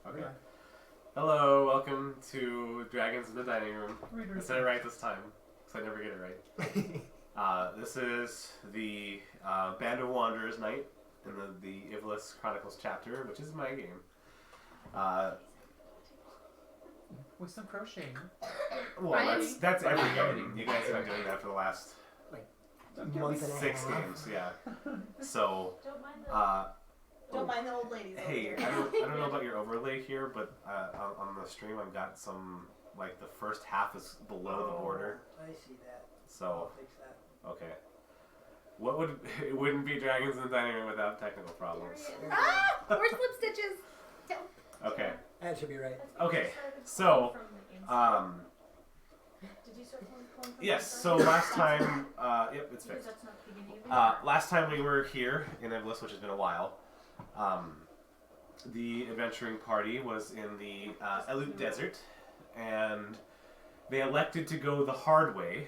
Okay. Hello, welcome to Dragons in the Dining Room. I said it right this time, because I never get it right. This is the Band of Wanderers night in the Ivlis Chronicles chapter, which is my game. With some crocheting. Well, that's every game. You guys have been doing that for the last month and 6 games, yeah. So, Don't mind the old ladies. hey, I don't know about your overlay here, but on the stream I've got some, like the first half is below the border. I see that. So, I'll fix that. okay. It wouldn't be Dragons in the Dining Room without technical problems. More slip stitches. Okay. That should be right. Okay. So, Did you start pulling from yes. So last time, yep, it's fixed. That's not the beginning of it. Last time we were here in Ivlis, which has been a while. The adventuring party was in the Elut Desert, and they elected to go the hard way.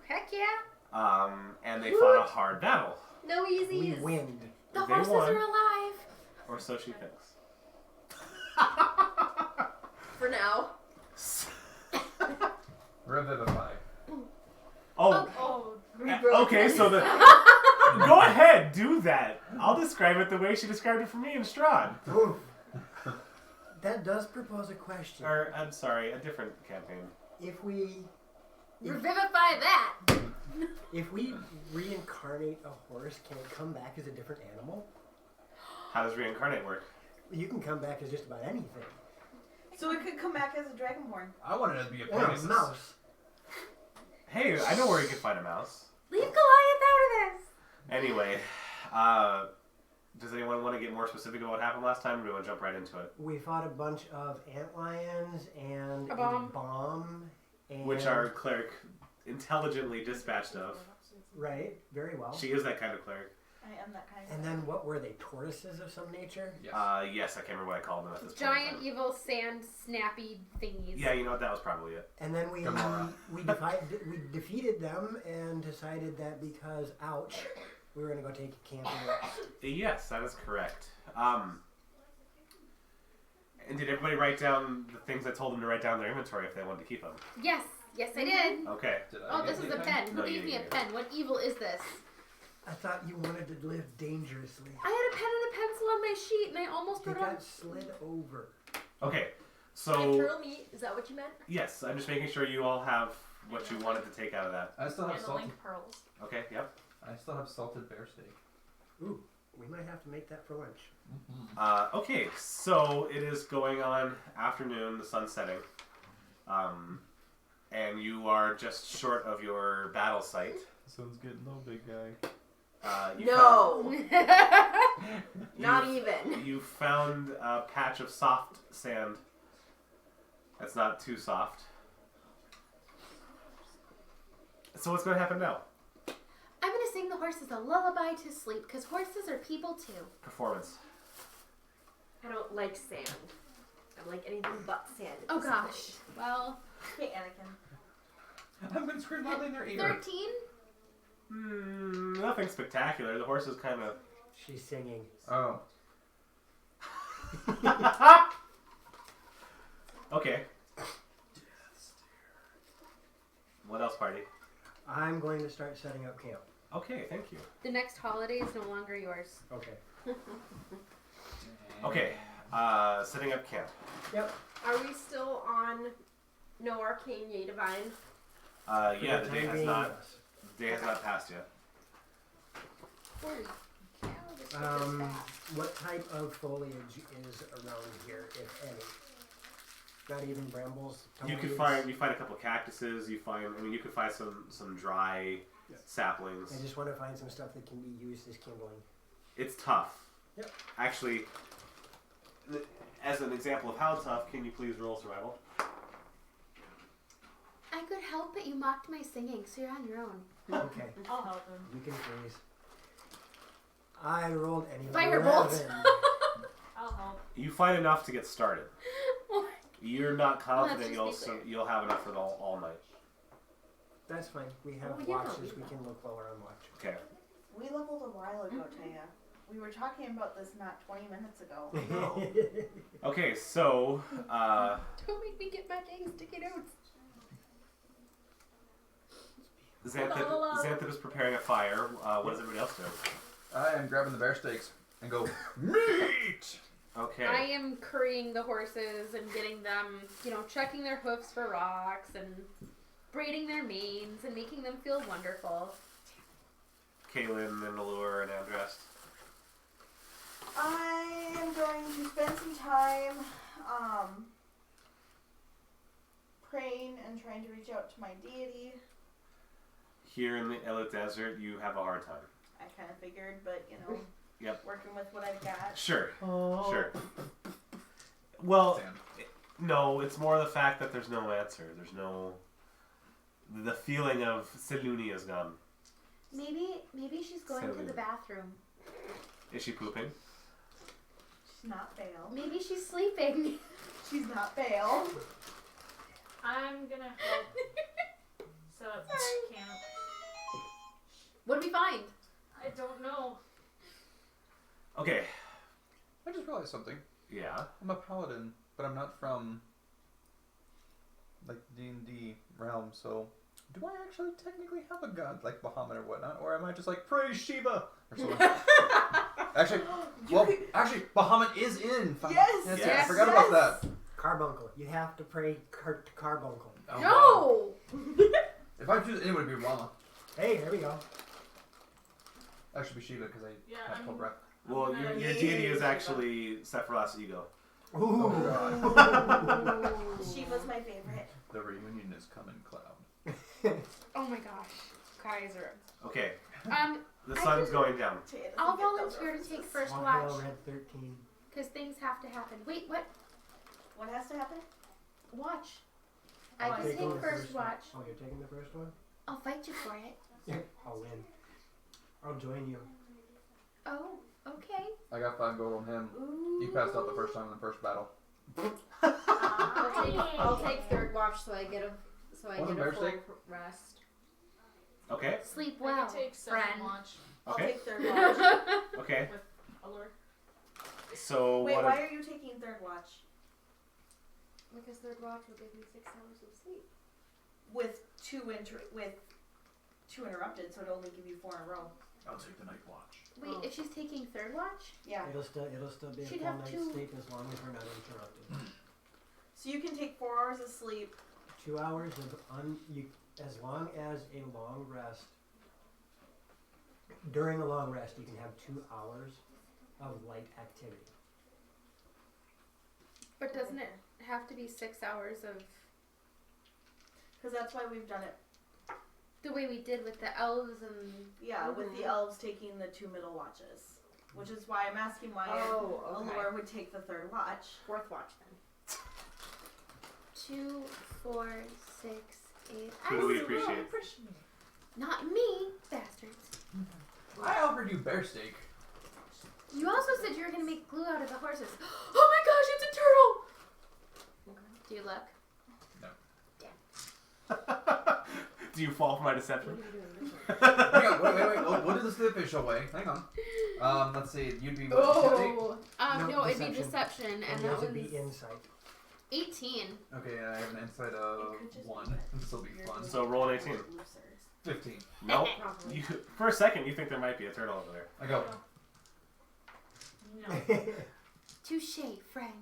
Heck yeah. And they fought a hard battle. No easies. We wind. The They horses won. are alive. Or so she thinks. For now. Revivify. Oh, okay, so the... Go ahead, do that. I'll describe it the way she described it for me in Strahd. Oof. That does propose a question. Or, I'm sorry, a different campaign. If we Revivify that. reincarnate a horse, can it come back as a different animal? How does reincarnate work? You can come back as just about anything. So it could come back as a dragonborn. I wanted it to be a Or a Pegasus. mouse. Hey, I know where you can find a mouse. Leave Goliath out of this. Anyway, does anyone want to get more specific about what happened last time, or do we want to jump right into it? We fought a bunch of antlions and A bomb. And Which our cleric intelligently dispatched of. Right, very well. She is that kind of cleric. I am that kind of. And then what were they? Tortoises of some nature? Yes. Yes, I can't remember what I called them at this point. Giant evil sand snappy thingies. Yeah, you know what? That was probably it. And then we Gamora. we defeated them and decided that because, ouch, we were going to go take a camping rest. Yes, that is correct. And did everybody write down the things I told them to write down in their inventory if they wanted to keep them? Yes. Yes, I did. Okay. Did I Oh, get this is a anything? pen. Who No, gave you me a didn't. pen? What evil is this? I thought you wanted to live dangerously. I had a pen and a pencil on my sheet, and I almost It wrote on. got slid over. Okay. Like So, turtle meat. Is that what you meant? yes, I'm just making sure you all have what you wanted to take out of that. I still have And the salted. link pearls. Okay, yep. I still have salted bear steak. Ooh, we might have to make that for lunch. Okay, so it is going on afternoon, the sun's setting. And you are just short of your battle site. Sun's getting low, big guy. Not even. You found a patch of soft sand. That's not too soft. So what's going to happen now? I'm gonna sing the horses a lullaby to sleep, because horses are people too. Performance. I don't like sand. I like anything but sand. at Oh this gosh. point. Well, Okay, Anakin. I've been screaming out in their ear. 13? Nothing spectacular. The horse is kind of... She's singing. Oh. Okay. What else, party? I'm going to start setting up camp. Okay, thank you. The next holiday is no longer yours. Okay. Okay, setting up camp. Yep. Are we still on No Arcane Yea Divine? Yeah, For the day time has being, not yes. passed yet. What type of foliage is around here, if any? Not even brambles. You could tumbleweeds? find a couple of cactuses. You could find some dry saplings. I just want to find some stuff that can be used as kindling. It's tough. Yep. Actually, as an example of how tough, can you please roll survival? I could help, but you mocked my singing, so you're on your own. Okay. I'll help him. You can freeze. I rolled an 11. Firebolt. I'll help. You find enough to get started. Oh You're not confident Let's just be you'll have enough for the all night. That's fine. We have Oh, yeah, watches. we We can look while we're on watch. Okay. We leveled a while ago, Taya. We were talking about this not 20 minutes ago. Okay. Okay, so Don't make me get my dang sticky notes. Xanthid is preparing a fire. What is everybody else doing? I am grabbing the bear steaks and go, meat! Okay. I am currying the horses and getting them, checking their hoofs for rocks and braiding their manes and making them feel wonderful. Kaylin and Allure and Andrest. I am going to spend some time praying and trying to reach out to my deity. Here in the Elite Desert, you have a hard time. I kind of figured, but Yep. working with what I've got. Sure. Sure. Well, Sam. no, it's more the fact that there's no answer. There's no... The feeling of Seluni is gone. Maybe she's going to the bathroom. Is she pooping? She's not Bale. Maybe she's sleeping. She's not Bale. I'm gonna help set up camp. What did we find? I don't know. Okay. I just realized something. Yeah. I'm a paladin, but I'm not from, like, D&D realm, so do I actually technically have a god like Bahamut or whatnot? Or am I just like, praise Shiva? Or something? Actually, Bahamut is in. Yes! Yes. I forgot about that. Carbuncle. You have to pray to Carbuncle. Oh, No! God. If I choose anyone, it would be Rama. Hey, there we go. That should be Shiva because I have full breath. Well, your deity is actually Sephiroth's ego. Ooh. Oh, God. She was my favorite. The reunion is coming, Cloud. Oh my gosh. Kaiser. Okay. The I sun's can- going down. I'll volunteer to take first watch. Swahili Red 13. Because things have to happen. Wait, what? What has to happen? Watch. Oh, I I'm can Taking take the first one. watch. Oh, you're taking the first one? I'll fight you for it. I'll win. I'll join you. Oh, okay. I got 5 gold on him. Ooh. He passed out the first time in the first battle. I'll take third watch so I get a Want a bear full steak? rest. Okay. Sleep I well, can take second friend. watch. I'll Okay. take third watch. Okay. Allure. So Wait, what? why are you taking third watch? Because third watch will give me 6 hours of sleep. With two interrupted, so it'll only give you 4 in a row. I'll take the night watch. Wait, if she's taking third watch? Yeah. It'll still be a She'd full have night's two- sleep as long as we're not interrupted. So you can take 4 hours of sleep. 2 hours of as long as a long rest. During a long rest, you can have 2 hours of light activity. But doesn't it have to be 6 hours of Because that's why we've done it. the way we did with the elves and... Yeah, with the elves taking the 2 middle watches. Which is why I'm asking why Allure would take the third watch. Fourth watch then. 2, 4, 6, 8... Who do we appreciate? Not me, bastards. I offered you bear steak. You also said you were going to make glue out of the horses. Oh my gosh, it's a turtle! Do you look? Do you fall for my deception? Hang on, wait. What did the slip fish away? Hang on. Let's see. You'd be what? Oh! No, it'd be deception, and And that yours one's would be insight. 18. Okay, I have an insight of It could just 1. be that This will be you're fun. just So roll an 18. losers. 15. Nope. Probably. You, for a second, you think there might be a turtle over there. I go. No. Touche, friend.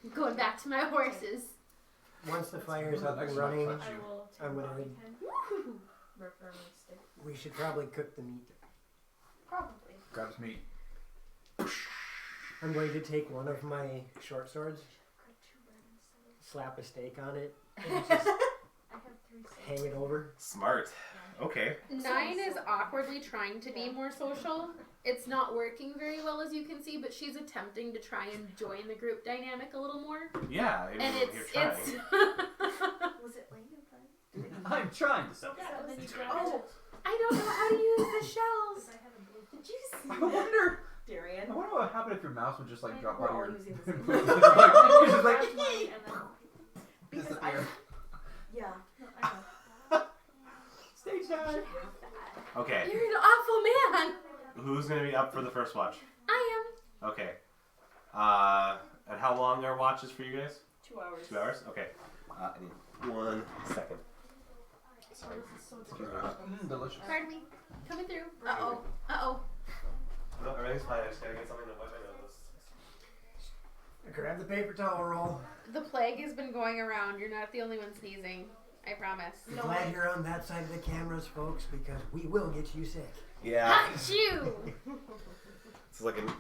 I'm going back to my horses. Once the fire is up and Next running, one. I will take I'm what gonna- we can. Refer my stick. we should probably cook the meat. Probably. Grabs meat. I'm going to take one of my short swords, Could 2 burn slap a stake on it, and just I have 3 hang it over. Smart. Okay. 9 is awkwardly trying to be more social. It's not working very well, as you can see, but she's attempting to try and join the group dynamic a little more. Yeah. I mean, And you're it's trying. Was it laying in front? I'm trying to sell. Yeah, and then you grab Oh. it. I don't know how to use the shells. I have a blue. Did you see I that? wonder Darian. what would happen if your mouse would just like drop We're out all of your. using the same It's one. just like, it's just like Grabbed mine and then because I disappear. yeah, no, I know. Stage I dive. should have that. Okay. You're an awful man. Who's gonna be up for the first watch? I Okay. And how long are watches for you guys? 2 hours. 2 hours? Okay. I need 1 second. Sorry. Excuse me. Delicious. Pardon me. Coming through. Uh-oh. Uh-oh. No, everything's fine. I just gotta get something to wipe my nose. Grab the paper towel roll. The plague has been going around. You're not the only one sneezing. I promise. I'm glad you're on that side of the cameras, folks, because we will get you sick. Yeah. Achoo! This is like an...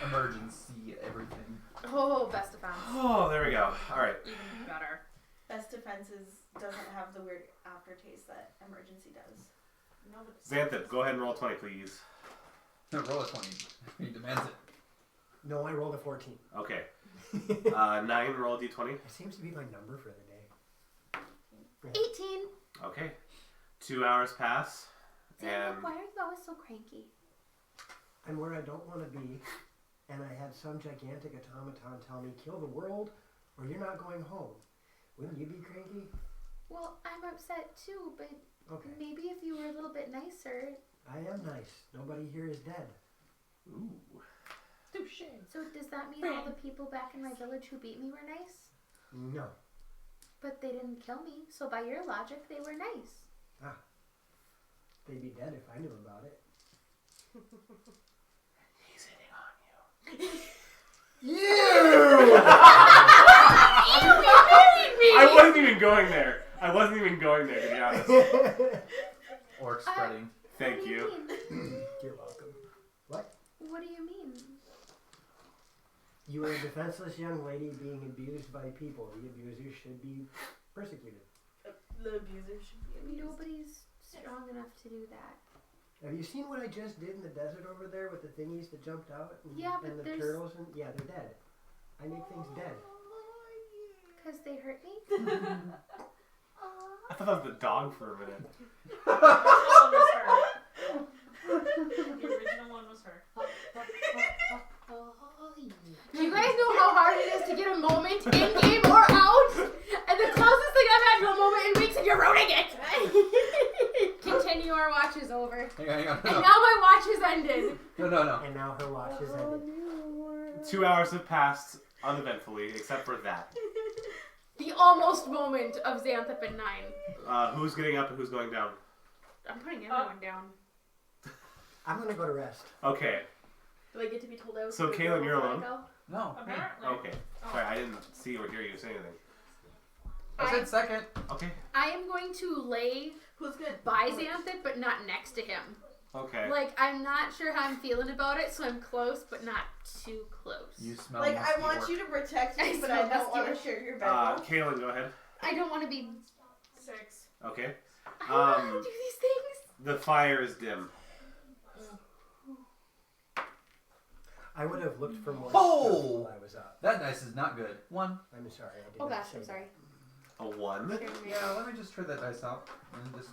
Emergency, everything. Oh, best defense. Oh, there we go. Alright. Even better. Best defenses doesn't have the weird aftertaste that emergency does. No, but Xanthip, go ahead and roll 20, please. Roll a 20. He demands it. No, I rolled a 14. Okay. 9, roll a d20. It seems to be my number for the day. 18. Okay. 2 hours pass. And... Why are you always so cranky? I'm where I don't want to be, and I had some gigantic automaton tell me, kill the world, or you're not going home. Wouldn't you be cranky? Well, I'm upset too, but Okay. maybe if you were a little bit nicer. I am nice. Nobody here is dead. Ooh. So does that mean all the people back in my village who beat me were nice? No. But they didn't kill me, so by your logic, they were nice. They'd be dead if I knew about it. He's hitting on you. You! I wasn't even going there. To be honest. Orc spreading. Thank What do you. mean? You're welcome. What? What do you mean? You are a defenseless young lady being abused by people. The abuser should be persecuted. The abuser should be abused. Nobody's strong enough to do that. Have you seen what I just did in the desert over there with the thingies that jumped out? And, Yeah, but and the there's- turtles? And, yeah, they're dead. I make things dead. Because they hurt me? I thought that was the dog for a minute. the original one was her. The original one was her. Do you guys know how hard it is to get a moment in game or out? And the closest thing I've had to a moment in weeks, and you're ruining it! Continue, our watch is over. Hang on. And now my watch is ended. No. And now her watch is ended. 2 hours have passed uneventfully, except for that. The almost moment of Xanthip and 9. Who's getting up and who's going down? I'm putting everyone down. I'm gonna go to rest. Okay. Do I get to be told I was So, gonna Kaylin, go you're before I alone? go? No. Apparently. Okay. Sorry, I didn't see or hear you say anything. I said second. Okay. I am going to lay Who's good? by Xanthip, but not next to him. Okay. Like, I'm not sure how I'm feeling about it, so I'm close, but not too close. You smell Like, I musky want orc. you to protect I me, but smell I don't want musky. to share your bedroom. Kaylin, go ahead. I don't want to be... 6. Okay. I don't know how to do these things. The fire is dim. I would have looked for more Oh! stuff while I was up. That dice is not good. 1. I'm sorry. I did Oh not gosh, say I'm sorry. A 1. Scared me. Yeah, let me just try that dice out. And just...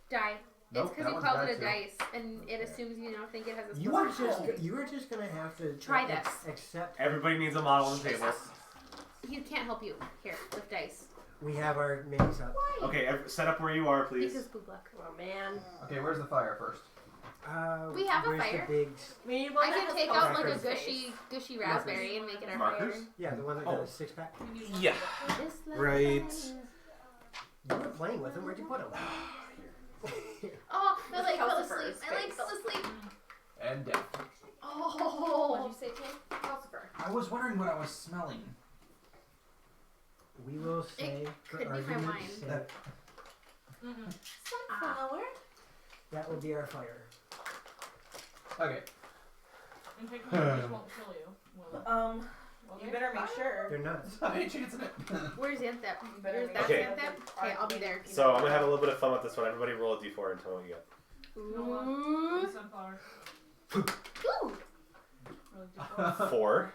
Die. Nope, It's because that he one's calls bad it a too. dice, and it assumes you don't think it has a You were just gonna have to Try this. Accept. Everybody needs a model on the table. He can't help you. Here, lift dice. We have our minis up. Okay, set up where you are, please. Because boob luck. Oh man. Okay, where's the fire first? We have a where's fire. The big, We need one I that can has take color out like a for his gushy, gushy raspberry and make it our Markers? fire. yeah, the one that Oh. got a 6-pack. face. We need one Yeah. This love Right. is- You were playing with them. Where'd you put them? Oh, I like fell Calcifer asleep. is I like face. fell asleep. And death. What'd Oh. you say, Tay? Calcifer. I was wondering what I was smelling. We will say, for could be my argument's wine. sake, That- Sunflower. that will be our fire. Okay. And pick one of these won't kill you. Will You they? better make sure. They're nuts. Not any chance in it. Where's Xanthip? better Where's make that Okay. Xanthip? Okay, I'll be there. So I'm gonna have a little bit of fun with this one. Everybody roll a d4 and tell me what you get. Ooh. Sunflower. Ooh. Really good. 4,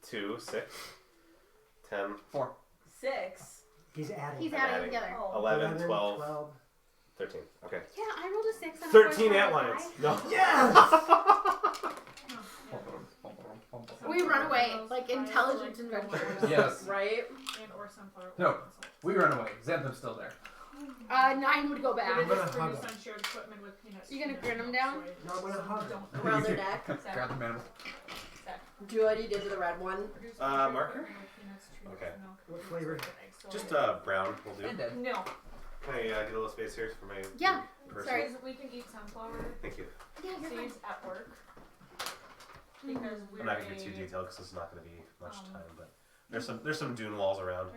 2, 6, 10, 4. 6. He's adding. He's I'm adding adding. together. Oh. 11, 12, 13. Okay. Yeah, I rolled a 6 on a 13 4, outlines. No. Yes! We run away like intelligent adventurers. Yes. Right? And or sunflower. No. oil. We run away. Xanthip's still there. 9 would go But back. it I'm gonna is hug produced him. on shared equipment with peanuts. You gonna grin him down? No, I'm gonna hug him. Don't. Around their neck. Grab the mandible. Do what you did to the red one. Marker? Okay. What flavor? Just brown will do. And dead. No. Can I get a little space here for my Yeah. person? Sorry. We can eat sunflower Thank you. Yeah, you're fine. seeds at work. Because we're I'm not gonna get too detailed because this is not gonna be much time, but there's some dune walls around.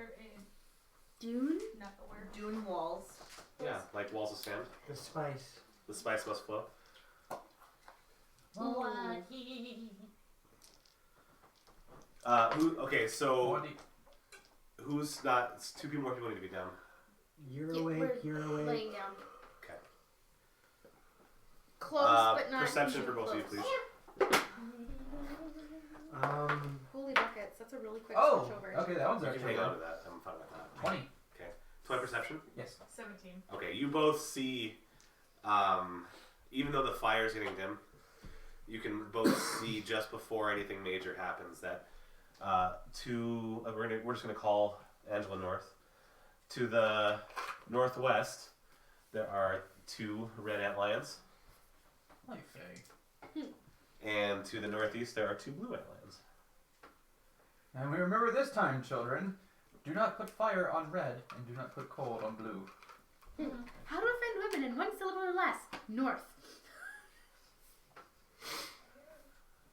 Dune? Not the word. Dune walls. Yeah, like walls of sand. The spice. The spice must flow. Okay, so who's not? It's 2 people more people need to be down. You're Yeah, awake. we're You're awake. Laying down. Okay. Close, but not. Perception for both of you, please. Holy buckets! That's a really quick Oh, switch over. okay, that one's You can actually hang on good. to that. I'm fine with that. 20. 20 perception. Yes. 17. Okay, you both see, even though the fire is getting dim, you can both see just before anything major happens that we're just gonna call Angela North. To the northwest, there are 2 red antlions, and to the northeast there are 2 blue antlions. And we remember this time, children. Do not put fire on red, and do not put cold on blue. How to offend women in 1 syllable or less. North.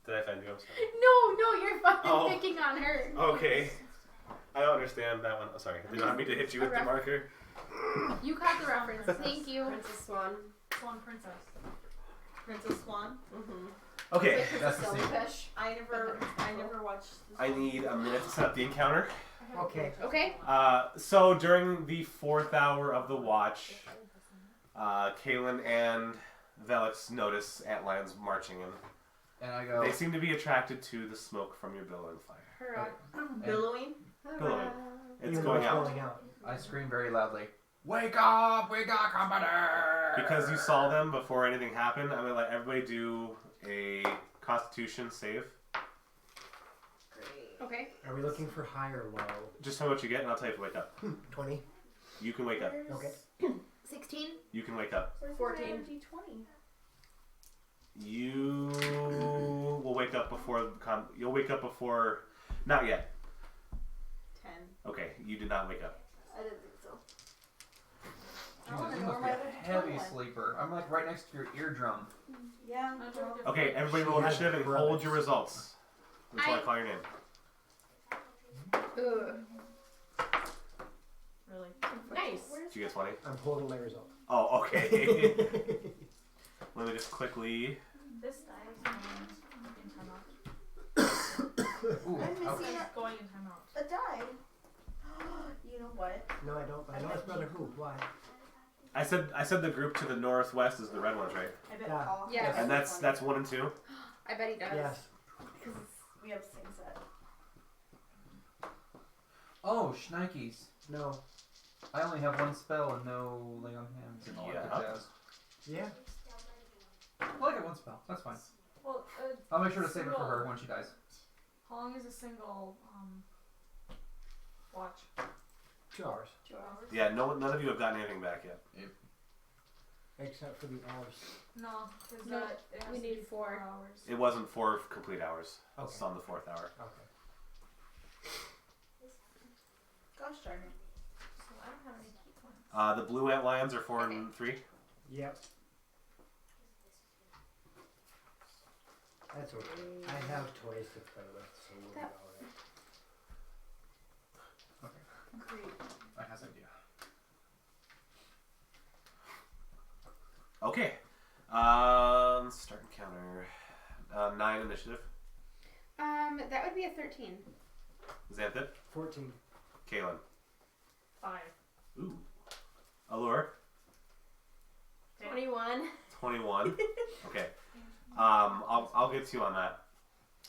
Did I find you? I'm sorry. No, you're fucking Oh. picking on her. Okay. I don't understand that one. Oh, sorry. I did not mean to hit you with the marker. You caught the reference. Thank you. Princess Swan. Swan Princess. Princess Swan. Mm-hmm. Okay. That's the same. Silverfish. I never watched this I one. need a minute to set up the encounter. Okay. Okay. So during the 4th hour of the watch, Kaylin and Velix notice antlions marching in. And I go, They seem to be attracted to the smoke from your billowing fire. Hurrah. Billowing. Billowing. It's Even though going out. going out. I scream very loudly, "Wake up! We got company!" Because you saw them before anything happened, I'm going to let everybody do a Constitution save. Great. Okay. Are we looking for high or low? Just tell me what you get and I'll tell you if you wake up. 20. You can wake up. Okay. 16. You can wake up. Where's 14. my D20? You will wake up before you'll wake up before. Not yet. 10. Okay, you did not wake up. I didn't think so. Jesus, you must be a heavy sleeper. I'm like right next to your eardrum. Yeah. Okay, everybody roll She has initiative and hold brothers. your results until I call your name. Ugh. Really? Nice. Did you get 20? I'm holding my result. Oh, okay. Let me just quickly. This die is going in timeout. Ooh, I'm ouch. missing It's going in timeout. a die. You know what? No, I don't, but I know it's not a hoop. Why? I said the group to the northwest is the red ones, right? I bet Yeah. Paul has Yes. And that's 20. 1 and 2. I bet he does. Yes. Because we have sing set. Oh, shnikes. No. I only have 1 spell and no lay on hands and all that Yeah. good jazz. Yeah. Well, I got 1 spell. That's fine. Well, I'll make sure to save it for her when she dies. how long is a single watch? 2 hours. 2 hours? Yeah, none of you have gotten anything back yet. Except for the hours. No, because No, it has we to need be 4. hours. It wasn't 4 complete hours. Okay. It's on the 4th hour. Okay. Gosh darn it. So I don't have any key points. The blue ant lions are 4 and 3. Yep. That's okay. I have toys to play with, so we'll be alright. Great. I has idea. Okay. Start encounter. 9 initiative. That would be a 13. Xanthid. 14. Kaylin. 5. Ooh. Allure. 21. 21. Okay. I'll get to you on that.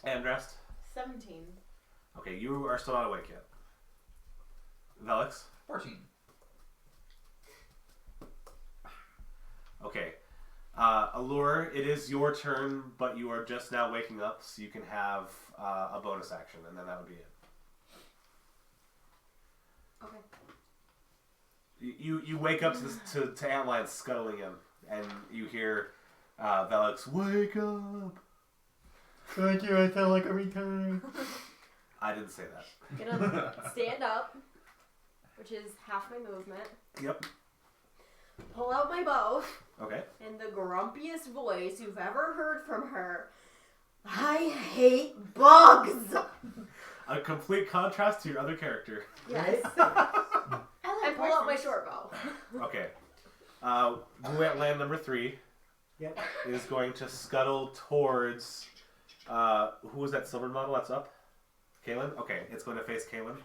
Andrest. 17. Okay, you are still not awake yet. Velix. 14. Okay. Allure, it is your turn, but you are just now waking up, so you can have a bonus action, and then that would be it. Okay. You wake up to antlions scuttling in, and you hear Velix, "Wake up!" Thank you, I sound like a retard. I didn't say that. Gonna stand up, which is half my movement. Yep. Pull out my bow. Okay. In the grumpiest voice you've ever heard from her. I hate bugs! A complete contrast to your other character. Yes. And pull out my short bow. Okay. Blue Land number 3 Yep. is going to scuttle towards. Who was that silver model that's up? Kaylin? Okay, it's going to face Kaylin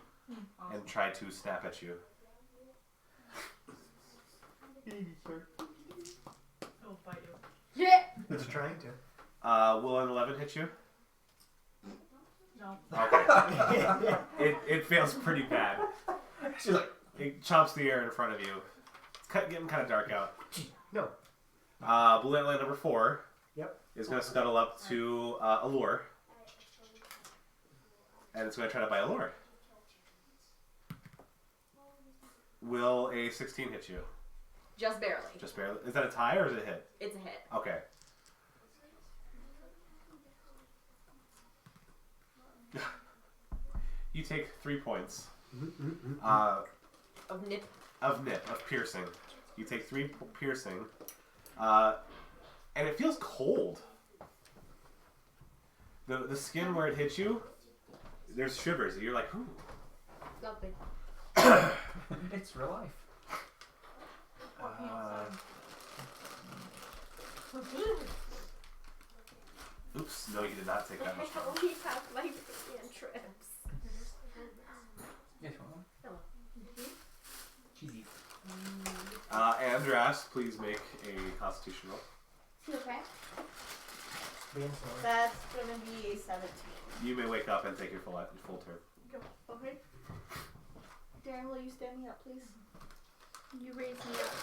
and try to snap at you. It'll bite you. Yeah. It's trying to. Will an 11 hit you? No. Okay. it fails pretty bad. She's like, It chomps the air in front of you. It's getting kind of dark out. No. Blue Land number 4 Yep. is going to scuttle up to Allure. And it's going to try to bite Allure. Will a 16 hit you? Just barely. Just barely. Is that a tie or is it a hit? It's a hit. Okay. You take 3 points Of nip. of piercing. You take 3 piercing, and it feels cold. The skin where it hits you, there's shivers. You're like, ooh. Nothing. it's real life. Oops, no, you did not take that much I damage. only have my cantrips. Yes, Mom. Cheesy. Andras, please make a constitution roll. Okay. Being sorry. That's gonna be a 17. You may wake up and take your full turn. Go. Okay. Darren, will you stand me up, please? You raise me up.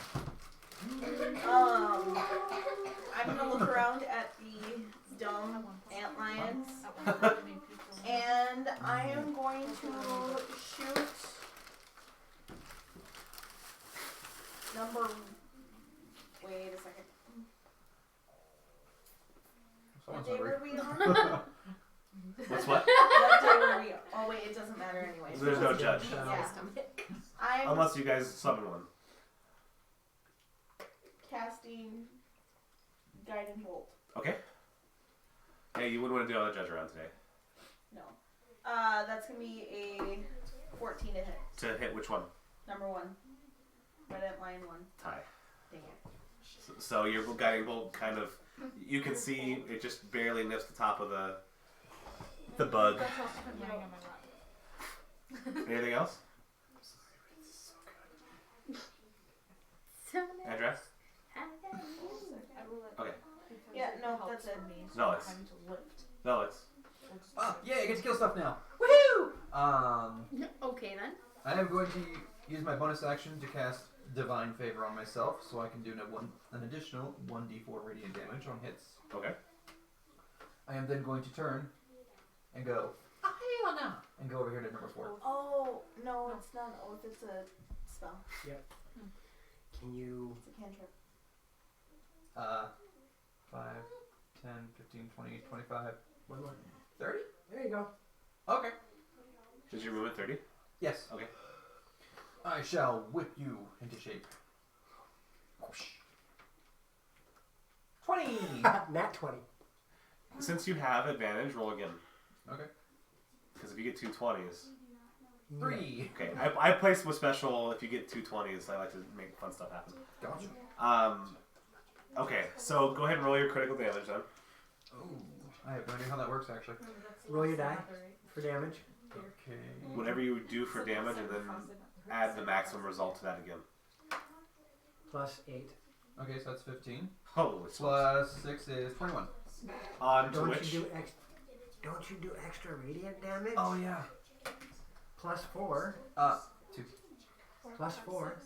I'm gonna look around at the dumb ant lions, and I am going to shoot number. Wait a second. What Someone's day hungry. were we on? What's what? What day were we on? Oh wait, it doesn't matter anyway. There's no judge. Yeah. Stomach. I'm Unless you guys summon one. casting guiding bolt. Okay. Hey, you wouldn't want to do another judge around today. No. That's gonna be a 14 to hit. To hit which one? Number 1. Red ant lion 1. Tie. Dang it. So your guiding bolt kind of, you can see it just barely nips the top of the bug. That's also been laying on my lap. Anything else? Andras? Okay. Yeah, no, that's it. No, it's Having to lift. no, it's Ah, yeah, I get to kill stuff now. Woohoo! Okay then. I am going to use my bonus action to cast Divine Favor on myself, so I can do an additional 1d4 radiant damage on hits. okay. I am then going to turn and go, Ahayana! And go over here to number 4. Oh, no, it's not an oath, it's a spell. Can you? It's a cantrip. 5, 10, 15, 20, 25, One more. 30? There you go. Okay. Is your movement 30? Yes. Okay. I shall whip you into shape. Whoosh. 20! Nat 20. Since you have advantage, roll again. Okay. Because if you get 2 20s. 3. Okay, I place with special if you get 2 20s. I like to make fun stuff happen. Gotcha. Okay, so go ahead and roll your critical damage then. Oh, I have no idea how that works actually. Roll your die for damage. Okay. Whatever you do for damage, and then add the maximum result to that again. Plus 8. Okay, so that's 15. Holy smokes. Plus 6 is 21. On to Don't which? you do extra radiant damage? Oh, yeah. Plus 4. 2. Plus 4.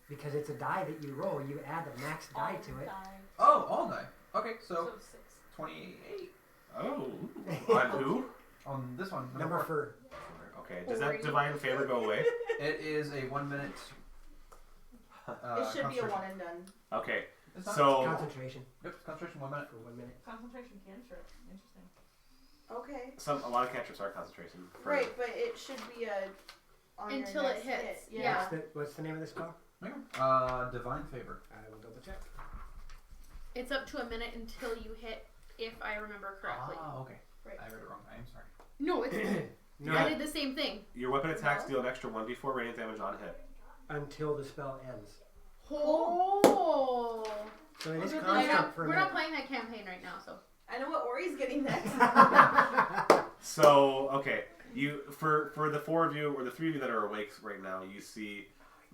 Because it's a die that you roll, you add the max die to it. Oh, all die. Okay, so So 6. 28. Oh. On who? On this one. Number 4. 4. Okay, does that divine favor go away? It is a 1 minute. It should be a concentration. one and done. Okay, It's not. so Concentration Yep, concentration 1 minute. for 1 minute. Concentration cantrip. Interesting. Okay. A lot of cantrips are concentration. Right, but it should be a on your Until it next hits. hit. Yeah. What's the name of this spell? Divine Favor. I will double check. It's up to a minute until you hit, if I remember correctly. Ah, okay. Right. I read it wrong. I am sorry. No, it's No, I did the same thing. Your weapon attacks deal an extra 1d4 radiant damage on hit. until the spell ends. Oh. So it is Okay, constant for a We're minute. not playing that campaign right now, so. I know what Ori's getting next. So, okay. You for the four of you, or the three of you that are awake right now, you see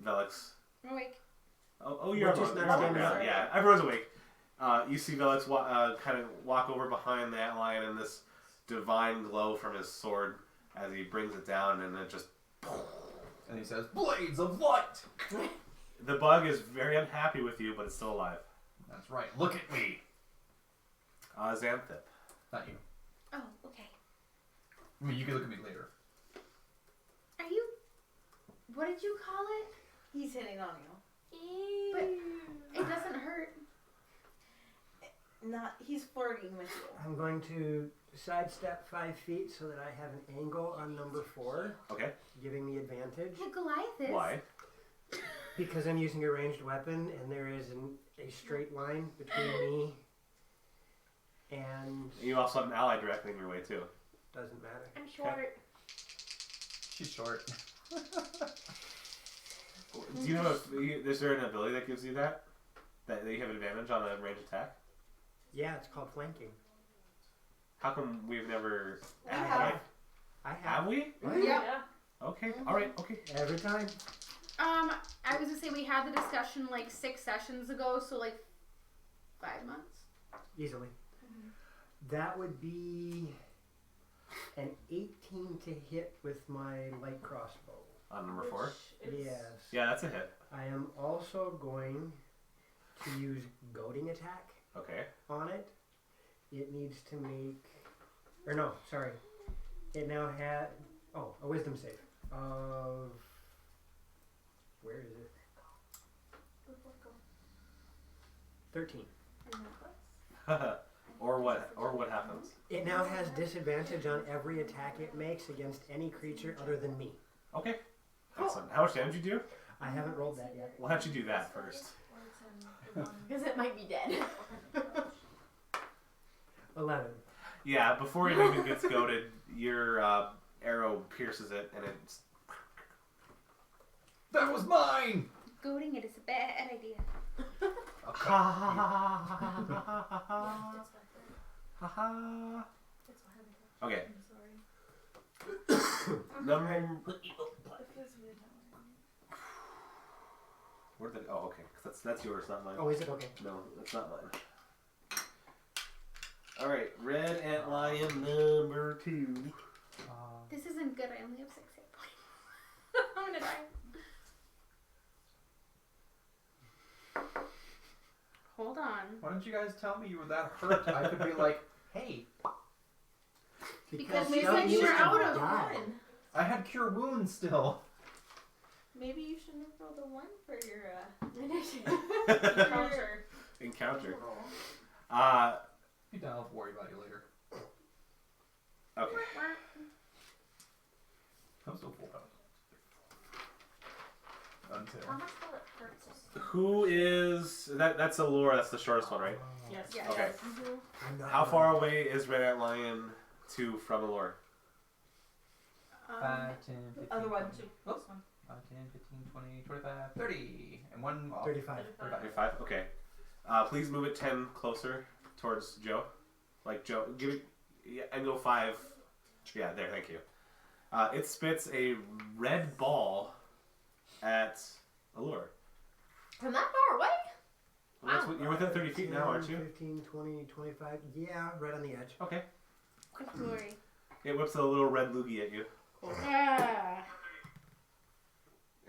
Velix. I'm awake. Oh, you're We're just awake. not You're awake standing now. up. Yeah, everyone's awake. You see Velix kind of walk over behind the antlion, and this divine glow from his sword as he brings it down, and it just. And he says, "Blades of light." The bug is very unhappy with you, but it's still alive. That's right. Look at me. Xanthip. Not you. Oh, okay. I mean, you can look at me later. Are you? What did you call it? He's hitting on you. But it doesn't hurt. He's flirting with you. I'm going to sidestep 5 feet so that I have an angle on number 4, Okay. giving me advantage. Like Goliath is. Why? Because I'm using a ranged weapon and there is a straight line between me and You also have an ally directly in your way, too. doesn't matter. I'm short. She's short. Do you know is there an ability that gives you that? That you have advantage on a ranged attack? Yeah, it's called flanking. How come we've never... We have. I have. Have we? Right? Yep. Yeah. Okay, alright, okay. Every time. I was gonna say we had the discussion like 6 sessions ago, so like 5 months. Easily. That would be an 18 to hit with my light crossbow. On number 4? Yes. Yeah, that's a hit. I am also going to use goading attack Okay. on it. It needs to make, or no, sorry. It now had, a wisdom save of, where is it? 13. Or what happens? It now has disadvantage on every attack it makes against any creature other than me. Okay. Excellent. How much damage you do? I haven't rolled that yet. We'll have you do that first. Because it might be dead. 11. Yeah, before it even gets goaded, your arrow pierces it, and it's... That was mine. Goading it is a bad idea. Okay. I'm sorry. Number... It feels weird now. Where did... Oh, okay. 'Cause that's yours, not mine. Oh, is it? Okay. No, that's not mine. Alright, red antlion number 2. This isn't good. I only have 6 hit points. I'm gonna die. Hold on. Why didn't you guys tell me you were that hurt? I could be like, hey, Because stuff we said you used were to out of die. One. I had cure wounds still. Maybe you shouldn't have rolled a 1 for your Encounter. Encounter. roll. I'll worry about you later. Okay. I'm still full health. Until. How much will it hurt us? Who is... That's Allure, that's the shortest one, right? Yes. Yeah. Okay. I'm not How far away is red antlion 2 from Allure? 5, 10, 15, Other one. 20, This one. 5, 10, 15, 20, 25, 30. And one off. 35. 35? Okay. Please move it 10 closer towards Joe. Like Joe, give it... Yeah, and go 5. Yeah, there, thank you. It spits a red ball at Allure. From that far away? Well, that's what, you're within 30 feet now, aren't you? 15, 20, 25. Yeah, right on the edge. Okay. Quick glory. It whips a little red loogie at you. Ah.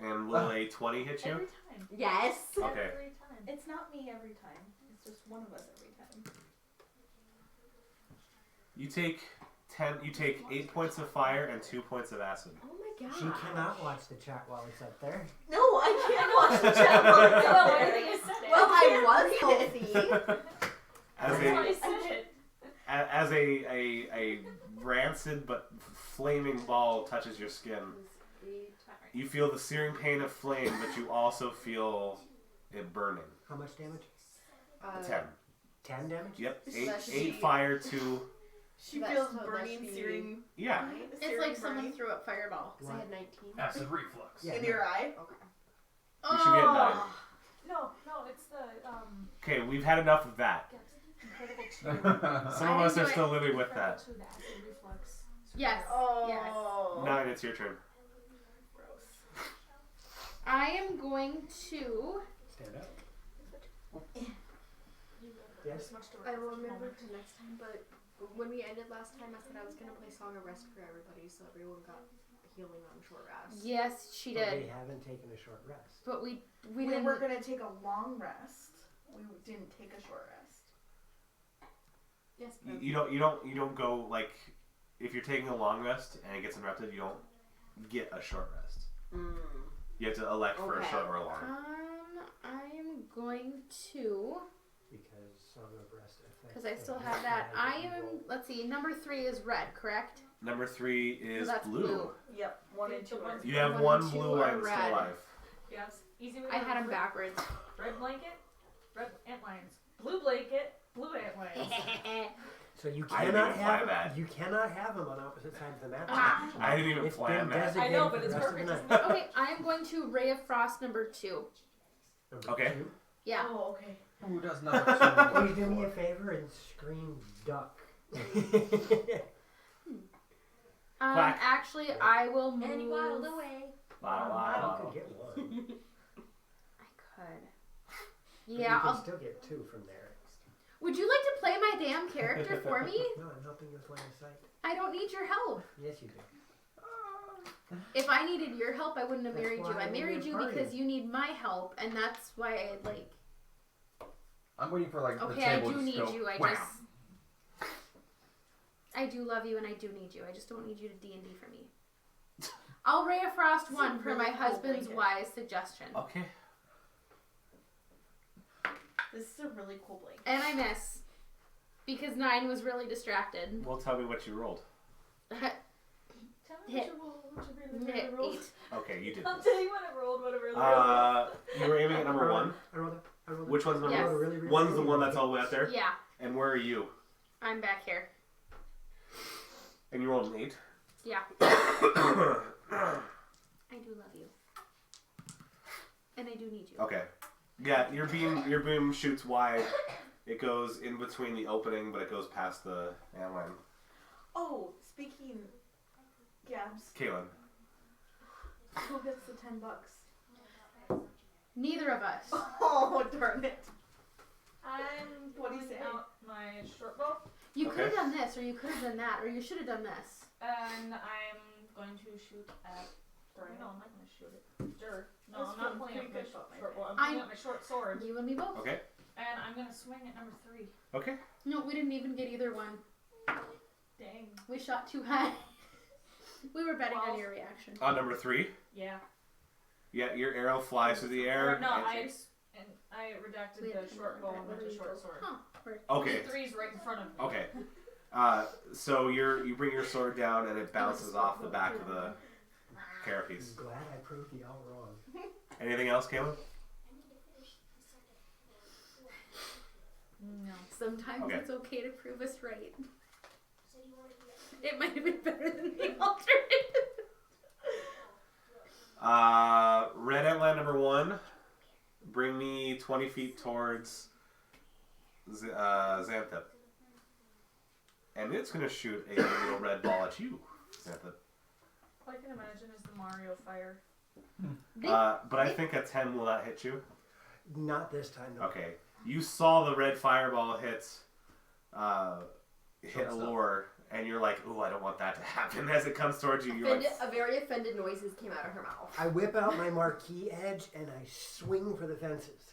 And will a 20 hit you? Every time. Yes. Okay. Every time. It's not me every time. It's just one of us every time. You take 8 points of fire and 2 points of acid. Oh my god. She cannot watch the chat while it's up there. No, I can't watch the chat while it's Well, up I there. think I said it. Well, I was healthy. As That's why I a said it. as a rancid but flaming ball touches your skin. You feel the searing pain of flame, but you also feel it burning. How much damage? 10. 10 damage? Yep. So 8, that should 8 be- fire, 2. She That- feels so that burning, should be- searing. Yeah. It's like someone threw up fireball. Because I had 19. Acid reflux. Yeah. in your eye. Okay. You should be at 9. No, it's the Okay, we've had enough of that. incredible Some of us are still living with that. to the acid reflux. Yes. Oh. 9, it's your turn. Gross. I am going to. Stand up. Yes. Yes. I will remember to next time, but when we ended last time, I said I was going to play Song of Rest for everybody so everyone got healing on short rest. Yes, she But did. we haven't taken a short rest. But we We didn't. were gonna take a long rest. We didn't take a short rest. Yes. You don't go like if you're taking a long rest and it gets interrupted, you don't get a short rest. You have to elect for a Okay. short or a long. I am going to. Because Song of Rest affects. Because I still the have that. health I and am. roll. Let's see. Number 3 is red, correct? Number 3 is that's blue. blue. Yep, 1 and 2 are. You have 1 one and 2 blue are and still red. alive. Yes. Easy way I to had them remember. backwards. Red blanket, red antlions. Blue blanket, blue antlions. So you I didn't cannot even plan have that. you cannot have them on opposite sides of the map. I didn't even It's plan been that. designated I know, for but the it's rest of the perfect. night. Okay, I am going to Ray of Frost number 2. Number Okay. 2. Yeah. Oh, okay. Who does number Please do me a favor and scream duck. Quack. Actually, I will move. And he waddled away. Wow, You wow. could get one. I could. But Yeah. You can I'll, still get 2 from there. would you like to play my damn character for me? No, I'm helping you with line of sight. I don't need your help. Yes, you do. If I needed your help, I wouldn't have That's married you. why I I'm in married your you party. because you need my help, and that's why I like. I'm waiting for like the Okay, I table do to need go, you. I wham. just. I do love you, and I do need you. I just don't need you to D&D for me. I'll Ray of Frost This is 1 a for really my cool husband's blanket. wise suggestion. Okay. This is a really cool blanket. And I miss. Because 9 was really distracted. Well, tell me what you rolled. Tell me Hit. what you really rolled. 8. Okay, you did. I'll tell you what I rolled, what I really rolled. You were aiming at number 1. I rolled it. I rolled it. Which one's number Yes. I rolled a really, really One's the good one that's all the way up there. Yeah, And where are you? I'm back here. And you rolled an 8. Yeah. I do love you. And I do need you. Okay. Yeah, your beam shoots wide. It goes in between the opening, but it goes past the antline. Oh, speaking, Gabs, Kaylin. who gets the $10? Neither of us. Oh, darn it. I'm What do you pulling say? out my short bow, You could have Okay. done this, or you could have done that, or you should have done this. and I'm going to shoot at... No, I'm not going to shoot it. Sure. No, That's I'm not fun. pulling out Pretty my good shot, my short bow. I'm I- pulling out my short sword, You and me both. Okay. and I'm going to swing at number 3. Okay. No, we didn't even get either one. Dang. We shot too high. We were betting on 12. your reaction. On number 3. Yeah. Yeah, your arrow flies through the air. Or no, and- I redacted We the had to short know bow that and went to whether short you sword. Huh. We're- Okay. 3's right in front of me. Okay. So you bring your sword down and it bounces off the back of the carapace. I'm glad I proved y'all wrong. Anything else, Caleb? No. Sometimes Okay. it's okay to prove us right. It might have been better than the alternative. Red outline number 1. Bring me 20 feet towards Xanthip. And it's going to shoot a little red ball at you, Xanthip. All I can imagine is the Mario fire. But I think a 10 will not hit you. Not this time, no. Okay. You saw the red fireball hit Short stuff. Allure, and you're like, ooh, I don't want that to happen. As it comes towards you, you're like, A very offended noises came out of her mouth. I whip out my marquee edge and I swing for the fences.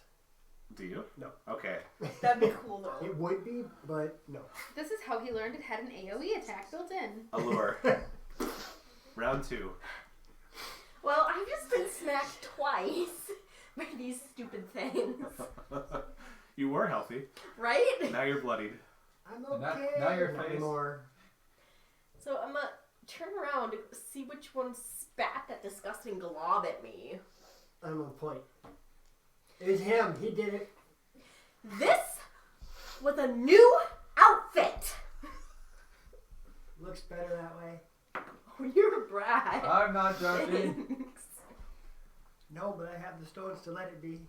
do you? No. Okay. That'd be cool, though. It would be, but no. This is how he learned it had an AoE attack built in. Allure. Round 2. Well, I've just been smacked twice by these stupid things. You were healthy. Right? Now you're bloodied. I'm And okay. now your Not face. anymore. So I'm gonna turn around to see which one spat that disgusting glob at me. I'm on point. It was him. He did it. This was a new outfit. Looks better that way. Oh, you're a brat. I'm not judging. Thanks. No, but I have the stones to let it be.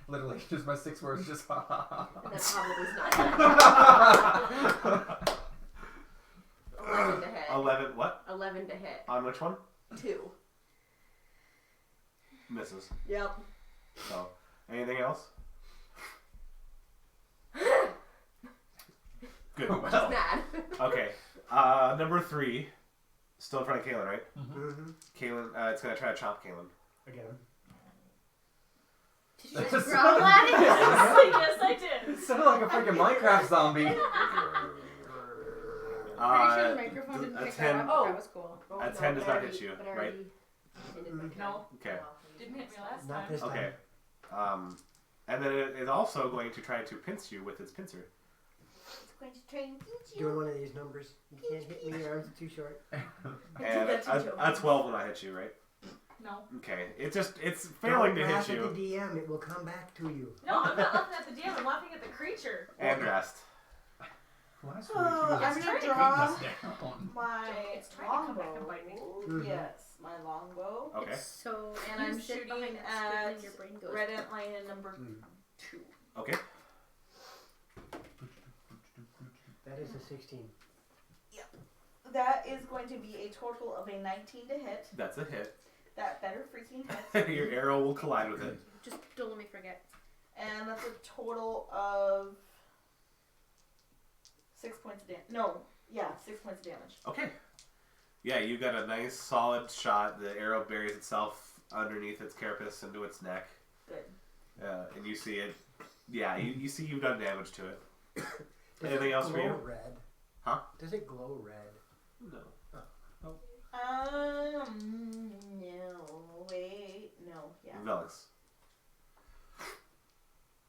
Literally, just my 6 words. Just. That probably is not. 11 to hit. 11. What? 11 to hit. On which one? 2. Misses. Yep. So, anything else? Good. Well. Just mad. Okay. Number 3. Still in front of Kaylin, right? Mm-hmm. Kaylin, it's gonna try to chomp Kaylin. Again. Did you just growl at it? Yes, I did. It sounded like a freaking Minecraft zombie. Pretty sure the microphone didn't a pick 10 that up, but that was cool. Oh, A 10 does but I not hit already- you, but I right? already ended my No. turn. Okay. Didn't hit me last Not time. this time. Okay. And then it is also going to try to pinch you with its pincer. It's going to try and pinch you. Doing one of these numbers. You can't hit me. Your arms are too short. And a 12 will not hit you, right? No. Okay. It's failing Don't to laugh hit at you. the DM. It will come back to you. No, I'm not laughing at the DM. I'm laughing at the creature. Andrast. Last week Oh, he was I'm just gonna beating draw us down. my It's trying to come back and longbow. bite me. Mhm. Yes, my longbow. Okay. So, And you I'm sit shooting behind that screen at and your brain goes. Red Antlion number Mm. 2. Okay. That is a 16. That is going to be a total of a 19 to hit. That's a hit. That better freaking hit. Your arrow will collide with it. Just don't let me forget. And that's a total of 6 points of damage. No, yeah, 6 points of damage. Okay. Yeah, you got a nice solid shot. The arrow buries itself underneath its carapace into its neck. Good. And you see it. Yeah, you see you've done damage to it. Does Anything it else for glow you? red? Huh? Does it glow red? No. No, wait, no, yeah. Velix.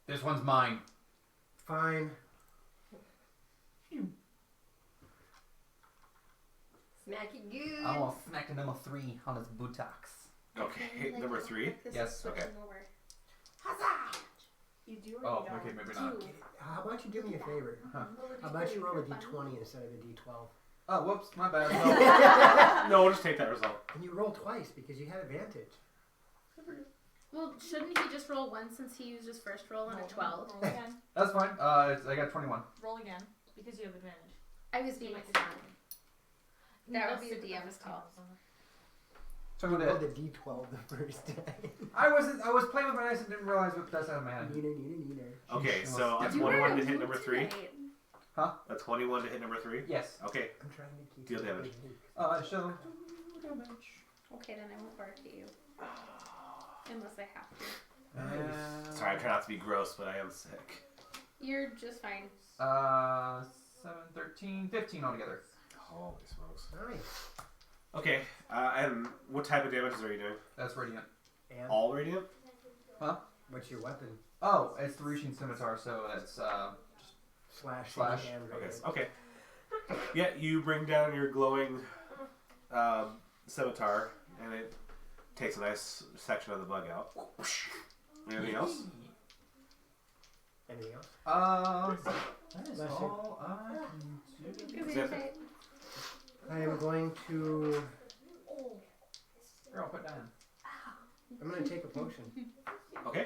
This one's mine. Fine. Smack it good. I want to smack a number 3 on his buttocks. Okay, number 3. Yes, okay. Over. Huzzah! You do or Oh, you don't? okay, maybe not. How about you do me a favor? How about you roll a d20 instead of a d12? Oh, whoops, my bad. No, we'll just take that result. And you roll twice because you have advantage. Well, shouldn't he just roll once since he used his first roll on a 12? Roll again. That's fine. I got 21. Roll again. Because you have advantage. I was being fun. That would be the DM's call. So You what rolled did? a d12 the first time. I was playing with my dice and didn't realize what dice I had. Neener. Okay, so a You were 21 in to a hit mood number 3. tonight. A 21 to hit number 3. Yes. Okay. I'm trying to keep Deal it damage. unique. I shall do damage. Okay, then I won't bark at you. Unless I have to. Sorry, I try not to be gross, but I am sick. You're just fine. 7, 13, 15 altogether. Holy smokes. Nice. Okay, and what type of damages are you doing? That's radiant. And All radiant? what's your weapon? Oh, it's the reaching scimitar, so it's Slash. Slash. And Okay. raise. Okay. Yeah, you bring down your glowing scimitar, and it takes a nice section of the bug out. Anything else? Anything else? that is Bless you. all I can do. Zip it. I am going to. Here, I'll put down. I'm going to take a potion. Okay.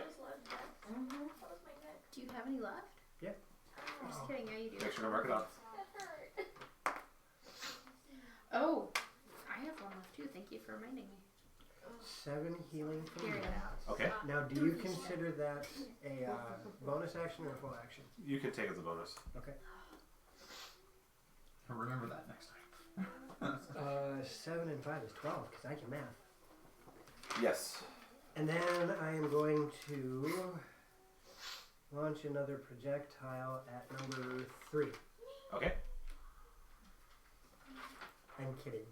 Do you have any left? Yep. I'm just kidding. Yeah, you do. Make sure to mark it off. Oh, I have one left too. Thank you for reminding me. 7 healing from Here you me. go. Okay. Now, do you consider that a bonus action or a full action? You can take it as a bonus. Okay. Remember that next time. 7 and 5 is 12 because I can math. Yes. And then I am going to launch another projectile at number 3. Okay. I'm kidding.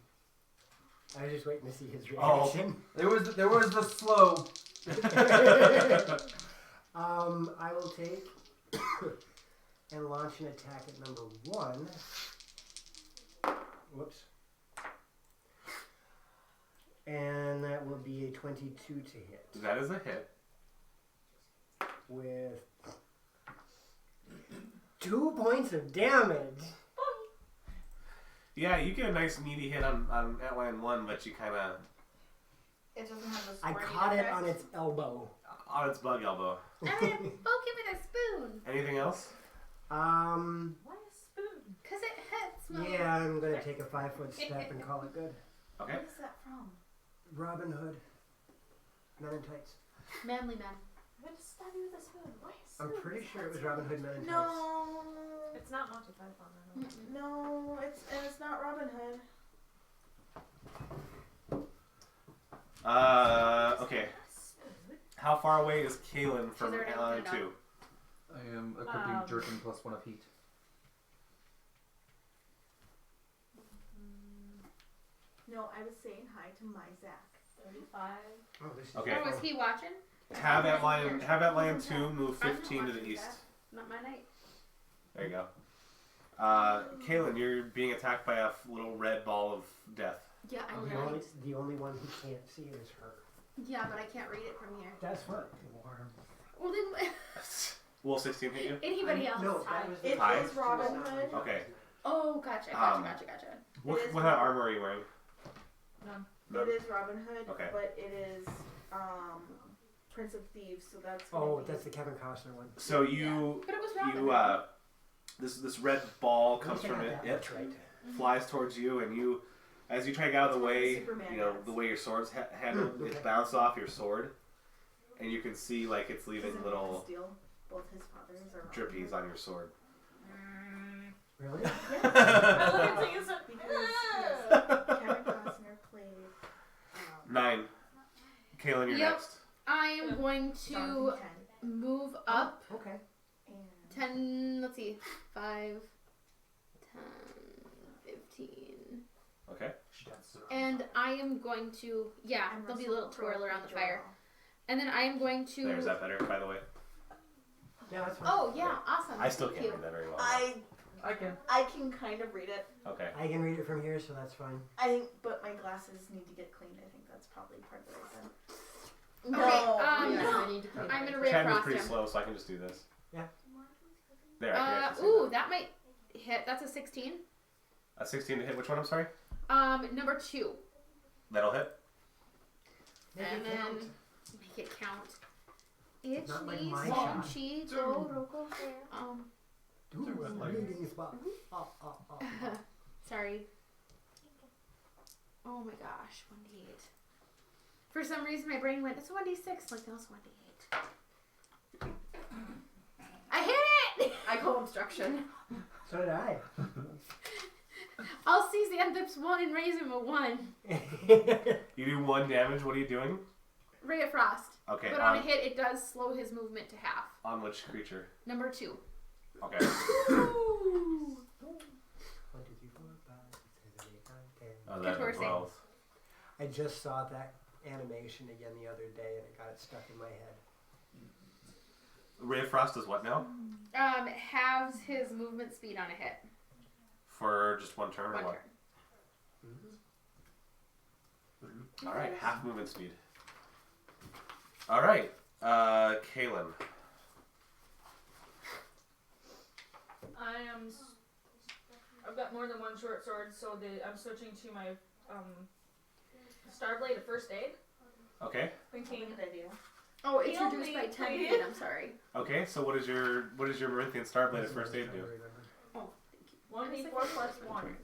I was just waiting to see his Oh. reaction. There was the slow. I will take and launch an attack at number 1 Whoops. And that will be a 22 to hit. That is a hit. With 2 points of damage. Yeah, you get a nice meaty hit on Outline 1, but you kind of... It doesn't have a I squirting caught it effect. on its elbow. On its bug elbow. I'm gonna poke him with a spoon. Anything else? Why a spoon? Cause it hurts. Mom. Yeah, I'm gonna take a 5-foot step and call it good. Okay. What is that from? Robin Hood. Men in Tights. Manly man. I'm gonna stab you with a spoon. Why a spoon? I'm pretty sure it was Robin Hood Men in Tights. No. It's not Monty Python, I know. No, it's not Robin Hood. Okay. How far away is Kaylin from already Outline opened it 2? I am equipping jerkin plus 1 of heat. No, I was saying hi to my Zach. 35. Oh, this is Okay. Oh, is he watching? Have Outline 2 move 15 to the watching east. that. Not my night. There you go. Kaylin, you're being attacked by a little red ball of death. Yeah, I the know. only, the only one who can't see is her. Yeah, but I can't read it from here. That's what. Warm. Well, then, Will 16 hit you? anybody else? No, that was It Hi. is Robin Hood. Okay. Oh, gotcha. What is kind of armor are you wearing? None. None? It is Robin Hood, Okay. but it is Prince of Thieves, so that's gonna Oh, be that's the Kevin Costner one. So you But it was Robin. this red ball comes I think from I it. got that It much right. flies towards you, and you, as you try to get out of the It's what the way, Superman you know does. the way your sword's handled, Okay. it bounced off your sword, and you can see like it's leaving Doesn't little steal both his fathers are Robin drippies Hood. on your sword. Really? I look at things and Because yes, Kevin Costner played 9. Kaylin, you're Yep. next. I am going to Jonathan Kent. move up Okay. And 10, let's see, 5, 10, 15. Okay. And And I am going to, yeah, and there'll be a Russell little twirl Crowe around the played fire. Jor-El. And then I am going to. There's that better, by the way. Yeah, that's fine. Oh, yeah, awesome. I still Thank can't you. read that very well. I can. I can kind of read it. Okay. I can read it from here, so that's fine. I think, but my glasses need to get cleaned. I think that's probably part of the reason. Okay, No. I'm gonna read Chat is across pretty him. slow, so I can just do this. Yeah. There, I can actually see Ooh, that might hit. That's a 16. that. A 16 to hit. Which one? I'm sorry. Number 2. That'll hit. Make And it then count. make it count. Itch Not like me, my song, shot. chi, Two. do, roko, Ooh, Two red I'm lights. reading this book. Sorry. Oh my gosh, 1d8. For some reason, my brain went, it's a 1d6. Like, no, it's 1d8. I hit it! I call obstruction. So did I. I'll seize the Xanthip's 1 and raise him a 1. You do 1 damage. What are you doing? Ray of Frost. Okay. But on a hit, it does slow his movement to half. On which creature? Number 2. Okay. 1, 2, 3, 4, 5, 6, 7, 8, 9, 10. 11, Contour 12. I just saw that animation again the other day, and it got it stuck in my head. Ray of Frost does what now? Halves his movement speed on a hit. For just 1 turn or 1 what? turn. All right, half movement speed. All right, Kaylin. I've got more than 1 short sword, so I'm switching to my Starblade of First Aid. Okay. Thinking Good idea. Oh, Heal introduced me, by 10 please. feet, I'm sorry. Okay. So what does your Merithian Starblade of First Aid do? Oh, thank you. 1d4 plus 1.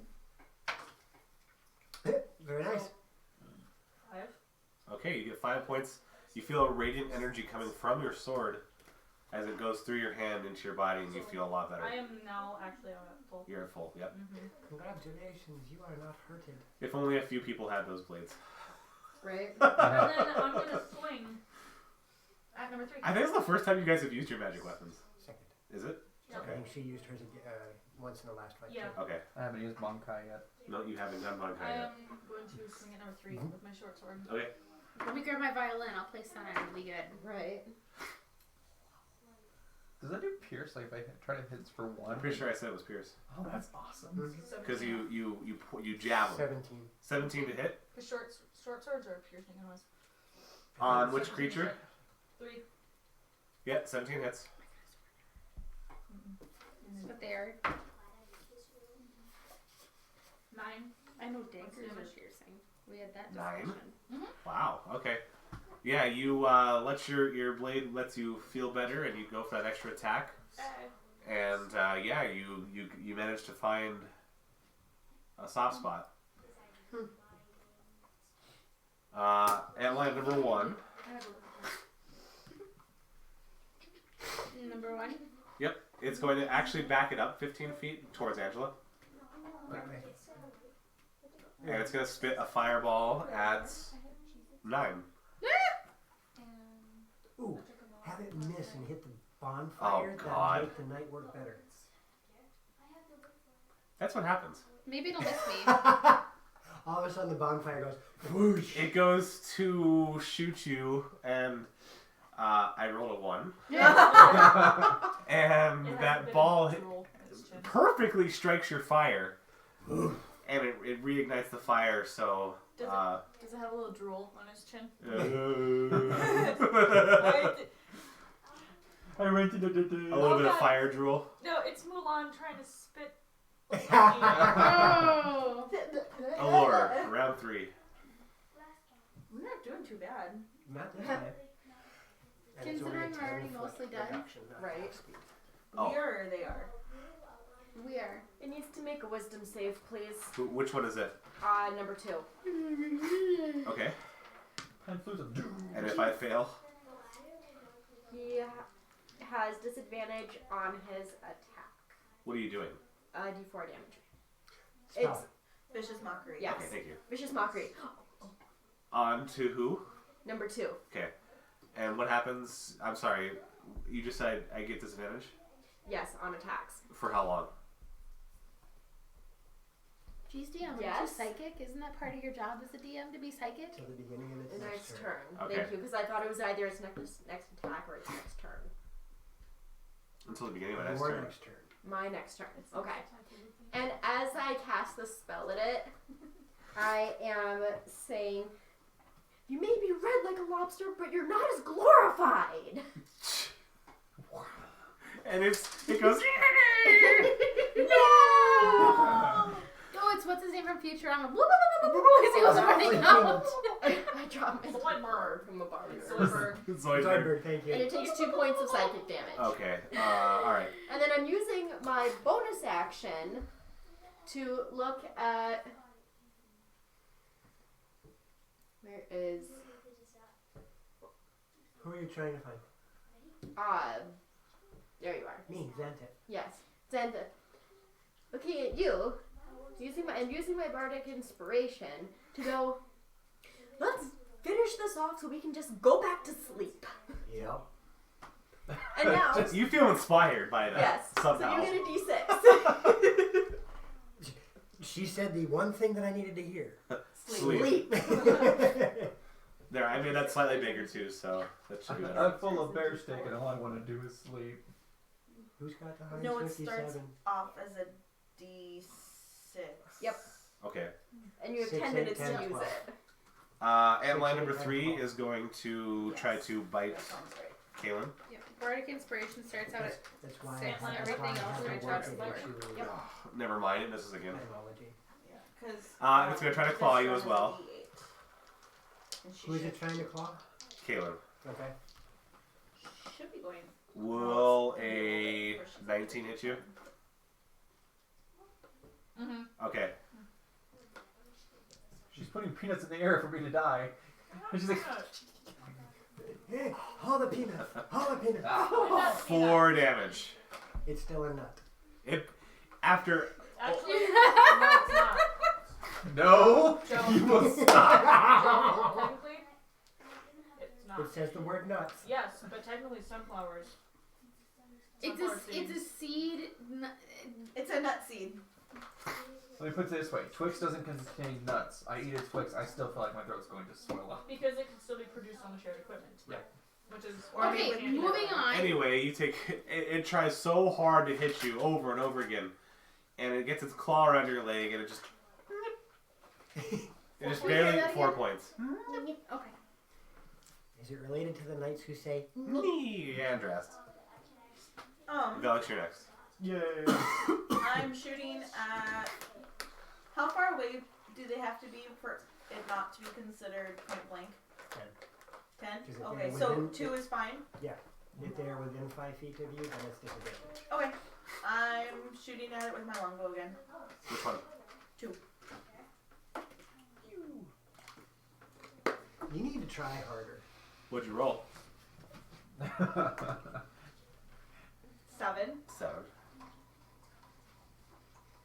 Very nice. 5. Okay, you get 5 points. You feel a radiant energy coming from your sword as it goes through your hand into your body, and you feel a lot better. I am now actually at full. You're at full. Yep. Congratulations, you are not hurted. If only a few people had those blades. Right? And then I'm gonna swing at number 3. I think it's the first time you guys have used your magic weapons. Second. Is it? Yeah. I Okay. think she used hers once in the last fight. Yeah. too. Okay. I haven't used Bankai yet. No, you haven't done I Bankai yet. am going to swing at number 3 with my short sword. Okay. Let me grab my violin. I'll play Sun really good. Right. Does that do pierce? Like if I try to hit for one? I'm pretty sure I said it was Pierce. Oh, that's awesome. Because you jab him. 17. 17 to hit? The short swords are piercing anyways. On which creature? 3. Yeah, 17 hits. But they are. 9. I know daggers are piercing. We had that 9? discussion. Wow, okay. Yeah, you let your blade lets you feel better, and you go for that extra attack. And yeah, you manage to find a soft spot. Antline number 1. Number 1. Yep, it's going to actually back it up 15 feet towards Angela. And it's going to spit a fireball at 9. Ooh, have it miss and hit the bonfire. Oh, God. That'll make the night work better. That's what happens. Maybe it'll miss me. All of a sudden the bonfire goes whoosh. It goes to shoot you, and I rolled a 1. And that ball perfectly strikes your fire. And it reignites the fire, so... Does it have a little drool on his chin? I went to the A little bit of fire drool. No, it's Mulan trying to spit. Oh! Allure, round 3. We're not doing too bad. Not this time. And it's only a Considering we're already 10-foot mostly done. reduction, not Right. half speed. Oh. We are or they are? We are. It needs to make a wisdom save, please. Which one is it? Number 2. Okay. And And if I fail? He has disadvantage on his attack. What are you doing? D4 damage. Spell. Vicious mockery. Yes. Okay, thank you. Vicious mockery. On to who? Number 2. Okay. And what happens? I'm sorry. You just said I get disadvantage? Yes, on attacks. For how long? Geez, DM, aren't Yes. you psychic? Isn't that part of your job as a DM to be psychic? Till the beginning of its The next next turn. turn. Okay. Thank you, because I thought it was either its next attack or its next turn. Until the beginning of my next Your turn. next turn. My next turn. Okay. And as I cast the spell at it, I am saying, you may be red like a lobster, but you're not as glorified. And it goes... No! No, it's what's his name from Futurama? Because he was running out. I dropped my Zoidberg. from a bar. Zoidberg. Zoidberg. Zoidberg, thank And you. it takes 2 points of psychic damage. Okay. Alright. And then I'm using my bonus action to look at... Where is... Who are you trying to find? There you are. Me, Xanta. Yes. Xanta. Looking at you, using my bardic inspiration to go, let's finish this off so we can just go back to sleep. Yep. And now... You feel inspired by that. Yes. Somehow. So you get a d6. She said the one thing that I needed to hear. Sleep. There, I made that slightly bigger too, so that should be better. I'm full of bear steak and all I want to do is sleep. Who's got the No, it 157? starts off as a D6. Yep. Okay. And you have 6, 10 8, minutes 10, to use 12. it. And line number 3 12. is going to try to bite That sounds right. Kaylin. Yep. Bardic Inspiration starts out at That's why Six, I had everything to else have we to tried work to it work. into, Yep. Never mind, it misses again. etymology. Yeah. Because. It's going to try to claw you as well. Who is it trying to claw? Kaylin. Okay. Should be going. Will a 19 hit you? Mm-hmm. Okay. She's putting peanuts in the air for me to die. And she's like, Hey, haul the peanut. Haul the peanut. 4 damage. It's still a nut. After... Actually, no, it's not. no, Joe. you will stop. Joe, technically, it's not. It says the word nuts. Yes, but technically sunflowers. it's a seed. It's a nut seed. Let me put it this way. Twix doesn't contain nuts. I eat a Twix, I still feel like my throat's going to swell up. Because it can still be produced on the shared equipment. Yeah. Which is Okay, why we can't do moving that. on. Anyway, you take it tries so hard to hit you over and over again, and it gets its claw around your leg, and it just barely 4 points. Okay. Is it related to the knights who say? Yeah, dressed. Alex, you're next. Yay. I'm shooting at. How far away do they have to be for it not to be considered point blank? 10. 10? Is it Okay, within- so 2 is fine. If they're within 5 feet of you, then it's disadvantage. Okay. I'm shooting at it with my longbow again. Which one? 2. You need to try harder. What'd you roll? 7. 7.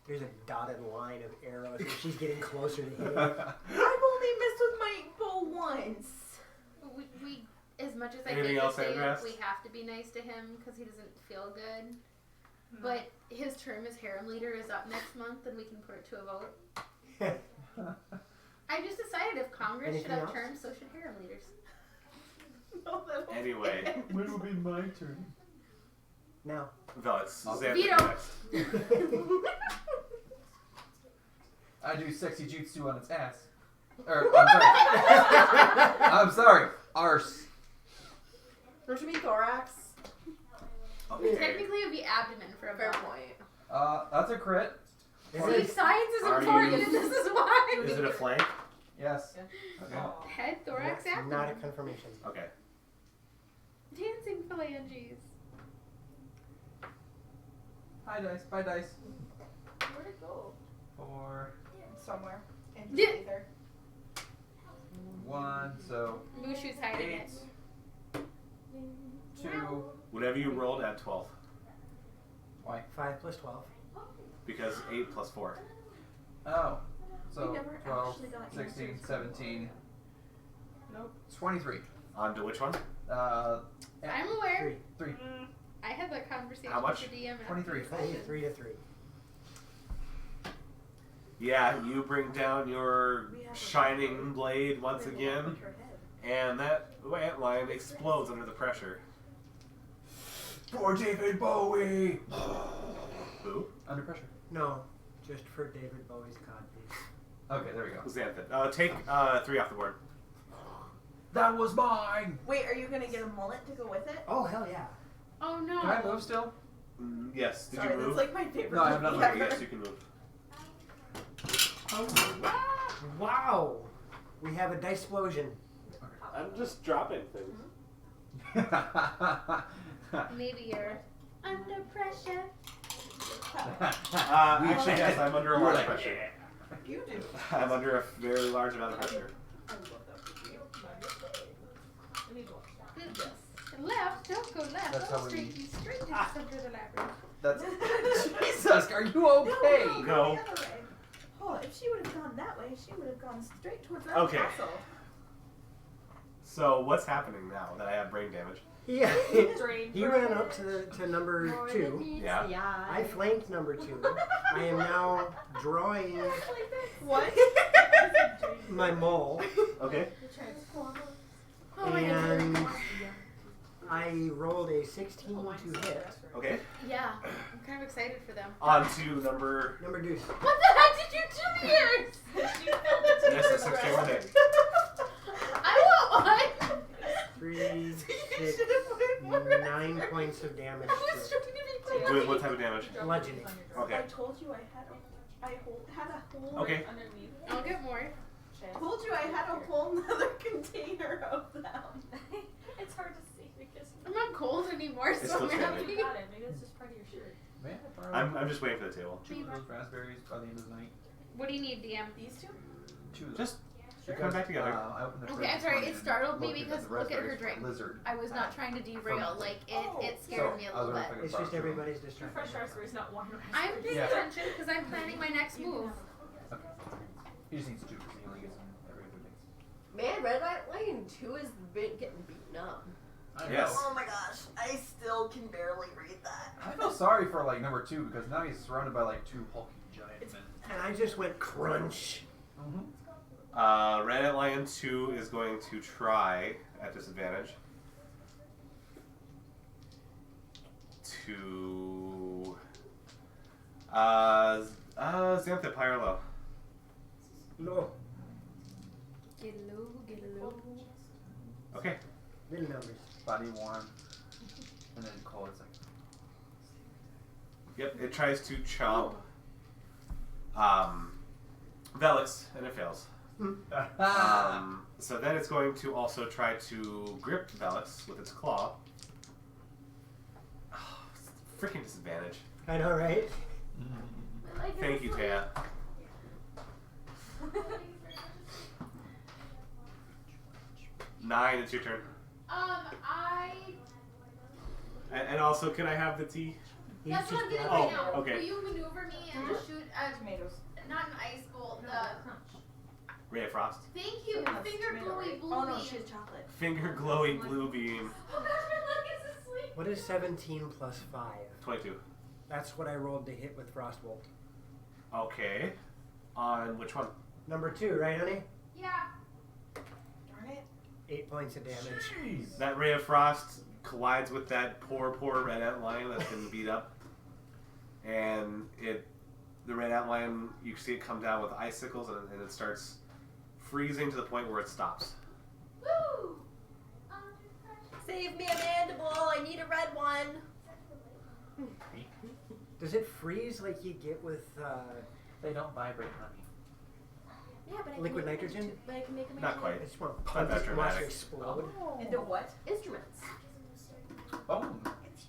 There's a dotted line of arrows, and she's getting closer to hitting. I've only missed with my bow once. We as much as I Anything hate to else, say it, Andrest? we have to be nice to him because he doesn't feel good. But his term as harem leader is up next month, and we can put it to a vote. I just decided if Congress Anything should have else? terms, so should harem leaders. No, that won't Anyway, fit. When will be my turn? Now. Velox, Xanthic, Veto. you're next. I do sexy jutsu on its ass. Or, I'm sorry. I'm sorry. Arse. Don't you mean thorax? Okay. Technically, it would be abdomen for a Fair vote. point. That's a crit. Is See, it? science is Are important, you- and this is why. Is it a flank? Yes. Okay. Head, thorax, That's abdomen. not a confirmation. Okay. Dancing phalanges. Hi, dice. Bye, dice. Where'd it go? 4, Somewhere. In Yeah. the ether. 1, so Mushu's hiding 8, it. 2. Whatever you rolled, add 12. Why? 5 plus 12. Because 8 plus 4. Oh. So We never 12, actually got 16, answers. 17. Nope. 23. On to which one? I'm aware. 3. I had that conversation How much? with the DM. after 23. the session. 3 to 3. Yeah, you bring down your shining blade once again, and that antlion explodes under the pressure. For David Bowie! Who? Under pressure. No, just for David Bowie's codpiece. Okay, there we go. Xanthic. Take 3 off the board. That was mine! Wait, are you gonna get a mullet to go with it? Oh, hell yeah. Oh no. Can I move still? Yes. Did Sorry, you move? that's like my favorite No, I have movie not Okay, ever. yes, you can move. Wow. We have a dice explosion. I'm just dropping things. Maybe you're under pressure. Actually, yes, I'm under a You were lot of like, pressure. You do. I'm under a very large amount of pressure. I love that movie. I need to watch that. Left, don't go left. That's Go how we- straight, you straight to the center of the labyrinth. That's Jesus, are you okay? No, No. the other way. Oh, if she would have gone that way, she would have gone straight towards that Okay. castle. So what's happening now that I have brain damage? Yeah. Drain. He ran up to number More 2. than meets Yeah. the eye. I flanked number 2. I am now drawing What? my mole, Okay. Oh, I and didn't- I rolled a 16 to hit. Okay. Yeah, I'm kind of excited for them. On to number. Number deuce. What the heck did you do to yours? She filled it to Yes, the a 16 rest. will hit. I want one. 3, 6, 9 points of damage. I was trying to be What clear. type of damage? Bludgeoning. Okay. I told you I had a whole. Okay. Underneath. I'll get more. I told you I had a whole nother container of them. It's hard to see because I'm not cold anymore, It's so I'm still happy. standing. you got it. Maybe it's just part of your shirt. Man, I'm just waiting for the table. 2 of those raspberries by the end of the night. What do you need, DM? These two? 2 of those. Just Sure. come back together. I opened the Okay, fridge I'm this sorry, morning it and startled me looked at because the look at her raspberries drink. Lizard. I was not trying to derail. Like it scared me a I was little wondering bit. if I could It's just borrow some. everybody's Two distracted. fresh raspberries, not one raspberry. I'm paying Yeah. attention because I'm planning my next move. Okay. He just needs 2 because he only gets them every other day. Man, Red Lion 2 is getting beaten up. I Yes. know. Oh my gosh, I still can barely read that. I feel sorry for like number 2 because now he's surrounded by like 2 hulky giant men. And I just went crunch. Red Lion 2 is going to try at disadvantage to Xantha Pyrlo. No. Get low, get low. Okay. Little numbers. Body warm. And then cold. It's like. Yep, it tries to chomp Velix, and it fails. So then it's going to also try to grip Velix with its claw. Oh, freaking disadvantage. I know, right? Thank you, Taya. Nine, it's your turn. And also, can I have the tea? That's what I'm doing Oh, right now. okay. Will you maneuver me and just shoot Tomatoes. not an ice bolt, Ray of Frost. thank you, Yeah, finger tomato, glowy right? blue Oh no, beam. she has chocolate. Finger glowy blue beam. Oh gosh, my leg is asleep. What is 17 plus 5? 22. That's what I rolled to hit with Frostbolt. Okay. On which one? Number 2, right, honey? Yeah. Darn it. 8 points of damage. Jeez. That Ray of Frost collides with that poor red antlion that's been beat up. And the red antlion, you see it come down with icicles and it starts freezing to the point where it stops. Woo! Save me a mandible. I need a red one. Does it freeze like you get with They don't vibrate, honey. Yeah, but I can liquid make nitrogen? But I can make them Not into quite. I just want to Not punch that it and watch it dramatic. explode. Into what? instruments. Oh.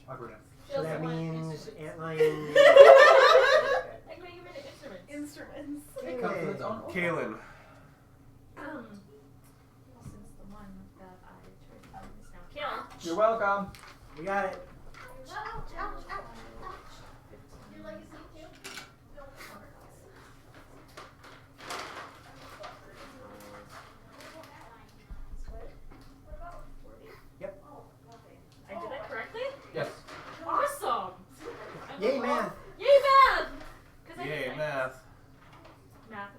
Vibrate. So that means antlion. I can make you into instruments. Instruments. It comes with its own. Kaylin. Since the one that I tried is now killed. You're welcome. We got it. Your leg is asleep too? I did that correctly? Yes. Awesome! I'm Yay, gonna- math. Yay, math! 'Cause I Yay, did math. Math.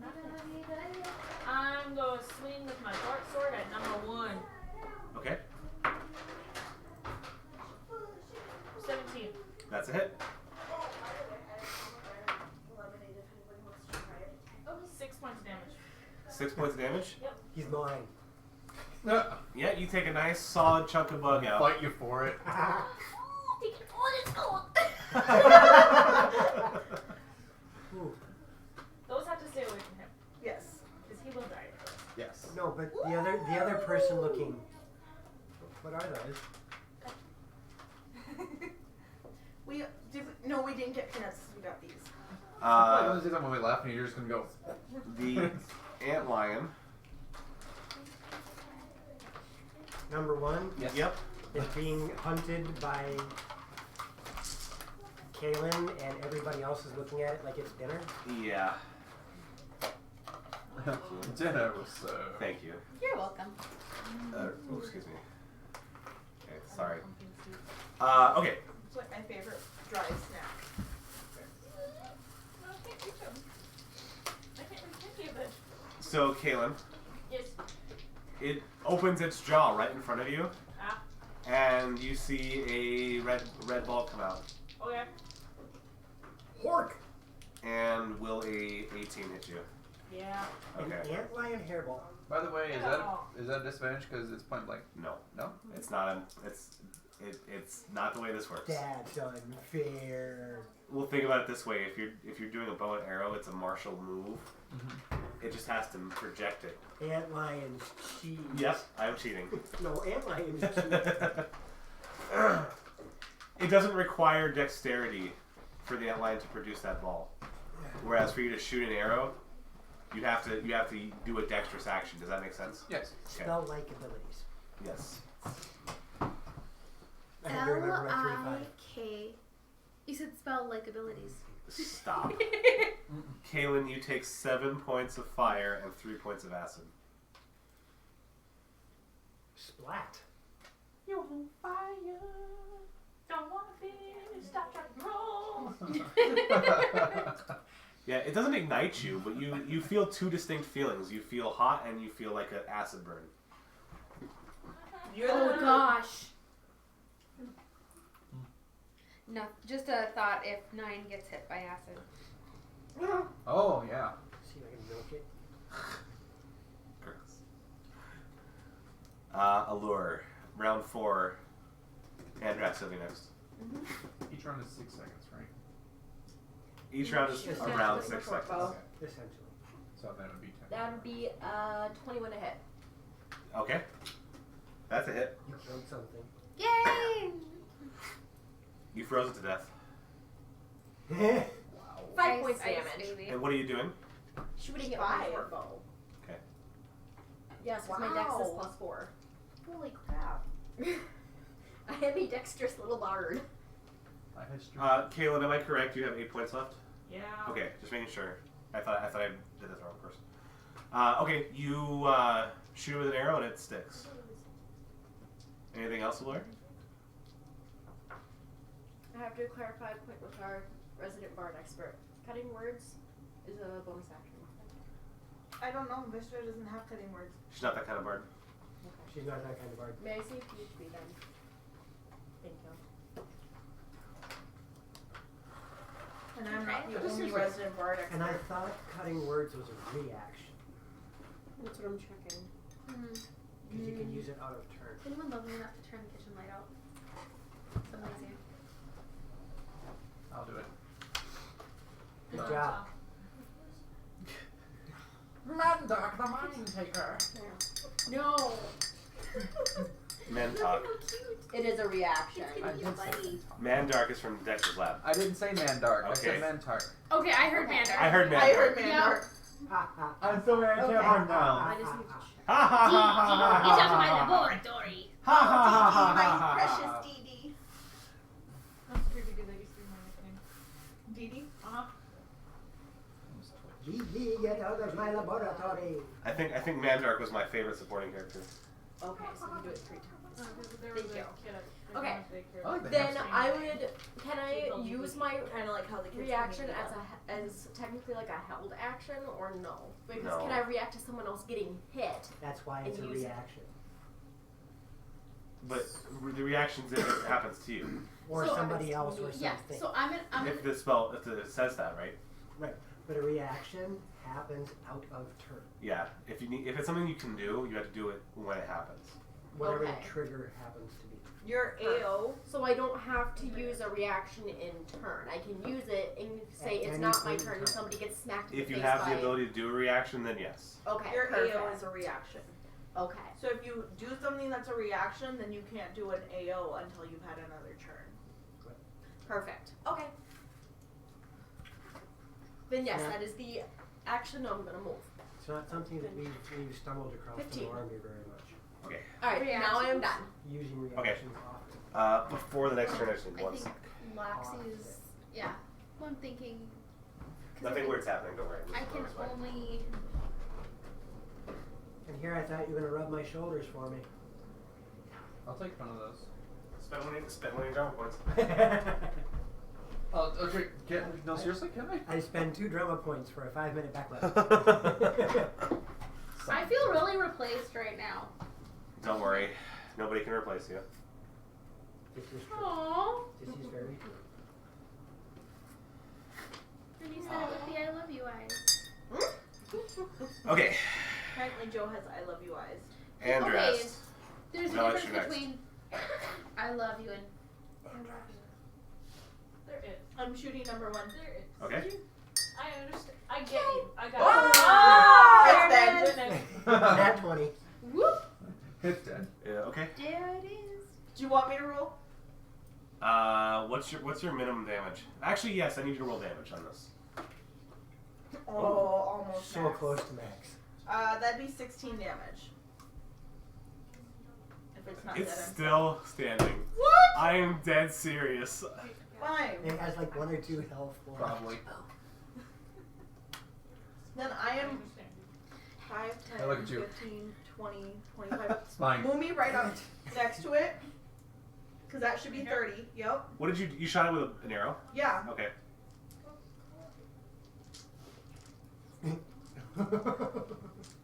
I'm going to swing with my short sword at number 1. Okay. 17. That's a hit. 6 points of damage. 6 points of damage. He's mine. Yeah, you take a nice solid chunk of bug out. Fight you for it. Ooh. Those have to stay away from him. Yes. Because he will die. Yes. No, but the other person looking. What are those? We didn't get peanuts. We got these. I was just when we left, and you're just gonna go. The antlion. Number 1 Yes. Yep. is being hunted by Kaylin, and everybody else is looking at it like it's dinner. Yeah. Dinner was served. Thank you. You're welcome. Oh, excuse me. Okay, sorry. Okay. It's like my favorite dry snack. No, thank you, too. I can't really thank you, but... So, Kaylin, Yes. it opens its jaw right in front of you, Ah. and you see a red ball come out. Okay. Hork! And will a 18 hit you? Yeah. An Okay. antlion hairball. By the way, is that a disadvantage because it's point blank? No. No. It's not. It's not the way this works. That's unfair. We'll think about it this way: if you're doing a bow and arrow, it's a martial move. It just has to project it. Antlions cheese. Yes, I'm cheating. No, antlions cheese. It doesn't require dexterity for the antlion to produce that ball. Whereas for you to shoot an arrow, you have to do a dexterous action. Does that make sense? Yes. Okay. Spell-like abilities. Yes. I had to remember my 3-5. L-I-K. You said spell like abilities. Stop. Kaylin, you take 7 points of fire and 3 points of acid. Splat. You're on fire. Don't want to finish. Stop, drop, roll. Yeah, it doesn't ignite you, but you feel two distinct feelings. You feel hot and you feel like an acid burn. You're the Oh one gosh. No, just a thought if 9 gets hit by acid. Oh, yeah. See if I can milk it. Allure. Round 4. Andrax will be next. Each round is 6 seconds, right? Each round is Just around like 6 a short seconds. bow. Essentially. So then it would be 10. That would be 21 to hit. Okay. That's a hit. You killed something. Yay! You froze it to death. Wow. 5 points Ice, damage. baby. And what are you doing? Shooting it with my short bow. Okay. Yes, because my dex is +4. Holy crap. I am a dexterous little bard. My history. Caleb, am I correct? You have 8 points left? Yeah. Okay, just making sure. I thought I did this wrong first. Okay, you shoot it with an arrow and it sticks. Anything else, Allure? I have to clarify a point with our resident bard expert. Cutting words is a bonus action. I don't know. Vishra doesn't have cutting words. She's not that kind of bard. She's not that kind of bard. May I see PHP then? Thank you. And I'm not Okay. the only resident bard expert. And I thought cutting words was a reaction. That's what I'm checking. Because you can use it out of turn. Is anyone lovely enough to turn the kitchen light out? So lazy. I'll do it. Good job. Mandark, the Mind Taker. No! Mentalk. It is a reaction. I did say Mandark is from Dexter's Lab. I didn't say Mandark. I Okay. said Mantark. Okay, I heard Mandark. I heard Mandark. I heard Yep. Mandark. Ha ha. I'm so mad Okay. I just need to check. Ha ha ha ha He's up in my ha laboratory. ha ha ha my ha precious Dee Dee. That's pretty good that you see my nickname. Dee Dee? Gigi, get out of my laboratory. I think Mandark was my favorite supporting character. Okay, so we do it 3 times. There was Thank a you. kid at Okay. I like the Then hamster. I would. Can I use my Kind of like how the kids reaction told me to as technically like a held action or no? Because No. can I react to someone else getting hit? That's why it's a And use it. reaction. But the reaction's if it happens to you. Or So- somebody else or Yeah, something. so I'm in, If the spell, if it says that, right? Right. But a reaction happens out of turn. Yeah. If it's something you can do, you have to do it when it happens. Whatever Okay. the trigger happens to be. Your AO. So I don't have to use a reaction in turn. I can use it and say At it's any not my point in turn and time. somebody gets smacked in If the you face have by the ability to do a reaction, then yes. Okay, Your perfect. AO is a reaction. Okay. So if you do something that's a reaction, then you can't do an AO until you've had another turn. Perfect. Okay. Then yes, Yeah. that is the action I'm gonna move. It's not something that we've stumbled across 15. in the army very much. Okay. Alright, now I am done. Using Okay. reactions often. Before the next turn, I just need I one think sec. Laxy's, yeah. Well, I'm thinking. 'cause I Nothing think weird's happening. Don't worry. I can It's fine. only. And here I thought you were going to rub my shoulders for me. I'll take one of those. Spend one of your drama points. Oh, okay. No, seriously, can I? I spend 2 drama points for a 5-minute back rub. I feel really replaced right now. Don't worry. Nobody can replace you. This is true. Aww. This is very true. And you said it with the I love you eyes. Okay. Apparently Joe has I love you eyes. And Okay, rest. there's a No, difference you're next. between I love you and There is. I'm shooting number 1. There is. Okay. I understand. I get you. I got Oh, it. it's dead. Nat 20. whoop. It's dead. Yeah. Okay. There it is. Do you want me to roll? What's your minimum damage? Actually, yes. I need you to roll damage on this. Oh, almost So max. close to max. That'd be 16 damage. If it's not It's dead, I'm still standing. What? I am dead serious. Fine. It has like 1 or 2 health for Probably. Then I I am understand. 5, Hey, look 10, at you. 15, 20, 25. It's fine. Move me right up next to it. Because that should be 30. Yep. What did you shot it with an arrow? Yeah. Okay.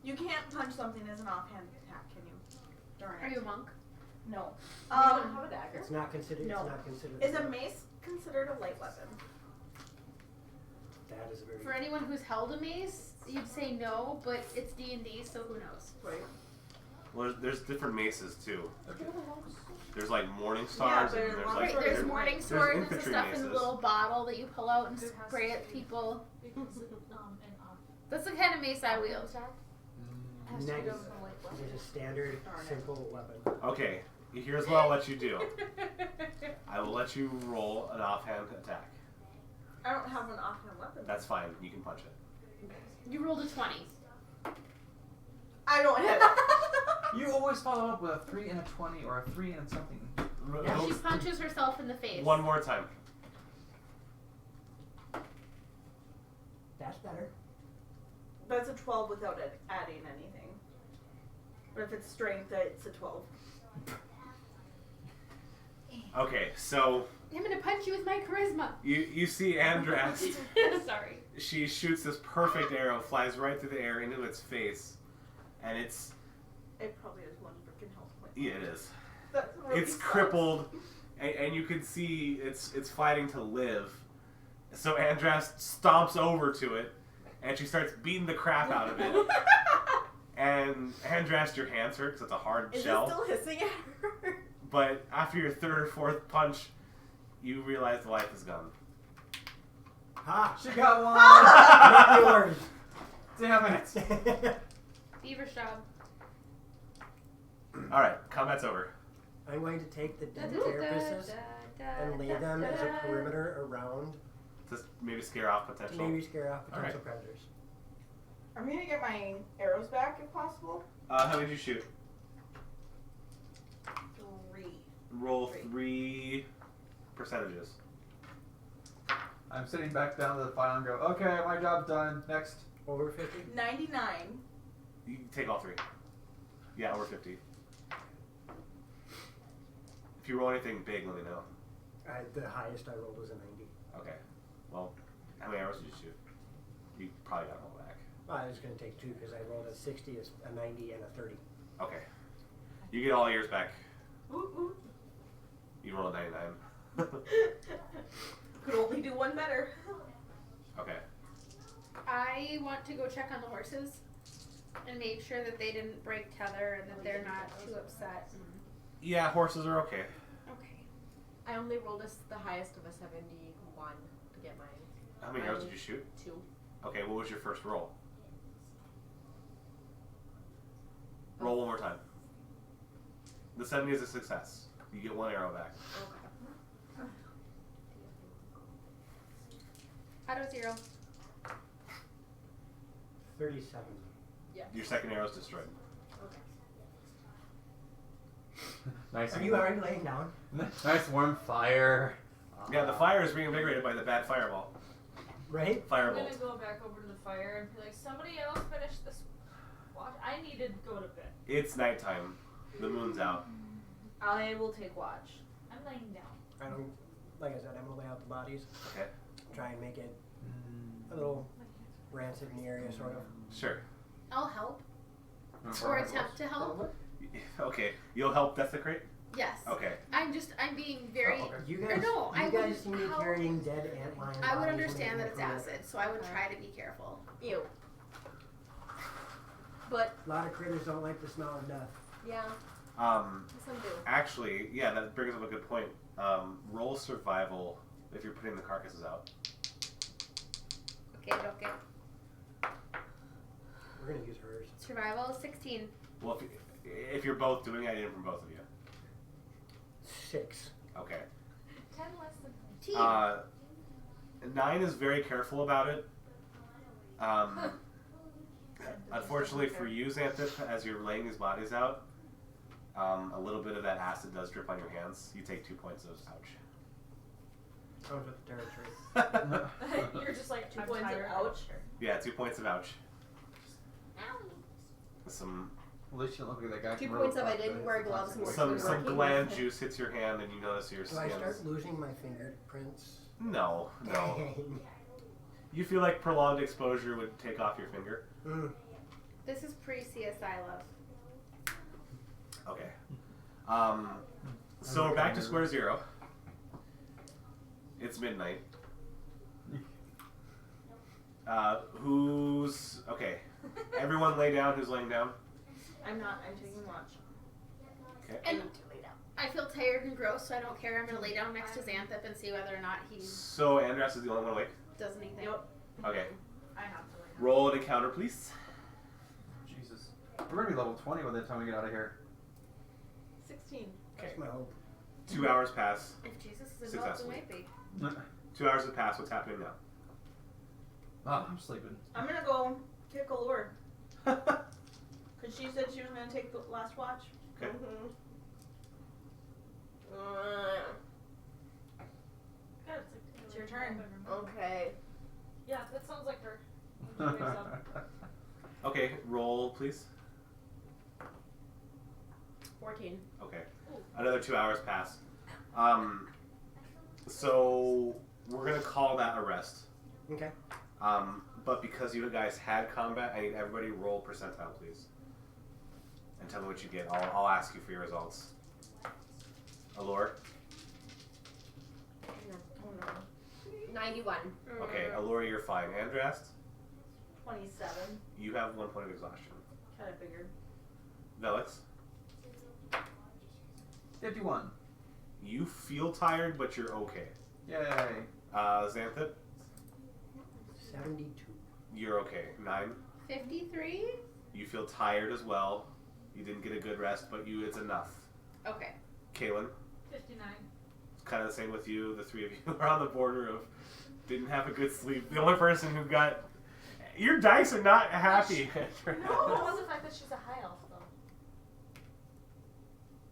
You can't punch something as an offhand attack, can you? Darn Are it. you a monk? No. You don't have a dagger. It's not considered. No. It's not considered. Is a mace considered a light weapon? That is a very. For anyone who's held a mace, you'd say no, but it's D&D, so who knows? Right. Well, there's different maces too. There's like morning Yeah, stars, but and there's Right, like Right, there's morning there's swords and infantry stuff in the maces. little bottle that you pull out and There has spray to at be. people. Because an off. That's the kind of mace I wield. Has to be Next done with a light weapon. is a standard, simple weapon. Okay, here's what I'll let you do. I will let you roll an offhand attack. I don't have an offhand weapon. That's fine. You can punch it. You rolled a 20. I don't hit. You always follow up with a 3 and a 20 or a 3 and something. Yeah, she punches herself in the face. One more time. That's better. That's a 12 without adding anything. But if it's strength, it's a 12. Okay, so I'm gonna punch you with my charisma. you see Andrast. Sorry. She shoots this perfect arrow, flies right through the air into its face, and it's It probably has one freaking health point. yeah, it is. That really It's sucks. crippled, and you can see it's fighting to live. So Andrast stomps over to it, and she starts beating the crap out of it. And Andrast, your hands hurt because it's a hard Is shell. it still hissing at her? But after your third or fourth punch, you realize the life is gone. Ha! She got one! Not yours. Damn it! Beaver job. All right, combat's over. I'm going to take the dead Da, da, da, carapaces da, and lay da, them as a da. perimeter around Just maybe scare off to potential. maybe scare off All right. potential predators. I'm gonna get my arrows back if possible. How did you shoot? 3. Roll 3 percentages. I'm sitting back down to the final and go, okay, my job's done. Next. Over 50? 99. You can take all 3. Yeah, over 50. If you roll anything big, let me know. The highest I rolled was a 90. Okay. Well, how many arrows did you shoot? You probably got them all back. I was going to take 2 because I rolled a 60, a 90, and a 30. Okay. You get all yours back. Ooh, ooh. You roll a 99. Could only do one better. Okay. I want to go check on the horses and make sure that they didn't break tether and that they're not too upset. Yeah, horses are okay. Okay. I only rolled the highest of a 71 to get mine. How many arrows did you shoot? 2. Okay, what was your first roll? Roll one more time. The 70 is a success. You get 1 arrow back. Okay. Auto 0. 37. Your second arrow is destroyed. Okay. Nice. Are you already laying down? Nice warm fire. Yeah, the fire is reinvigorated by the bad fireball. Right? I'm Firebolt. gonna go back over to the fire and be like, somebody else finish this watch. I need to go to bed. It's nighttime. The moon's out. I will take watch. I'm laying down. I don't, like I said, I'm going to lay out the bodies. Okay. Try and make it a little rancid in the area, sort of. Sure. I'll help. Or attempt to help. Okay. You'll help desecrate? Yes. Okay. I'm being very... Oh, okay. You Or guys, no, I you wouldn't- guys see me how- carrying dead antlion I would bodies understand that when it's they come acid, so I would try to be careful. Ew. But, in. A lot of critters don't like the smell of death. yeah, Um, some do. actually, yeah, that brings up a good point. Roll survival if you're putting the carcasses out. Okay, okay. We're going to use hers. Survival 16. Well, if you're both doing it, I need it from both of you. 6. Okay. 10 less than Team. 9 is very careful about it. Unfortunately for you, Xanthip, as you're laying these bodies out, a little bit of that acid does drip on your hands. You take 2 points of ouch. I was with the territory. You're just like, 2 I'm points of tired. ouch. Yeah, 2 points of ouch. Some At least you don't look like that guy. 2 from points of Robocop, I didn't right? wear gloves and some working some with bland it. juice hits your hand, and you notice your Do I skin. start losing my fingerprints? No. Dang. You feel like prolonged exposure would take off your finger. Mm. This is pre-CSI love. Okay. So we're back to square zero. It's midnight. Who's okay? Everyone lay down. Who's laying down? I'm not. I'm taking watch. Okay. And I feel tired and gross, so I don't care. I'm gonna lay down next to Xanthip and see whether or not he So Andras is the only one awake. does anything. Yep. Okay. I have to lay down. Roll an encounter, please. Jesus. We're gonna be level 20 by the time we get out of here. 16. Okay. That's my hope. 2 hours pass. If Jesus is involved, it Successfully. might be. 2 hours have passed. What's happening now? Oh, I'm sleeping. I'm gonna go kick Allure. Because she said she was gonna take the last watch. Okay. God, it's like It's your turn. Okay. Yeah, that sounds like her. When she wakes up. Okay. Roll, please. 14. Okay. Another 2 hours pass. So we're gonna call that a rest. Okay. But because you guys had combat, I need everybody roll percentile, please. And tell me what you get. I'll ask you for your results. Allure. Oh no. 91. Okay, Allure, you're fine. Andrast, 27. you have 1 point of exhaustion. Kind of figured. Velix, 51. you feel tired, but you're okay. Yay. Xanthip, 72. you're okay. 9, 53? you feel tired as well. You didn't get a good rest, but it's enough. Okay. Kaylin, 59. it's kind of the same with you. The three of you are on the border of didn't have a good sleep. The only person who got... Your dice are not happy. No, it was the fact that she's a high elf, though.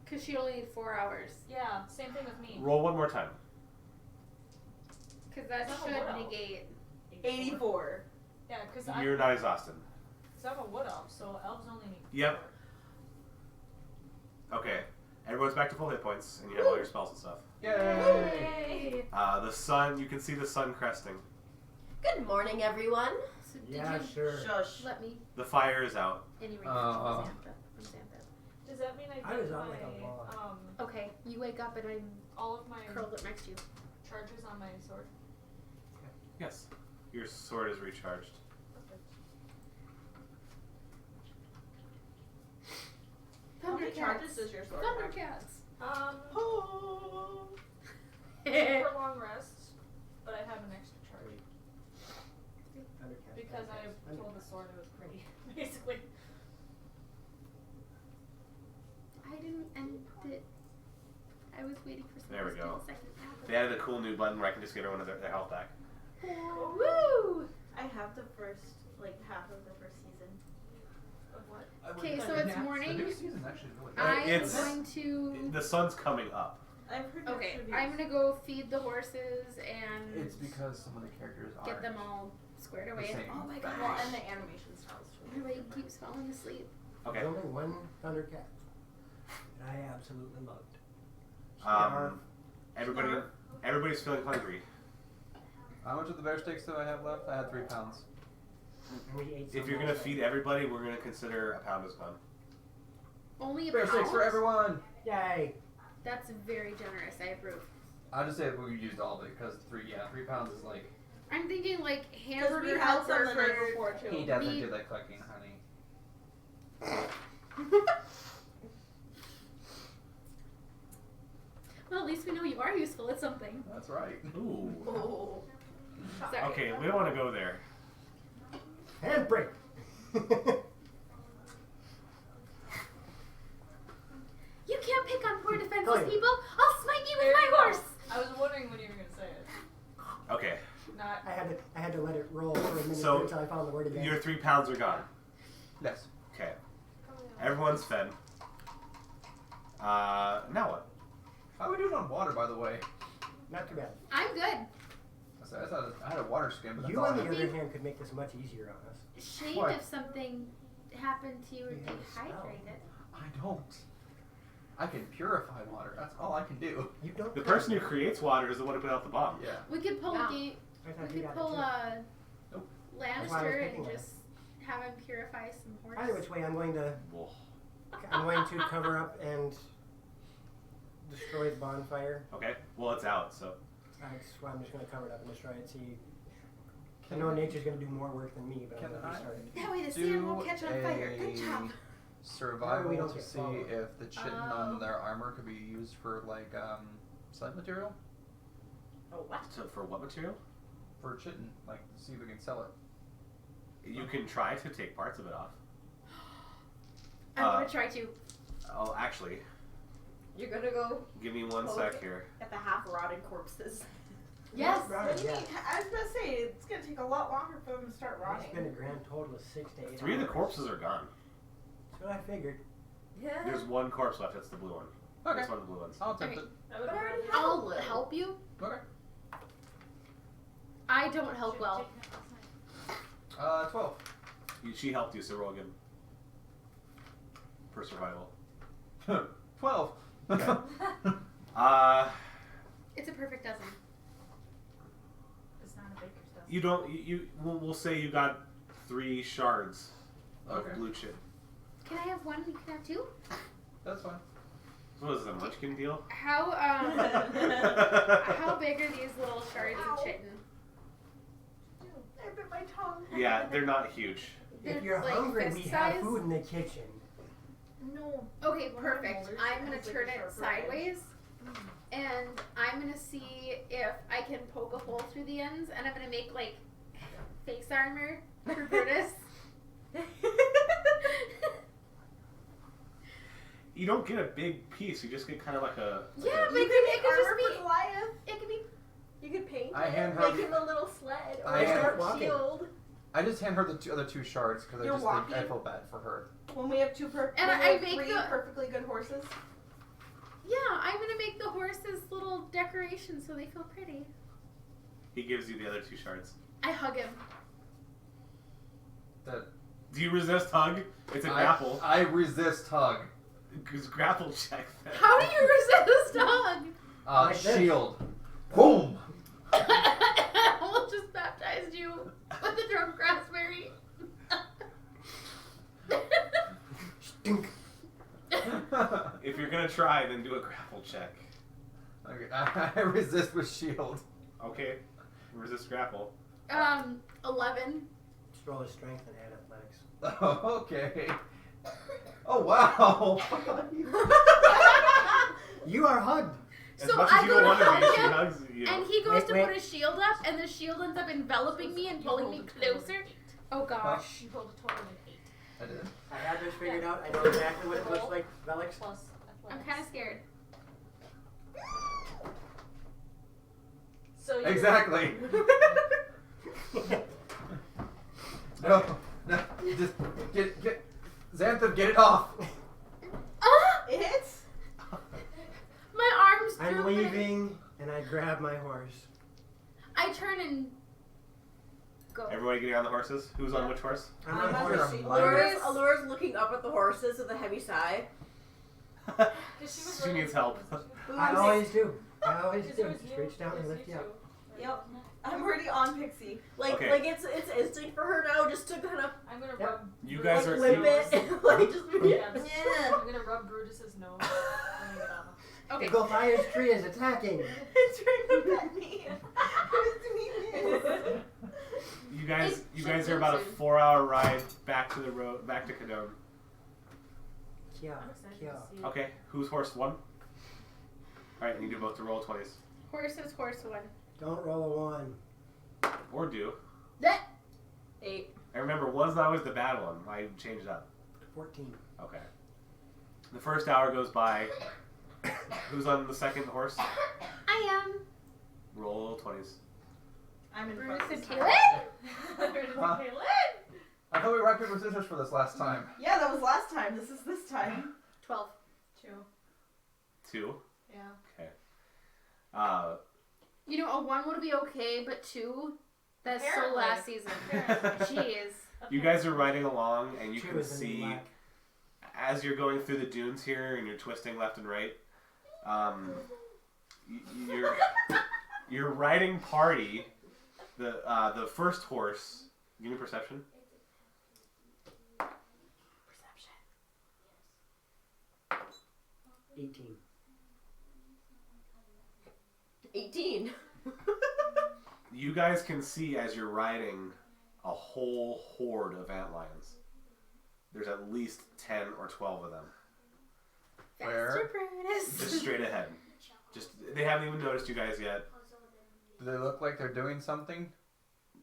Because she only needs 4 hours. Yeah, same thing with me. Roll one more time. Because that Is that a should wood elf? negate. 84. Yeah, because You're not exhausted. I'm a wood elf, so elves only need 4. Yep. Okay. Everyone's back to full hit points, and you have all your spells and stuff. Yay. The sun, you can see the sun cresting. Good morning, everyone. So did Yeah, you sure. Shush. let me The fire is out. any reaction Uh, from Xanthip? Does that mean I I get was on like a my, log. Okay, you wake up and I'm all of my curled up next to you. charges on my sword? Yes. Your sword is recharged. Perfect. How many charges Thundercats. does your sword have? Thundercats. Oh. For long rests, but I have an extra charge. Thundercats, Because I Thundercats, told the Thundercats. sword it was pretty, basically. I didn't end it. I was waiting for There we something go. to second happen. They added a cool new button where I can just give everyone their health back. Woo! I have the first, like, half of the first season. Of what? Okay, so it's The morning. new season actually is really good. I am It's- going to. The sun's coming up. I've heard mixed Okay, reviews. I'm gonna go feed the horses and It's because some of the characters are get them all squared away. the And, same oh my batch. Well, gosh, and the animation styles too. my leg keeps falling asleep. Okay. There's only one Thundercat that I absolutely loved. Snarf. Everybody's feeling hungry. How much of the bear steaks do I have left? I had 3 pounds. And we ate If some you're gonna also. feed everybody, we're gonna consider a pound is gone. Only a Bear steaks for pound? everyone! Yay! That's very generous. I approve. I'll just say that we used all of it because 3 pounds is like, I'm thinking like Because we hamburger had some helper the night for. before too. he doesn't We- do the cooking, honey. Well, at least we know you are useful at something. That's right. Ooh. Oh. Sorry. Okay, we don't want to go there. Handbrake! You can't pick on poor defenseless Oh, yeah. people. I'll smite you with There my you go. horse. I was wondering when you were going to say it. Okay, Not. I had to let it roll for a minute So, until I found the word again. your 3 pounds are gone. Yes. Okay, everyone's fed. Now what? How are we doing on water, by the way? Not too bad. I'm good. I thought I had a water skin, but that's You, all on I the had. other hand, could make this much easier on us. Shame What? if something happened to you or You have a dehydrated. I don't. I can purify water. That's all I can do. You don't. The person who creates water is the one who put out the bomb. Yeah. We could pull Yeah. a game. I thought We you could got pull it a Nope. That's why I was Lannister picking and one. just have him purify some too. horse. Either which way, I'm going to cover up and destroy the bonfire. Okay, well it's out, so That's why I'm just gonna cover it up and destroy it. See, I know nature's gonna do more work than me, but I'm Can gonna I restart it. That way the do sand won't catch on fire. Good job. No, we survival don't to get see followed. if the chitin on their armor could be used for like slime material? Oh, what? So for what material? For chitin, like to see if we can sell it. You can try to take parts of it off. I'm gonna try to. Oh, actually, You're gonna go give me one Oh, sec okay. here. at the half rotted corpses. Yes. What do you mean? I was gonna say it's gonna take a lot longer for them to start I rotting. spent a grand total of 6 to 8 3 of the hours. corpses are gone. That's what I figured. Yeah. There's one corpse left. That's the blue one. Okay. That's one of the blue ones. I'll attempt Okay. it. I would But I already have I'll a little. help you. Okay. I don't help well. 12. She helped you, so roll again. For survival. 12. Okay. It's a perfect dozen. It's not a baker's dozen. You don't. We'll say you got 3 shards of Okay. blue chip. Can I have one? You can have 2. That's fine. What is this, a munchkin deal? How how big are these little shards of chitin? I bit my tongue. Yeah, they're not huge. If They're you're like hungry, we fist have size? food in the kitchen. No. Okay, One of perfect. the molders I'm gonna has, like, turn a it sharper edge. sideways, and I'm gonna see if I can poke a hole through the ends, and I'm gonna make like face armor for Brutus. You don't get a big piece. You just get kind of like a. Yeah, a- but You it can could make armor just for be. Goliath. It could be. You could paint I it, hand make her- him a little sled or I a hand- short Walking. shield. I just hand her the other 2 shards because I You're just think I walking? feel bad for her. When we have 2 And when we I have make 3 the- perfectly good horses. Yeah, I'm gonna make the horses little decorations so they feel pretty. He gives you the other 2 shards. I hug him. That Do you resist hug? It's a grapple. I resist hug. It's grapple check. Then. How do you resist a hug? Like this. Shield. Boom. I almost just baptized you with the drunk raspberry. Stink. If you're gonna try, then do a grapple check. Okay, I resist with shield. Okay. Resist grapple. 11. Just roll a strength and add athletics. Oh, okay. Oh wow. You are hugged. As So much I as you go don't to want to hug be, she him, hugs you. And he goes Wait, to wait. put his shield up, and the shield ends up enveloping me and pulling me closer. Oh gosh. You rolled a total of an 8. I did. I had this figured out. I know exactly what it looks like. Velix. Plus I'm athletics. kind of scared. So you Exactly. No, just get Xanthan, get it off. Ah! It hits. My arms I'm droop. leaving, and I grab my horse. I turn and go. Everybody getting on the horses? Who's on which horse? I'm I'm on on horse. the sheep. Allura's- Allura's looking up at the horses with a heavy sigh. She needs help. I always do. I always Because do. it was Just you, reach down it and was lift you up. two. Yep. I'm already on Pixie. Like Okay. like it's instinct for her now just to kind of I'm gonna Yep. rub. You Brutus' guys are- limp nose. it. Like just Yeah. Yeah. I'm gonna rub Brutus's nose. When we get on him. Okay. Goliath's tree is attacking. It's trying to pet me. Who's doing this? You guys, It you should guys are go about a soon. 4-hour ride back to the road, back to Cadone. Kia. I'm excited Kia. to see it. Okay, who's horse 1? All right, you do both to roll 20s, Horses, horse 1. Don't roll a 1. or do. That 8. And remember, 1's not always the bad one. I changed it up. 14. Okay. The first hour goes by. Who's on the second horse? I am. Roll 20s. I'm in Brutus front and this time. Kaylin? Brutus Huh? and Kaylin. I thought we rock paper scissors for this last time. Yeah, that was last time. This is this time. 12. 2. 2. Yeah. Okay. You know, a 1 would be okay, but 2? That's so Apparently. last season. Jeez. You guys are riding along, and you Two can is the new see black. as you're going through the dunes here, and you're twisting left and right. Your riding party, the first horse. Give me perception. 18. 18. You guys can see as you're riding a whole horde of antlions. There's at least 10 or 12 of them. Where? Just straight ahead. They haven't even noticed you guys yet. Do they look like they're doing something?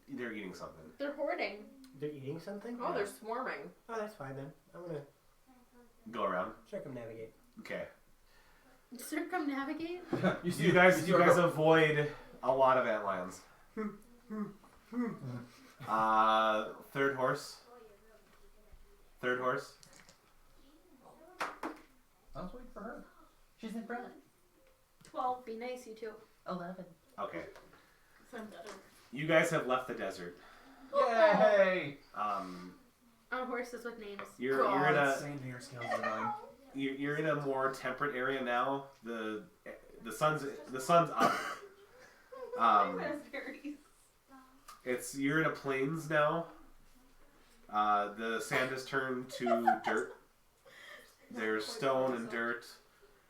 They're eating something. They're hoarding. They're eating something? Oh, they're swarming. Oh, that's fine then. I'm gonna Go around. circumnavigate. Okay. Circumnavigate? You guys avoid a lot of antlions. Third horse. I was waiting for her. She's in front. 12. Be nice, you two. 11. Okay. So I'm better. You guys have left the desert. Yay! On horses with names. You're in a Insane to your scales are annoying. you're in a more temperate area now. The sun's up. Raspberries. You're in a plains now. The sand has turned to dirt. There's stone and dirt.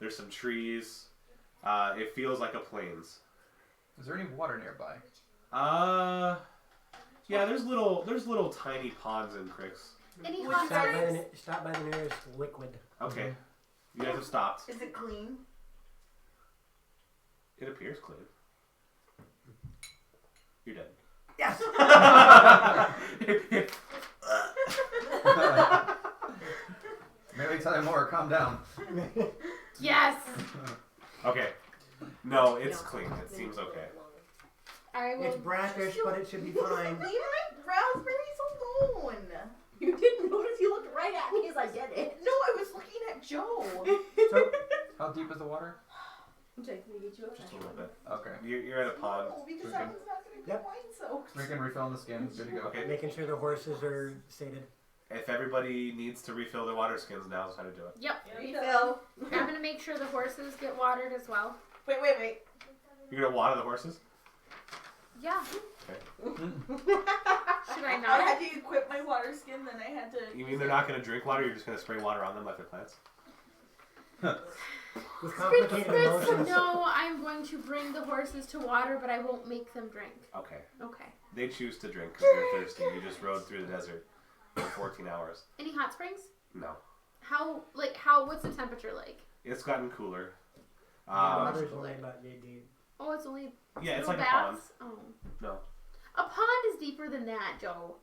There's some trees. It feels like a plains. Is there any water nearby? Yeah, there's little tiny ponds and creeks. Any Would hot stop by, springs? stop by the nearest liquid. Okay. You guys have stopped. Is it clean? It appears clean. You're dead. Yes! Maybe tell you more. Calm down. Yes! Okay. No, it's clean. It seems okay. I will. It's brackish, but it should be fine. Leave my raspberries alone. You didn't notice you looked right at me as I did it. No, I was looking at Joe. So, How deep is the water? Jake, can we get you up? Just a little bit. Okay. You're at a pond. No, because Okay. that one's not going to be Yep. wine soaked. We can refill the skin. Good to go. Okay. making sure the horses are sated. If everybody needs to refill their water skins, now's the time to do it. Yep. Refill. I'm gonna make sure the horses get watered as well. Wait. You're gonna water the horses? Yeah. Okay. Should I I not? had to equip my water skin, then I had to. You mean they're not gonna drink water? You're just gonna spray water on them like they're plants? With complicated emotions. No, I'm going to bring the horses to water, but I won't make them drink. Okay. Okay. They choose to drink because they're thirsty. You just rode through the desert for 14 hours. Any hot springs? No. What's the temperature like? It's gotten cooler. Water's only about yay deep. Oh, it's only Yeah, it's little like a pond. baths? Oh. No. A pond is deeper than that, Joe.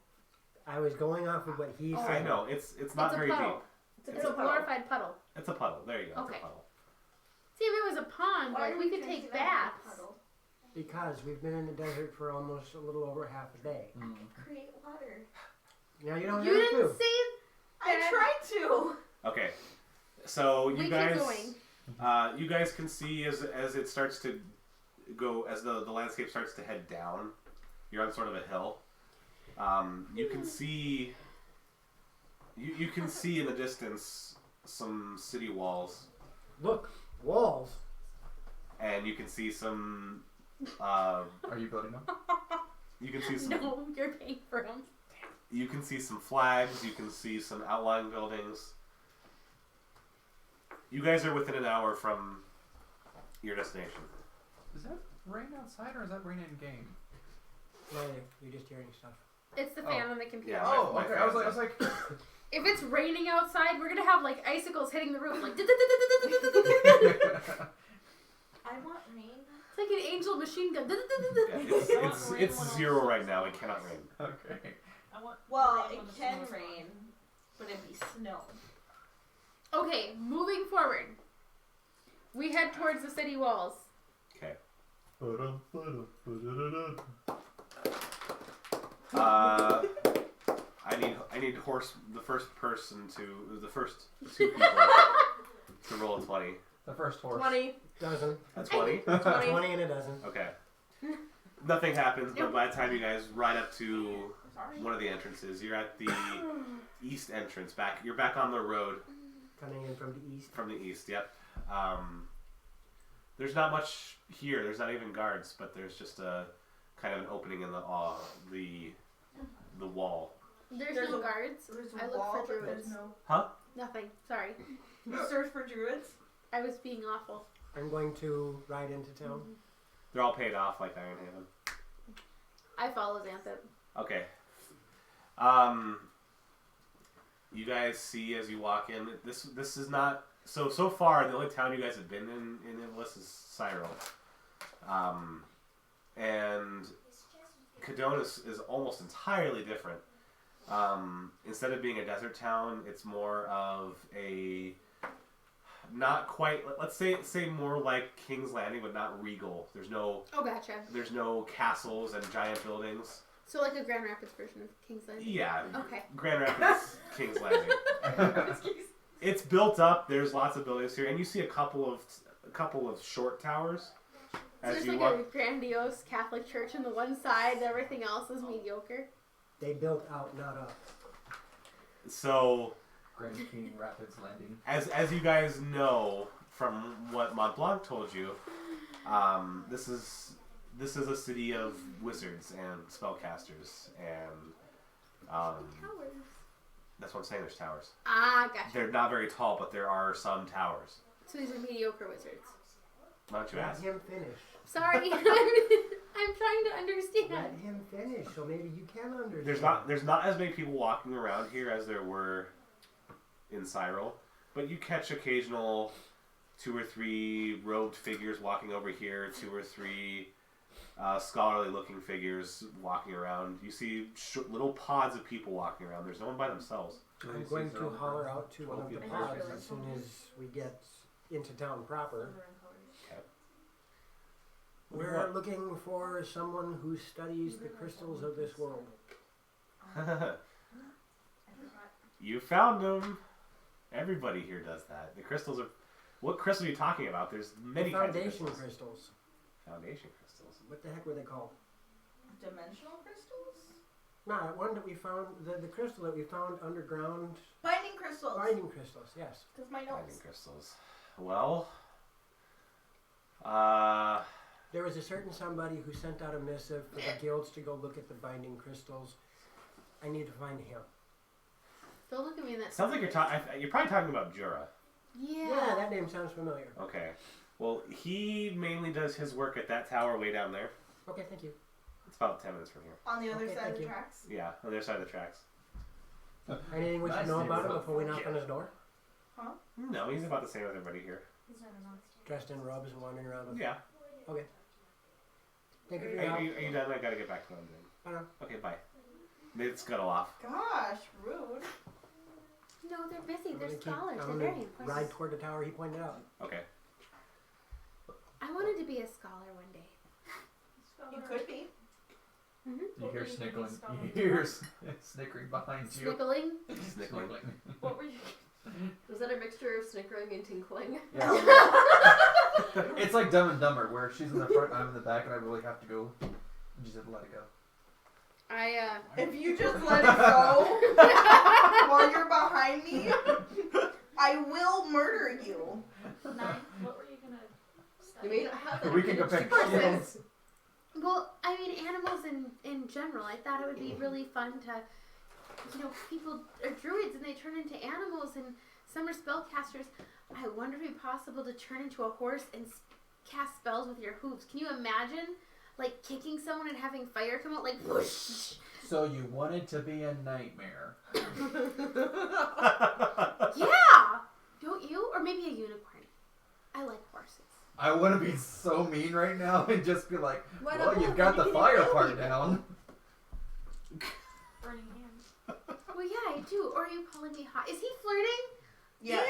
I was going off of what he Oh. said. I know. It's not It's a very puddle. deep. It's a glorified puddle. It's a puddle. There you go. Okay. It's a puddle. See, if it was a pond, Why like are we could drinking take out of baths. a puddle? Because we've been in the desert for almost a little over half a day. Create water. Now you don't You have didn't to. say I tried to. Okay. So we you keep guys, going. you guys can see as it starts to go, as the landscape starts to head down. You're on sort of a hill. You can see. You can see in the distance some city walls, Look, walls. and you can see some. Are you building them? You can see some. No, you're paying for them. You can see some flags. You can see some outlying buildings. You guys are within an hour from your destination. Is that rain outside or is that rain in game? No, you're just hearing stuff. It's the fan on the computer. Yeah. Oh, my okay. I was fans like, If it's raining outside, we're gonna have like icicles hitting the roof, like it's I want rain. like an angel machine gun. Yeah, it's 0 right now. It cannot rain. okay. I want Well, rain it when the can snow is rain, but it'd be snow. Okay, moving forward. We head towards the city walls. Okay. I need the first two people to roll a 20. The first horse. 20. Dozen. A 20? 20 and a dozen. Okay. Nothing happens, but by the time you guys ride up to Sorry. one of the entrances, you're at the east entrance. You're back on the road Coming in from the east. from the east. Yep. There's not much here. There's not even guards, but there's just a kind of an opening in the wall. There's There's no a- guards. There's I a look wall, for but there's druids. no. Nothing. Sorry. You search for druids? I was being awful. I'm going to ride into town. They're all paid off like Ironhaven. I follow Xanthan. Okay. You guys see as you walk in. This is not so far. The only town you guys have been in Iblis is Cyril. And Cadone is almost entirely different. Instead of being a desert town, it's more of a not quite. Let's say more like King's Landing, but not regal. There's no. Oh, gotcha. There's no castles and giant buildings. So like a Grand Rapids version of King's Landing? Yeah. Okay. Grand Rapids, King's Landing. It's built up. There's lots of buildings here, and you see a couple of short towers. So As there's you like walk. a grandiose Catholic church on the one side, and everything else is mediocre. They built out, not up. So, Grand King Rapids Landing. as you guys know from what Mont Blanc told you, this is a city of wizards and spellcasters, and Towers. that's what I'm saying. There's towers. Ah, gotcha. They're not very tall, but there are some towers. So these are mediocre wizards. Why don't you Let ask? him finish. Sorry, I'm trying to understand. Let him finish, so maybe you can understand. There's not as many people walking around here as there were in Cyril, but you catch occasional 2 or 3 robed figures walking over here, 2 or 3 scholarly-looking figures walking around. You see little pods of people walking around. There's no one by themselves. I'm going to holler out to one of the pods as soon as we get into town proper. Okay. We're looking for someone who studies the crystals of this world. You found them. Everybody here does that. The crystals are. What crystals are you talking about? There's many kinds of Foundation crystals. crystals. Foundation crystals. What the heck were they called? Dimensional crystals? Nah, one that we found, the crystal that we found underground. Binding crystals. Binding crystals, yes. That's my Binding notes. crystals. Well. There was a certain somebody who sent out a missive for the guilds to go look at the binding crystals. I need to find him. Don't look at me in that. Sounds like you're probably talking about Jura. Yeah, that name sounds familiar. Okay. Well, he mainly does his work at that tower way down there. Okay, thank you. It's about 10 minutes from here. On the other Okay, side thank of the you. tracks. Yeah, on the other side of the tracks. Anything we should Nice know name about him for- before we knock on his door? No, he's about the same as everybody here. Dressed in robes and wandering around with. Yeah. Okay. Thank you for Are your help. you done? I gotta get back to what I'm doing. I know. Okay, bye. They scuttle off. Gosh, rude. No, they're busy. I'm They're gonna scholars. They're I'm very gonna important. ride toward the tower he pointed out. Okay. I wanted to be a scholar one day. You could be. You hear snickling. You hear snickering behind you. Snickling. Snickling. What were you? Was that a mixture of snickering and tinkling? Yeah. It's like Dumb and Dumber, where she's in the front, I'm in the back, and I really have to go. And she said, "Let it go." If you just let it go while you're behind me, I will murder you. 9. What were you gonna study? You mean have the We can compare shields. Well, I mean, animals in general. I thought it would be really fun to, people are druids and they turn into animals, and some are spellcasters. I wonder if it'd be possible to turn into a horse and cast spells with your hooves. Can you imagine, like, kicking someone and having fire come out, like, whoosh? So you wanted to be a nightmare. Yeah! Don't you? Or maybe a unicorn. I like horses. I want to be so mean right now and just be like, Why well, not you've both? got the You can fire kill part me. down. Burning hands. Well, yeah, I do. Or are you calling me hot? Is he flirting? Yes.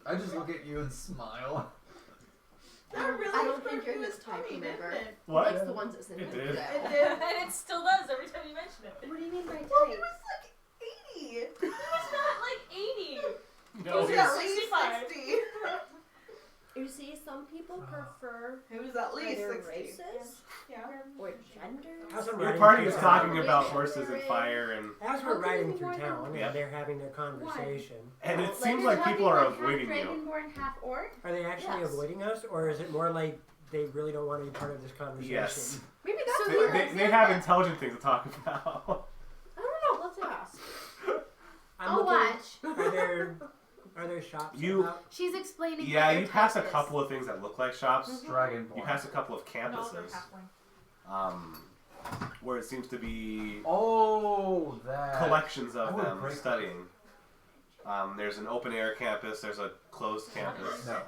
I just look at you and smile. That really I don't think struck you're me his as type, funny, remember? didn't it? What? Likes the ones that send It him did. down. It did. And it still does every time you mention it. What do you mean by Well, he type? was like 80. It's not like 80. No, He was he's at least 65. 60. You see, some people prefer He was at least either 60. races Yeah. or genders. As I'm Your riding party through is town- talking about horses and fire, and As we're Okay, riding more through than town one. and they're having their conversation, it Like, seems you're like people are talking like avoiding half you. Dragonborn, half orc? are they actually Yes. avoiding us, or is it more like they really don't want to be part of this conversation? Yes. Maybe that's So what They, it is. they have intelligent things to talk about. I don't know. Let's ask. I'm I'll looking- watch. Are there Are there shops? You- about? She's explaining. Yeah, what their you pass a type is. couple of things that look like shops. Dragonborn. You pass a couple of No, they're campuses. halfling. Where it seems to be Oh, that. collections I of would them break studying. There's an open air campus. There's a closed campus. No.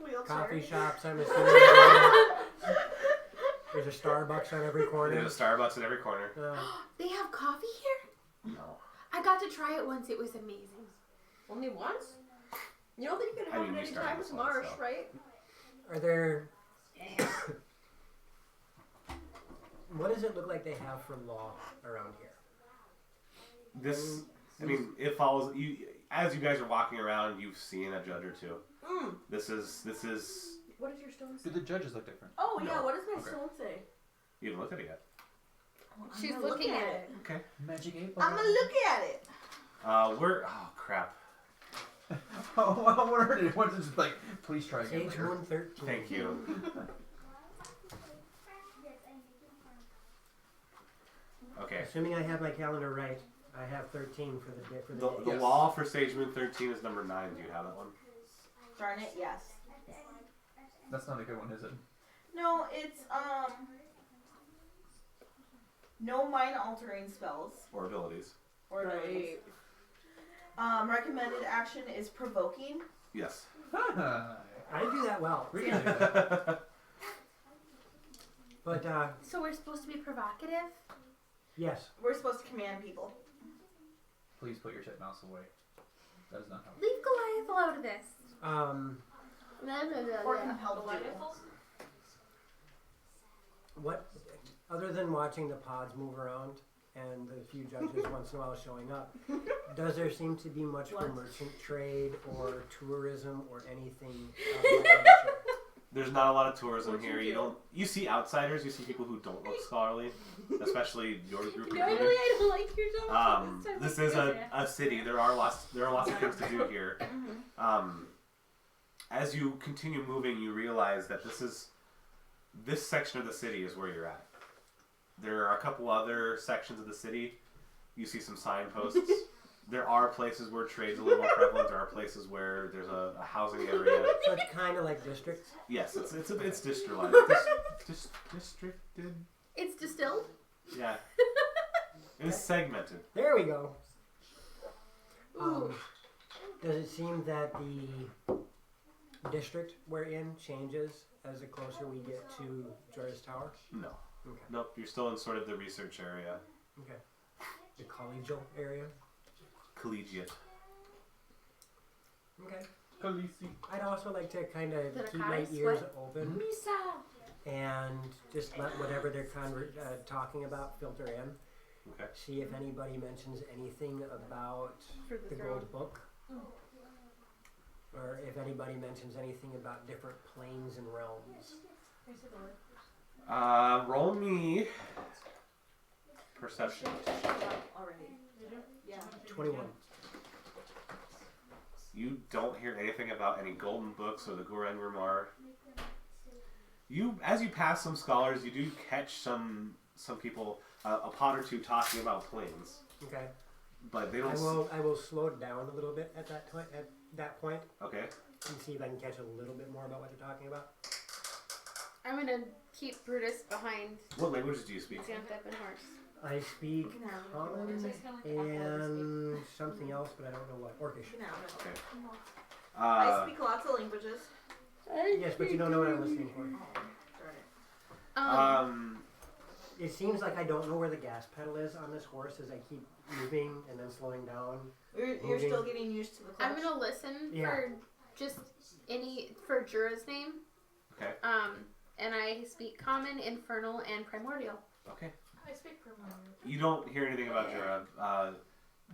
Wheelchair. Coffee shops, I'm assuming. There's a Starbucks on every corner. There's a Starbucks in every corner. They have coffee here? No. I got to try it once. It was amazing. Only once? You don't think you can I have mean, it you any started time this with one, Marsh, so. right? Are there... What does it look like they have for law around here? This, I mean, it follows you as you guys are walking around. You've seen a judge or two. Mm. This is. What does your stone Do say? the judges look different? Oh yeah, No. what does my Okay. stone say? You haven't looked at it yet. Oh, I'm She's gonna look looking at it. Okay. Magic 8 I'm gonna look at it. We're. Oh crap. Oh, what hurt it? What is it like? Please try again Sage later. Moon 13. Thank you. Okay. Assuming I have my calendar right, I have 13 for the day. For the The day. Yes. law for Sage Moon 13 is number 9. Do you have that one? Darn it, yes. That's not a good one, is it? No, it's no mind altering spells Or abilities? or abilities. Recommended action is provoking. Yes. I do that well. Really? But, So we're supposed to be provocative? yes. We're supposed to command people. Please put your mouse away. That is not how. Leave Goliath out of this. Or compelled to. What, other than watching the pods move around and the few judges once in a while showing up, does there seem to be much for What? merchant trade or tourism or anything of that nature? There's not a lot of tourism What'd you here. You do? don't. You see outsiders. You see people who don't look scholarly, especially your group. Normally I don't like your job. This is a city. There are lots of things to do here. As you continue moving, you realize that this section of the city is where you're at. There are a couple other sections of the city. You see some signposts. There are places where trade's a little more prevalent. There are places where there's a housing area. So it's kind of like districts. Yes, it's districted. Districted. It's distilled? Yeah. It is segmented. There we go. Ooh. Does it seem that the district we're in changes as the closer we get to Jora's Tower? No. Okay. Nope. You're still in sort of the research area. Okay. The collegial area? Collegiate. Okay. Khaleesi. I'd also like to kind of The keep my narcotics, ears what? open Misa. and just let whatever they're talking about filter in. Okay. See if anybody mentions anything about For the throne. gold book. Or if anybody mentions anything about different planes and realms. Roll me perception. Already. Yeah. 21. You don't hear anything about any golden books or the Goren Grimoire. As you pass some scholars, you do catch some people, a pod or two talking about planes, Okay. but they don't. I will slow it down a little bit at that point Okay. and see if I can catch a little bit more about what they're talking about. I'm gonna keep Brutus behind What languages do you speak? Xantep and Horse. I speak common and something else, but I don't know what. Orcish. I speak lots of languages. Yes, but you don't know what I'm listening for. Darn it. It seems like I don't know where the gas pedal is on this horse as I keep moving and then slowing down. You're still getting used to the clutch. I'm gonna listen Yeah. for just for Jura's name. Okay. And I speak Common, Infernal, and Primordial. Okay. I speak Primordial. You don't hear anything about Jura.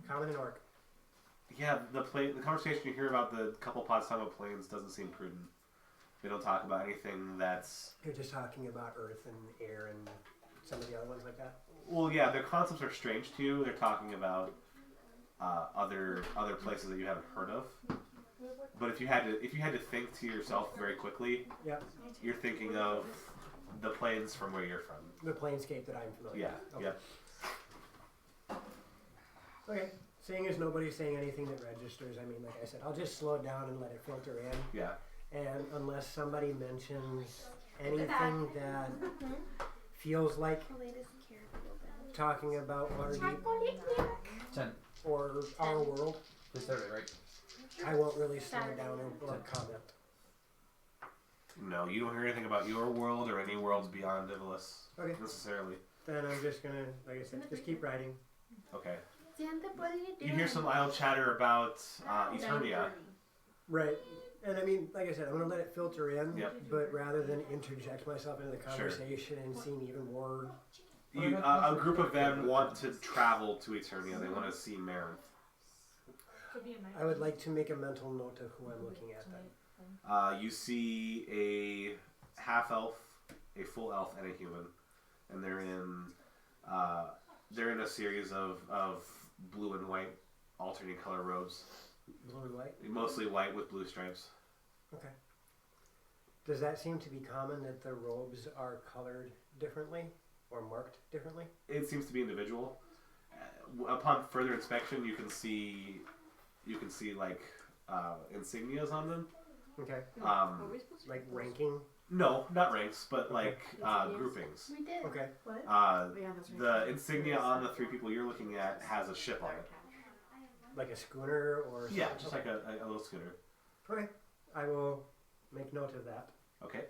Common and orc. Yeah, the conversation you hear about the couple pods talking about planes doesn't seem prudent. They don't talk about anything that's. You're just talking about earth and air and some of the other ones like that. Well, yeah, their concepts are strange to you. They're talking about other places that you haven't heard of. But if you had to think to yourself very quickly, Yep. you're thinking of the planes from where you're from. The planescape that I'm familiar Yeah. with. Yep. Okay. Seeing as nobody's saying anything that registers, I mean, like I said, I'll just slow it down and let it filter in. Yeah. And unless somebody mentions anything that feels like The latest character building. talking about Waterdeep 10. or our world, Please say it right. I won't really slow it down or comment. No, you don't hear anything about your world or any worlds beyond Ivalis Okay. necessarily. Then I'm just gonna, like I said, just keep writing. Okay. Xantha, what are you doing? You hear some idle chatter about Eternia. Right. And I mean, like I said, I'm gonna let it filter in. Yep. But rather than interject myself into the conversation and seem even more. A group of them want to travel to Eternia. They want to see Marinth. I would like to make a mental note of who I'm looking at then. You see a half elf, a full elf, and a human, and they're in a series of blue and white alternating color robes. Blue and white? Mostly white with blue stripes. Okay. Does that seem to be common that the robes are colored differently or marked differently? It seems to be individual. Upon further inspection, you can see like insignias on them. Okay. Like ranking? No, not ranks, but like groupings. We did. Okay. What? The insignia on the 3 people you're looking at has a ship on it. Like a schooner or Yeah, something? just like a little schooner. Okay. I will make note of that. Okay.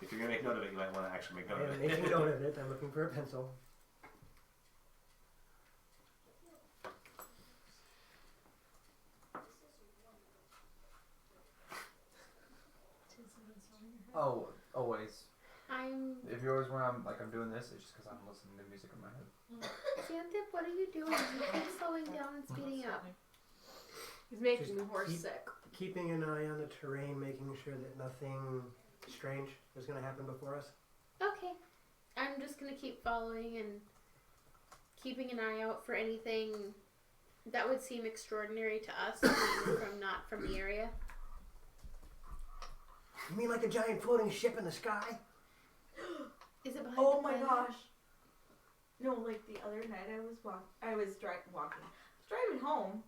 If you're gonna make note of it, you might want to actually make note I of am it. making note of it. I'm looking for a pencil. Oh, always. If you're always when I'm doing this, it's just because I'm listening to music in my head. Xantha, what are you doing? You keep slowing down and speeding up. He's making Just me horse keep- sick. Keeping an eye on the terrain, making sure that nothing strange is going to happen before us. Okay. I'm just gonna keep following and keeping an eye out for anything that would seem extraordinary to us, not from the area. You mean like a giant floating ship in the sky? Is it behind Oh the my planet? gosh. No, like the other night I was driving home,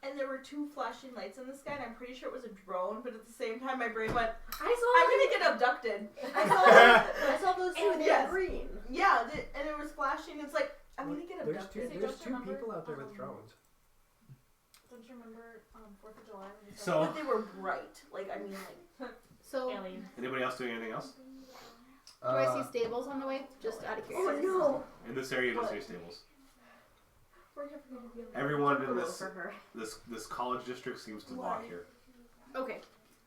and there were 2 flashing lights in the sky, and I'm pretty sure it was a drone, but at the same time my brain went, I'm gonna get abducted. I saw those two and Yes. they're green. Yeah, and it was flashing, it's like, I'm gonna get abducted. There's two people out there with drones. Don't you remember 4th of July when you saw So, But they were bright. Like, I mean, like, So, Alien? anybody else doing anything else? do I see stables on the way? Just out of Oh curiosity. no! In this area, you don't see stables. we're never gonna be able to Everyone in Hello this for her. this college district seems to walk Why? here. Okay.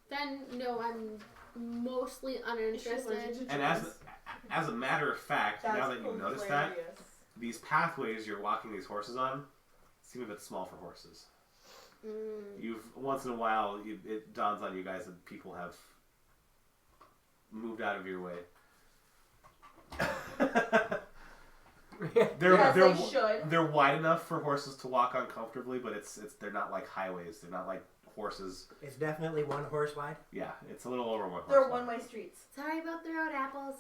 Then, no, I'm mostly uninterested. And as a matter of fact, now that you notice that, hilarious. these pathways you're walking these horses on seem a bit small for horses. Once in a while, it dawns on you guys that people have moved out of your way. As they should. They're wide enough for horses to walk on comfortably, but they're not like highways. They're not like horses. It's definitely one horse wide. Yeah, it's a little over one horse. They're wide. one-way streets. Sorry about the road apples.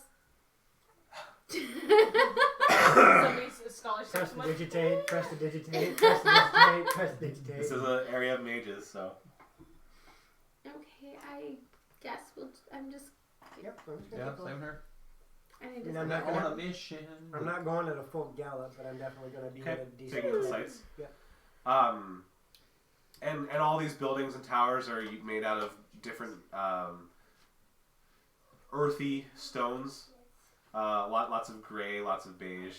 Somebody's scholarship. Press to digitate, press to digitate, press to digitate, press to digitate. This is an area of mages, so. Okay, I guess I'm just. Yep, I'm just gonna Yeah, keep going. same here. I need I mean, to. I'm not On gonna. a mission. I'm not going at a full gallop, but I'm definitely going to be at Okay, a decent taking the pace. sights. Yeah. And all these buildings and towers are made out of different earthy stones. Lots of gray, lots of beige.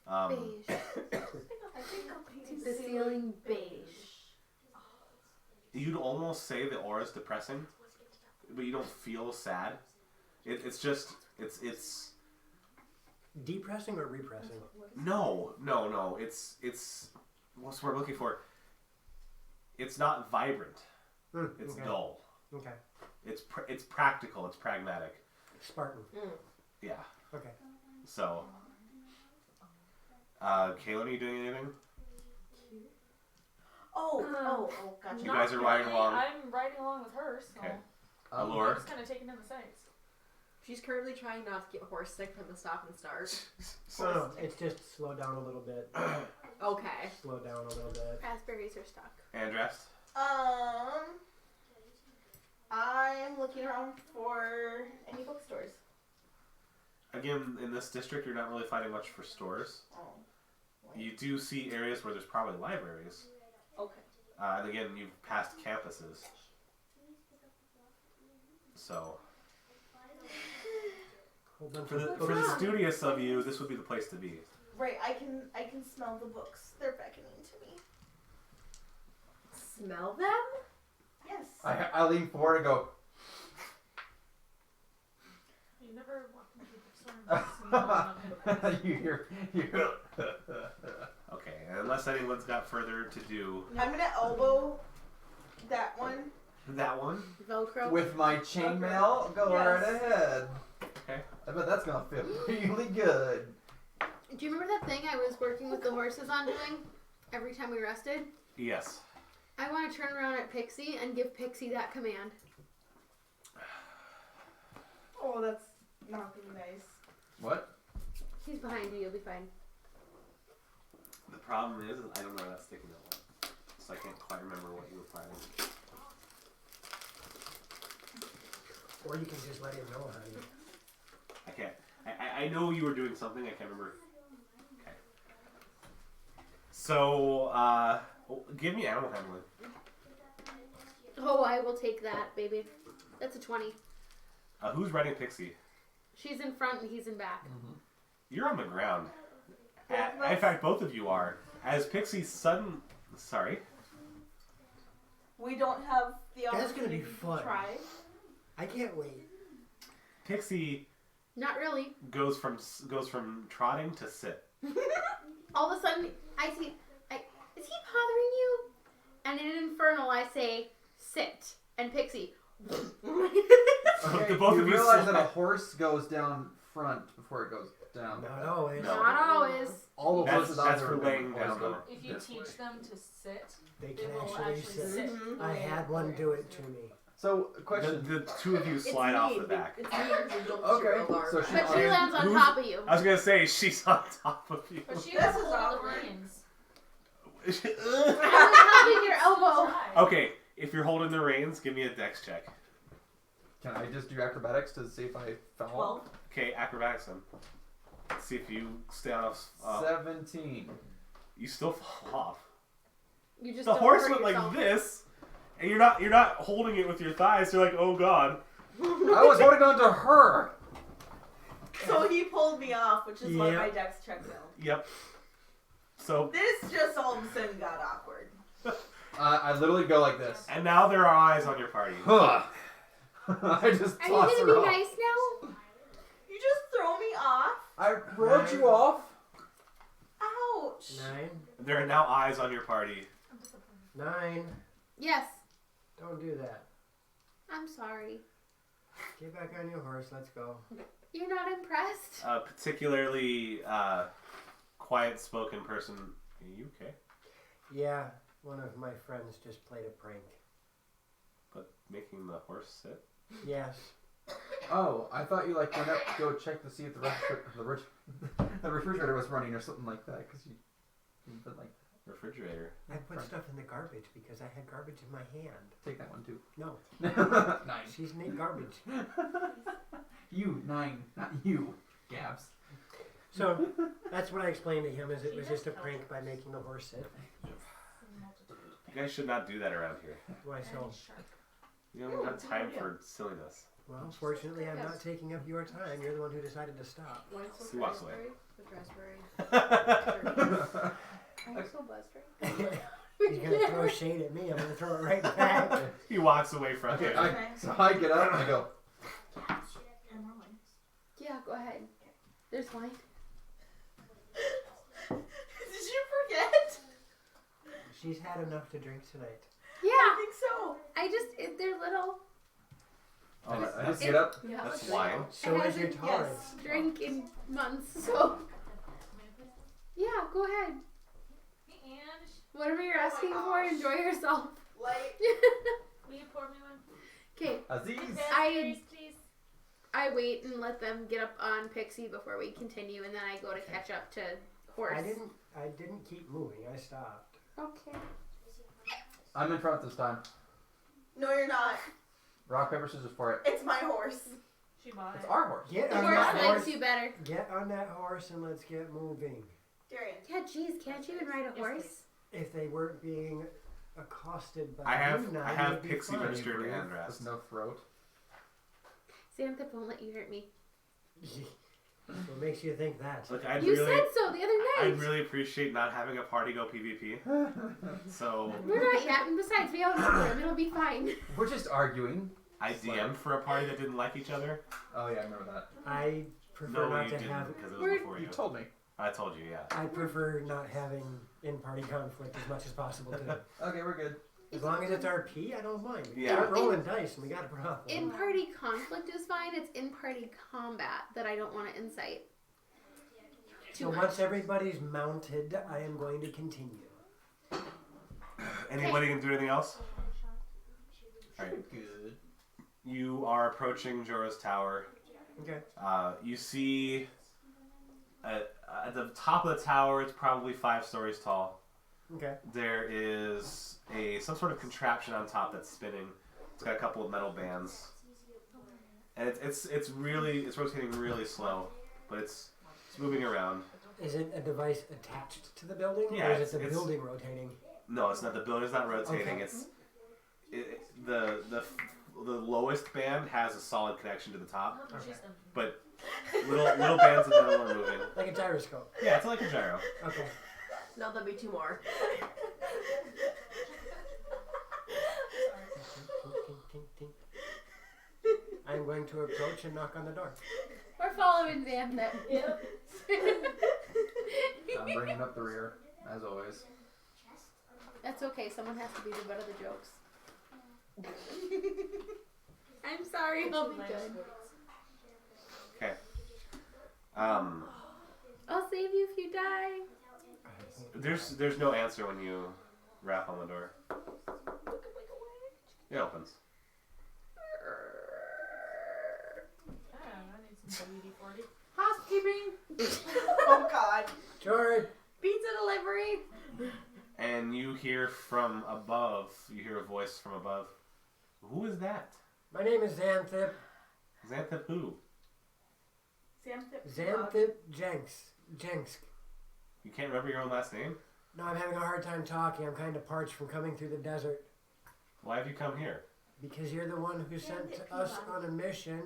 Beige. The ceiling beige. You'd almost say the aura is depressing, but you don't feel sad. It's just it's Depressing or repressing? no. It's what's the word I'm looking for? It's not vibrant. It's okay. dull. Okay. It's practical. It's pragmatic. Spartan. Yeah. Okay. So, Kaylin, are you doing anything? Oh, gotcha. You guys are riding along. I'm riding along with her, so Okay. I'm Allure. just kind of taking in the sights. She's currently trying not to get horse sick from the stop and start. So no, it's just slow down a little bit. Okay. slow down a little bit. Raspberries are stuck. Andrest? I'm looking around for any bookstores. Again, in this district, you're not really finding much for stores. Oh. You do see areas where there's probably libraries. Okay. And again, you've passed campuses. So, Hold on for the studious of you, this would be the place to be. Right, I can smell the books. They're beckoning to me. Smell them? Yes. I lean forward and go, You never walked into the bookstore and smelled you hear. Okay, unless anyone's got further to do. I'm gonna elbow that one. That one? Velcro. With my chainmail, go Yes. right ahead. Okay. I bet that's gonna feel really good. Do you remember that thing I was working with the horses on doing every time we rested? Yes. I want to turn around at Pixie and give Pixie that command. Oh, that's not gonna be nice. What? She's behind you, you'll be fine. The problem is I don't know where that's sticking that one. So I can't quite remember what you were planning. Or you can just let him know, honey. I can't. I know you were doing something. I can't remember. Okay. So, give me animal handling. Oh, I will take that, baby. That's a 20. Who's riding Pixie? She's in front and he's in back. You're on the ground. Both of us? In fact, both of you are. As Pixie's sudden... Sorry. We don't have the That's gonna opportunity be fun. to try. I can't wait. Pixie Not really. goes from trotting to sit. All of a sudden, I see, is he bothering you? And in Infernal, I say, sit. And Pixie. Okay, The both you of you realize that a slide. horse goes down front before it goes down. Not always. No. Not always. All the That's- horses that's out for there laying always down, go though. If you this way. teach them to sit, They they can will actually actually sit. sit. I had one do it to me. So, The, question. the two of you slide off the back. It's me because don't Okay, alarm. so she- But she lands on Who's- top of you. I was gonna say she's on top of you. but she This has is hold of the awkward. reins. I'm holding your elbow. Try. Okay, if you're holding the reins, give me a dex check. Can I just do acrobatics to see if I fell? 12. Okay, acrobatics then. See if you stay off. 17. You still fall off. You just The don't horse hurt went like yourself. this, and you're not holding it with your thighs. You're like, oh god. I was holding on to her. So he pulled me off, which is what Yeah. my dex check failed. Yep. So, This just all of a sudden got awkward. I literally go like this. and now there are eyes on your party. Huh. I just Are toss you her gonna be off. nice now? You just throw me off? I wrote you off. Ouch. 9. There are now eyes on your party. 9. Yes. Don't do that. I'm sorry. Get back on your horse. Let's go. You're not impressed? A particularly quiet-spoken person. Are you okay? Yeah, one of my friends just played a prank. But making the horse sit? Yes. Oh, I thought you like went up to go check to see if the refrigerator was running or something like that because you've been like Refrigerator. I put stuff in the garbage because I had garbage in my hand. take that one too. No, 9. she's neat garbage. You 9, not you, Gabs. So that's what I explained to him. Is it was just a prank by making the horse sit. You guys should not do that around here. Why so? You don't have time for silliness. Well, fortunately, I'm not taking up your time. You're the one who decided to stop. He walks away. With raspberry. Are you so buzzed? He's gonna throw shade at me. I'm gonna throw it right back. He walks away from Okay, you. so I get up and I go. And more wings. Yeah, go ahead. There's wine. Did you forget? She's had enough to drink tonight. Yeah, I think so. they're little. I that's just get up. Yeah. that's wine. So It is your hasn't- tolerance. Drink in months, so. Yeah, go ahead. And Whatever you're asking for, enjoy yourself. Like, will you pour me one? Okay, Aziz. Raspberries, please. I wait and let them get up on Pixie before we continue, and then I go to catch up to horse. I didn't keep moving. I stopped. Okay. I'm in front this time. No, you're not. Rock, paper, scissors for it. It's my horse. She bought It's it. our horse. Get The on horse that likes horse. you better. Get on that horse and let's get moving. Darian. Yeah, geez, can't you even ride a horse? If they weren't being accosted by I have Luna, I have they'd be pixie fine. registered Breathe and with rest. no throat. Xanthip won't let you hurt me. What makes you think that? Look, I'd You really said so the other night. I'd really appreciate not having a party go PvP. So We're not yet, and besides, we outnumber them. It'll be fine. We're just arguing. I DM'd for a party that didn't like each other. Oh yeah, I remember that. I prefer No, not you to didn't have. because it was We're- before You you. told me. I told you, yeah. I prefer not having in-party conflict as much as possible too. Okay, we're good. As long as it's RP, I don't mind. We Yeah. start rolling dice and we got a problem. In-party conflict is fine. It's in-party combat that I don't want to incite. So once everybody's mounted, I am going to continue. Anybody can do anything else? Alright. Good. You are approaching Jorah's tower. Okay. You see at the top of the tower, it's probably 5 stories tall. Okay. There is some sort of contraption on top that's spinning. It's got a couple of metal bands, and it's rotating really slow, but it's moving around. Is it a device attached to the building, Yeah, or is it the it's- building rotating? No, it's not. The building's not rotating. Okay. The lowest band has a solid connection to the top, Okay. but little bands of metal are moving. Like a gyroscope. Yeah, it's like a gyro. Okay. No, there'll be 2 more. Tink, tink, tink. I'm going to approach and knock on the door. We're following Xanthip. Yep. I'm bringing up the rear, as always. That's okay. Someone has to be the butt of the jokes. I'm sorry. I'll be good. Okay. I'll save you if you die. There's no answer when you rap on the door. It opens. I need some WD-40. Housekeeping. Oh God. George! Pizza delivery. And you hear from above. You hear a voice from above. Who is that? My name is Xanthip. Xanthip who? Xanthip Jenks. You can't remember your own last name? No, I'm having a hard time talking. I'm kind of parched from coming through the desert. Why have you come here? Because you're the one who sent us on a mission,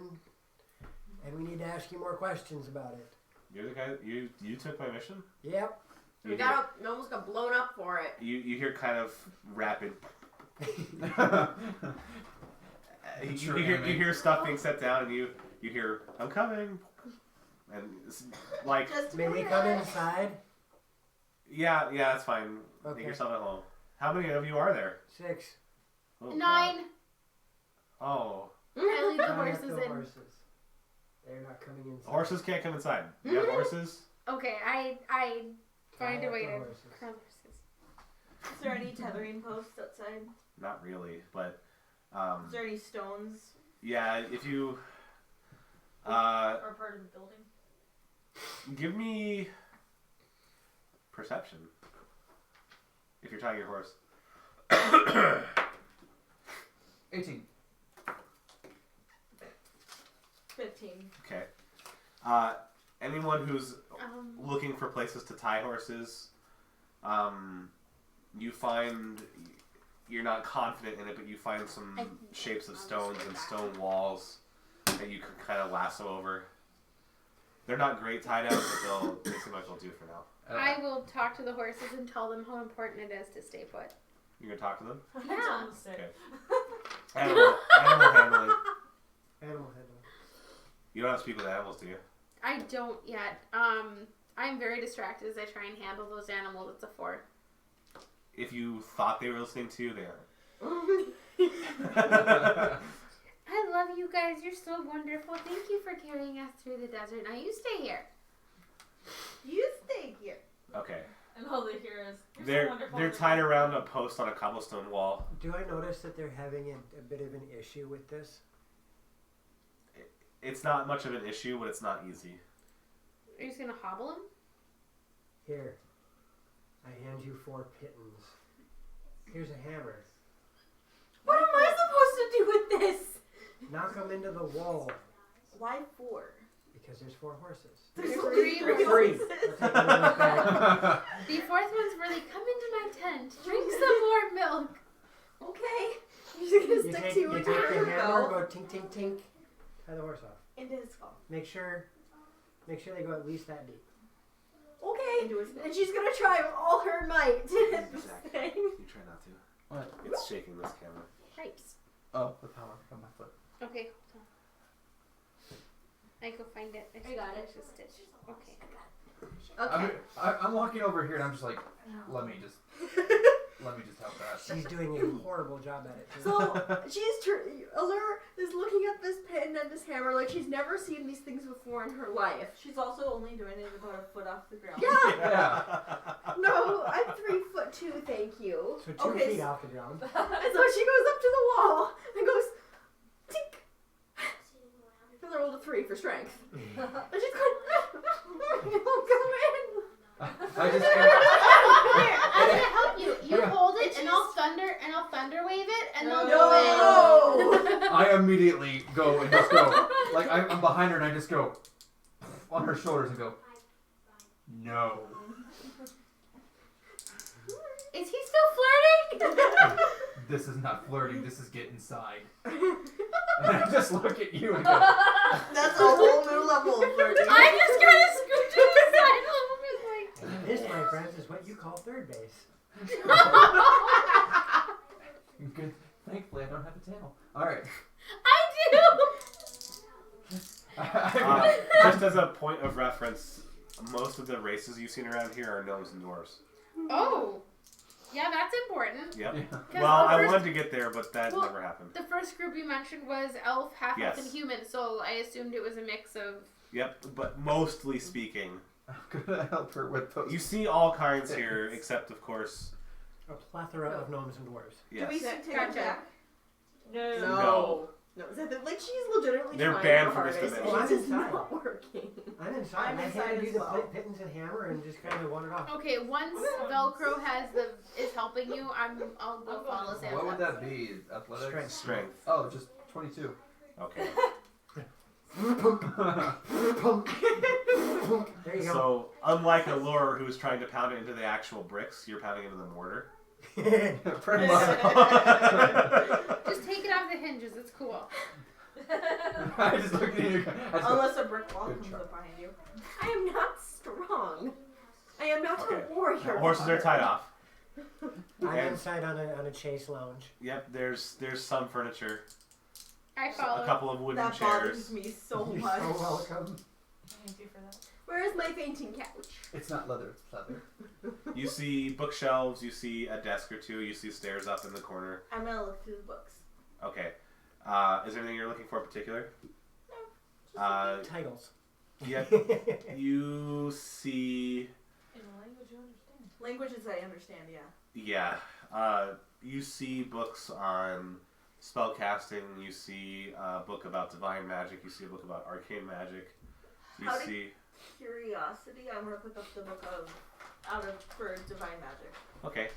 and we need to ask you more questions about it. You're the guy. You took my mission. Yep. We almost got blown up for it. You hear kind of rapid. You hear stuff being set down, and you hear I'm coming, and it's like Just May we come inside? yeah, that's fine. Okay. Make yourself at home. How many of you are there? 6. Oh, 9. God. Oh, I leave the I have horses no in. horses. They're not coming inside. horses can't come inside. You have horses? Okay, I find I a way have to no horses. crown horses. Is there any tethering posts outside? Not really, but Is there any stones? yeah. If you Or part of the building. give me perception, if you're tying your horse. 18. 15. Okay. Anyone who's looking for places to tie horses, you find you're not confident in it, but you find some shapes of stones and stone walls that you can kind of lasso over. They're not great tied out, but they seem like they'll do for now. I will talk to the horses and tell them how important it is to stay put. You gonna talk to them? Yeah. Okay. Animal handling. Animal handling. You don't have to speak with animals, do you? I don't yet. I'm very distracted as I try and handle those animals. It's a 4. If you thought they were listening to you, they aren't. I love you guys. You're so wonderful. Thank you for carrying us through the desert. Now you stay here. You stay here. Okay. And all they hear is, "You're so They're wonderful." they're tied around a post on a cobblestone wall. Do I notice that they're having a bit of an issue with this? It's not much of an issue, but it's not easy. Are you just gonna hobble them? Here. I hand you 4 pittons. Here's a hammer. What am I supposed to do with this? Knock them into the wall Why 4? because there's 4 horses. There's Three only 3 Three. horses. I'll take one of those back. The fourth one's really, come into my tent, drink some more milk. Okay. You're just You gonna stick take, to you it. take the hammer, go tink tink tink, tie the horse off. Into his skull. Make sure they go at least that deep. Okay. Into his skull. And she's gonna try with all her might to hit this Zach, thing. you try not to. What? It's shaking this camera. Cripes. Oh, the power from my foot. Okay, hold on. I go find it. I got it. It's a stitch. Okay. Okay. I'm walking over here and I'm just like, let me just help that. She's doing a horrible job at it. Too. So Allure is looking at this pin and this hammer like she's never seen these things before in her life. She's also only doing it about a foot off the ground. Yeah. Yeah. No, I'm 3'2", thank you. So 2 Okay, feet off the ground. And so she goes up to the wall and goes, tink. And I rolled a 3 for strength. And she's going, don't come in. I just Here, I'm gonna help you. You hold it, and I'll thunder wave it, and they'll go in. I immediately go and just go. Like I'm behind her and I just go on her shoulders and go, no. Is he still flirting? This is not flirting. This is get inside. And I just look at you and go, That's a whole new level of flirting. I just kind of scoot to the side a little bit, like. This, my friends, is what you call third base. good. Thankfully, I don't have a tail. All right. I Just as a point of reference, most of the races you've seen around here are gnomes and dwarves. do. Oh, yeah, that's important. Yep. Yeah. 'Cause Well, the I first- wanted to get there, but that Well, never happened. The first group you mentioned was elf, half elf, and Yes. human, so I assumed it was a mix of. Yep, but mostly speaking, I'm gonna help her with those. you see all kinds here, except of course, A plethora of gnomes and dwarves. yes. Do we take it Gotcha. back? No. No. No, is that like she's legitimately They're trying banned her from this hardest, dimension. and Oh, it's just I'm inside. not working. I'm inside. I'm I inside handed you as the well. pittance and hammer and just kind of wandered off. Okay, once Velcro is helping you, I'll go follow Santa. What would that be? Athletics? Strength. Oh, just 22. Okay. There you go. So, unlike a lure who's trying to pound it into the actual bricks, you're pounding into the mortar. Pretty much. Just take it off the hinges. It's cool. I just look at you. I just go, Unless a brick wall Good comes try. up behind you. I am not strong. I am not Okay. a warrior. The horses are tied off. I'm And- inside on a chase lounge. Yep, there's some furniture, I a follow. couple of wooden That chairs. bothers me so You're much. so welcome. Thank you for that. Where is my fainting couch? It's not leather, it's leather. You see bookshelves, you see a desk or two, you see stairs up in the corner. I'm gonna look through the books. Okay. Is there anything you're looking for in particular? Titles. Yep. You see, In a language you understand. Languages I understand, yeah. yeah. You see books on spellcasting. You see a book about divine magic. You see a book about arcane magic. You How did- see. Curiosity, I'm gonna pick up the book for divine magic. Okay.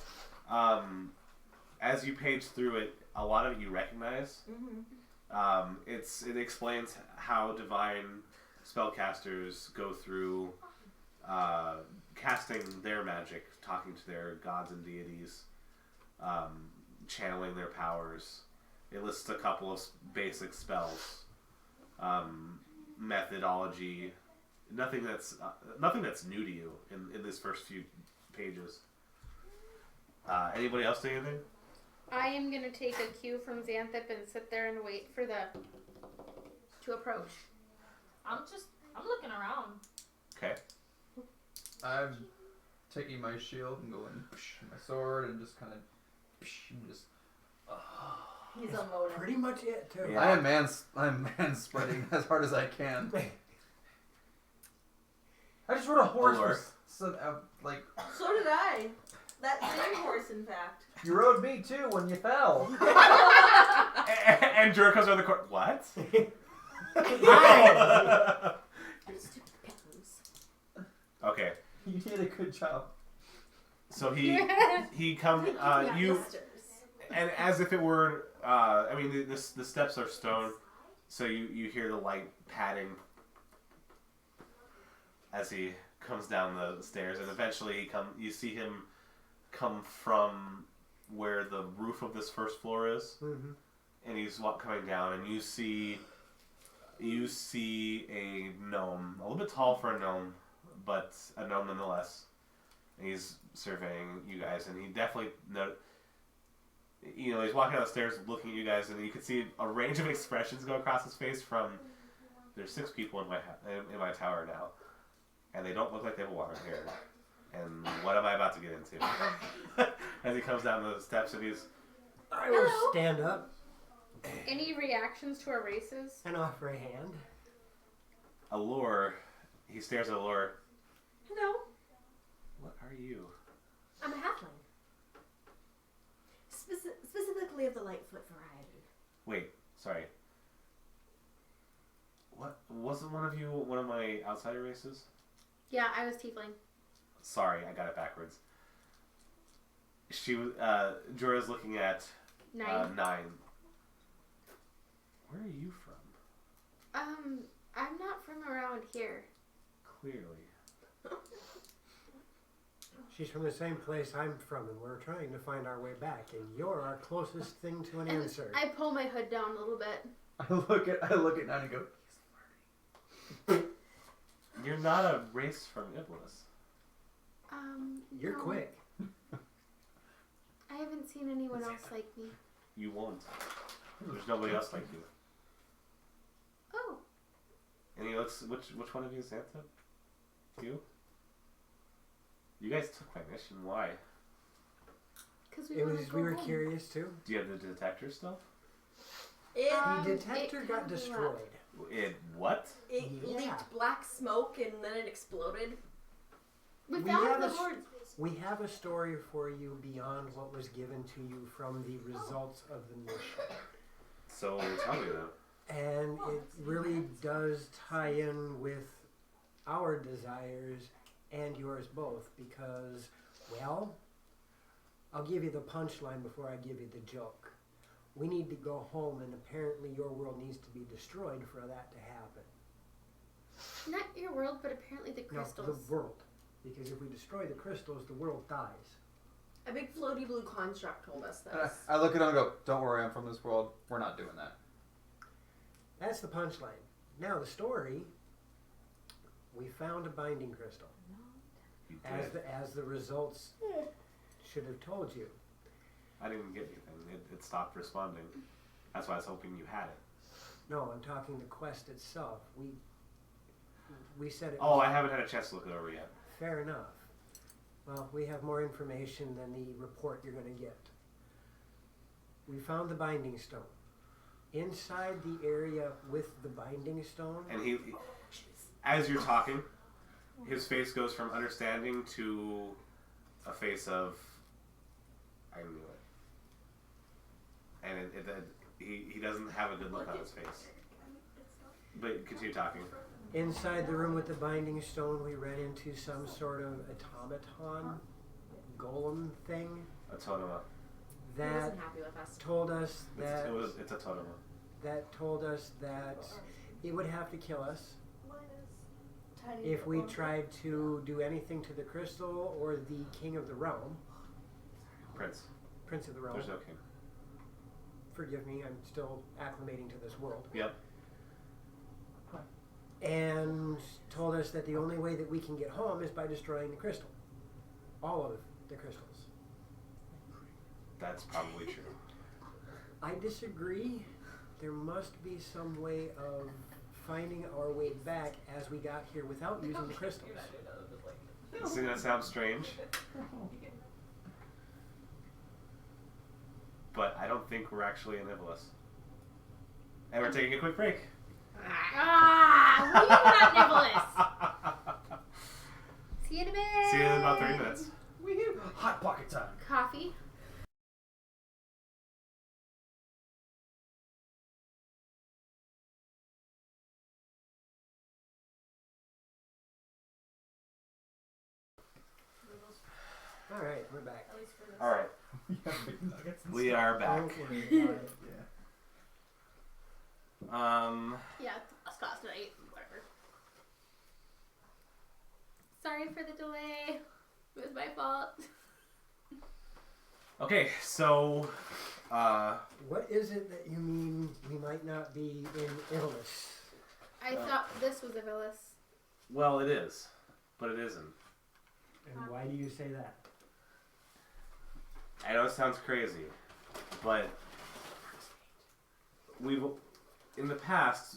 As you page through it, a lot of it you recognize. Mm-hmm. It explains how divine spellcasters go through casting their magic, talking to their gods and deities, channeling their powers. It lists a couple of basic spells, methodology. Nothing that's new to you in this first few pages. Anybody else do anything? I am gonna take a cue from Xanthip and sit there and wait for to approach. I'm looking around. Okay. I'm taking my shield and going my sword and just kind of just. He's unloading. Pretty much it, too. Yeah. I'm man spreading as hard as I can. I just rode a horse Allure. like So did I. That same horse, in fact. you rode me too when you fell. And Jericho's around the court. What? Stupid pittance. Okay. You did a good job. So he comes you, and as if it were I mean the steps are stone, so you hear the light padding as he comes down the stairs, and eventually you see him come from where the roof of this first floor is, and he's coming down, and you see a gnome, a little bit tall for a gnome, but a gnome nonetheless. And he's surveying you guys, and he definitely he's walking down the stairs looking at you guys, and you can see a range of expressions go across his face. From there's 6 people in my tower now, and they don't look like they have a water here. And what am I about to get into? As he comes down the steps, and I will stand up Any reactions to our races? and offer a hand. Allure, he stares at Allure. Hello. What are you? I'm a halfling. Specifically of the Lightfoot variety. Wait, sorry. What wasn't one of you one of my outsider races? Yeah, I was tiefling. Sorry, I got it backwards. She was Jorah's looking at 9. 9. Where are you from? I'm not from around here. Clearly. She's from the same place I'm from, and we're trying to find our way back, and you're our closest thing to an And answer. I pull my hood down a little bit. I look at Nine and go, You're not a race from Iblis. You're no. quick. I haven't seen anyone else like me. You won't. There's nobody else like you. Oh. And he looks. Which one of you is Santa? You? You guys took my mission. Why? Because We were curious too. Do you have the detector still? The detector it got can be destroyed. It what? It Yeah. leaked black smoke and then it exploded. We We found have the a s- Lord. We have a story for you beyond what was given to you from the results of the mission. So tell me then. And it really does tie in with our desires and yours both because, well, I'll give you the punchline before I give you the joke. We need to go home, and apparently your world needs to be destroyed for that to happen. Not your world, but apparently the crystals. No, the world. Because if we destroy the crystals, the world dies. A big floaty blue construct told us and this. I look at him and go, don't worry, I'm from this world. We're not doing that. That's the punchline. Now the story, we found a binding crystal. You As did. as the results should have told you. I didn't get anything. It stopped responding. That's why I was hoping you had it. No, I'm talking the quest itself. We said it Oh, was I haven't had a chance to look it over yet. fair enough. Well, we have more information than the report you're going to get. We found the binding stone. Inside the area with the binding stone, And he, as you're talking, his face goes from understanding to a face of, I knew it. And he doesn't have a good look on his face. But continue talking. inside the room with the binding stone, we ran into some sort of automaton, golem thing Autonoma. He that wasn't happy with us. told us that It's Autonoma. it would have to kill us if we tried to do anything to the crystal or the king of the realm, Prince. prince of the realm. There's no king. Forgive me, I'm still acclimating to this world. Yep. And told us that the only way that we can get home is by destroying the crystal. All of the crystals. That's probably true. I disagree. There must be some way of finding our way back as we got here without using the crystals. See, that sounds strange. But I don't think we're actually in Iblis. And we're taking a quick break. Ah, we are not Nicholas. See you in a bit. See you in about 30 minutes. Hot pocket time. Coffee. All right, we're back. At least for this. All right, We have big nuggets and we stuff. are back. Don't worry about it. Yeah. Yeah, it's class tonight. Whatever. Sorry for the delay. It was my fault. Okay, so What is it that you mean we might not be in Italis? I thought this was a Villas. well, it is, but it isn't. And why do you say that? I know it sounds crazy, but we've in the past,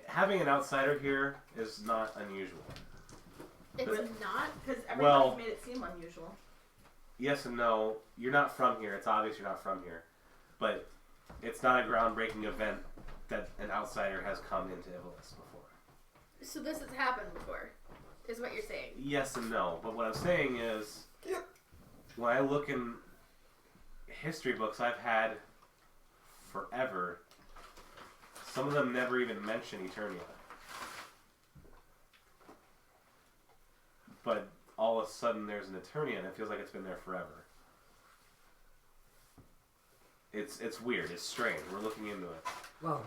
having an outsider here is not unusual. It's not. Because everybody's Well- made it seem unusual. Yes and no. You're not from here. It's obvious you're not from here, but it's not a groundbreaking event that an outsider has come into Ivalice before. So this has happened before, is what you're saying. Yes and no, but what I'm saying is, when I look in history books I've had forever, some of them never even mention Eternia. But all of a sudden there's an Eternia and it feels like it's been there forever. It's weird, it's strange, we're looking into it. Well,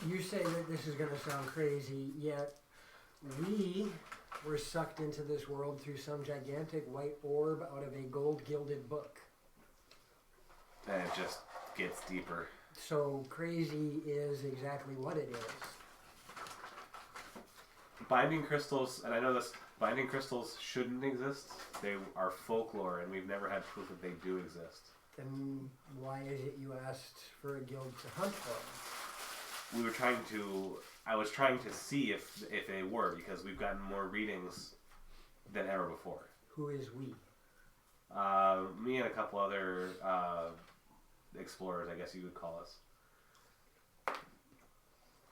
you say that this is going to sound crazy, yet we were sucked into this world through some gigantic white orb out of a gold-gilded book. And it just gets deeper. So crazy is exactly what it is. Binding crystals, and I know this, binding crystals shouldn't exist. They are folklore, and we've never had proof that they do exist. Then why is it you asked for a guild to hunt for them? I was trying to see if they were, because we've gotten more readings than ever before. Who is we? Me and a couple other explorers, I guess you would call us.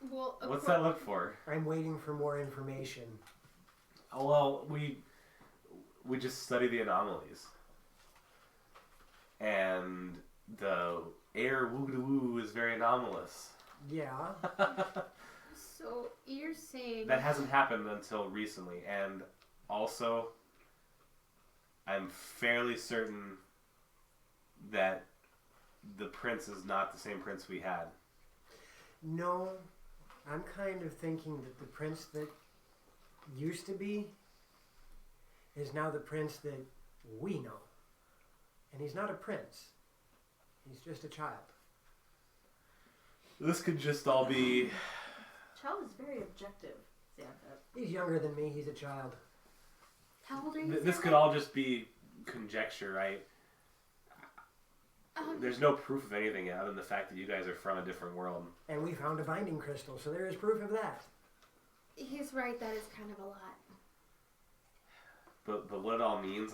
Well, What's that look for? I'm waiting for more information. Oh, well, we just study the anomalies. And the air woo-woo is very anomalous. Yeah. So you're saying That hasn't happened until recently, and also, I'm fairly certain that the prince is not the same prince we had. No, I'm kind of thinking that the prince that used to be is now the prince that we know. And he's not a prince. He's just a child. This could just all be... Child is very objective, Xantha. He's younger than me. He's a child. how old are you? This Sarah? could all just be conjecture, right? Um, There's no proof of anything other than the fact that you guys are from a different world. And we found a binding crystal, so there is proof of that. He's right. That is kind of a lot. But what it all means,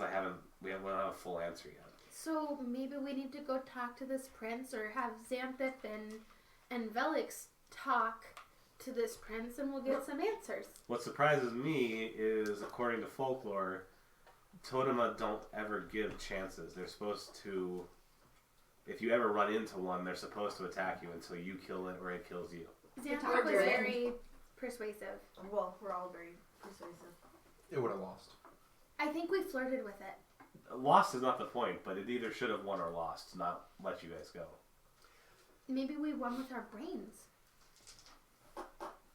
we don't have a full answer yet. So maybe we need to go talk to this prince, or have Xanthip and Velix talk to this prince, and we'll get some answers. What surprises me is, according to folklore, Totema don't ever give chances. They're supposed to, if you ever run into one, they're supposed to attack you until you kill it or it kills you. Xanthip was Targaryen. very persuasive. Well, we're all very persuasive. It would have lost. I think we flirted with it. Lost is not the point, but it either should have won or lost, not let you guys go. Maybe we won with our brains.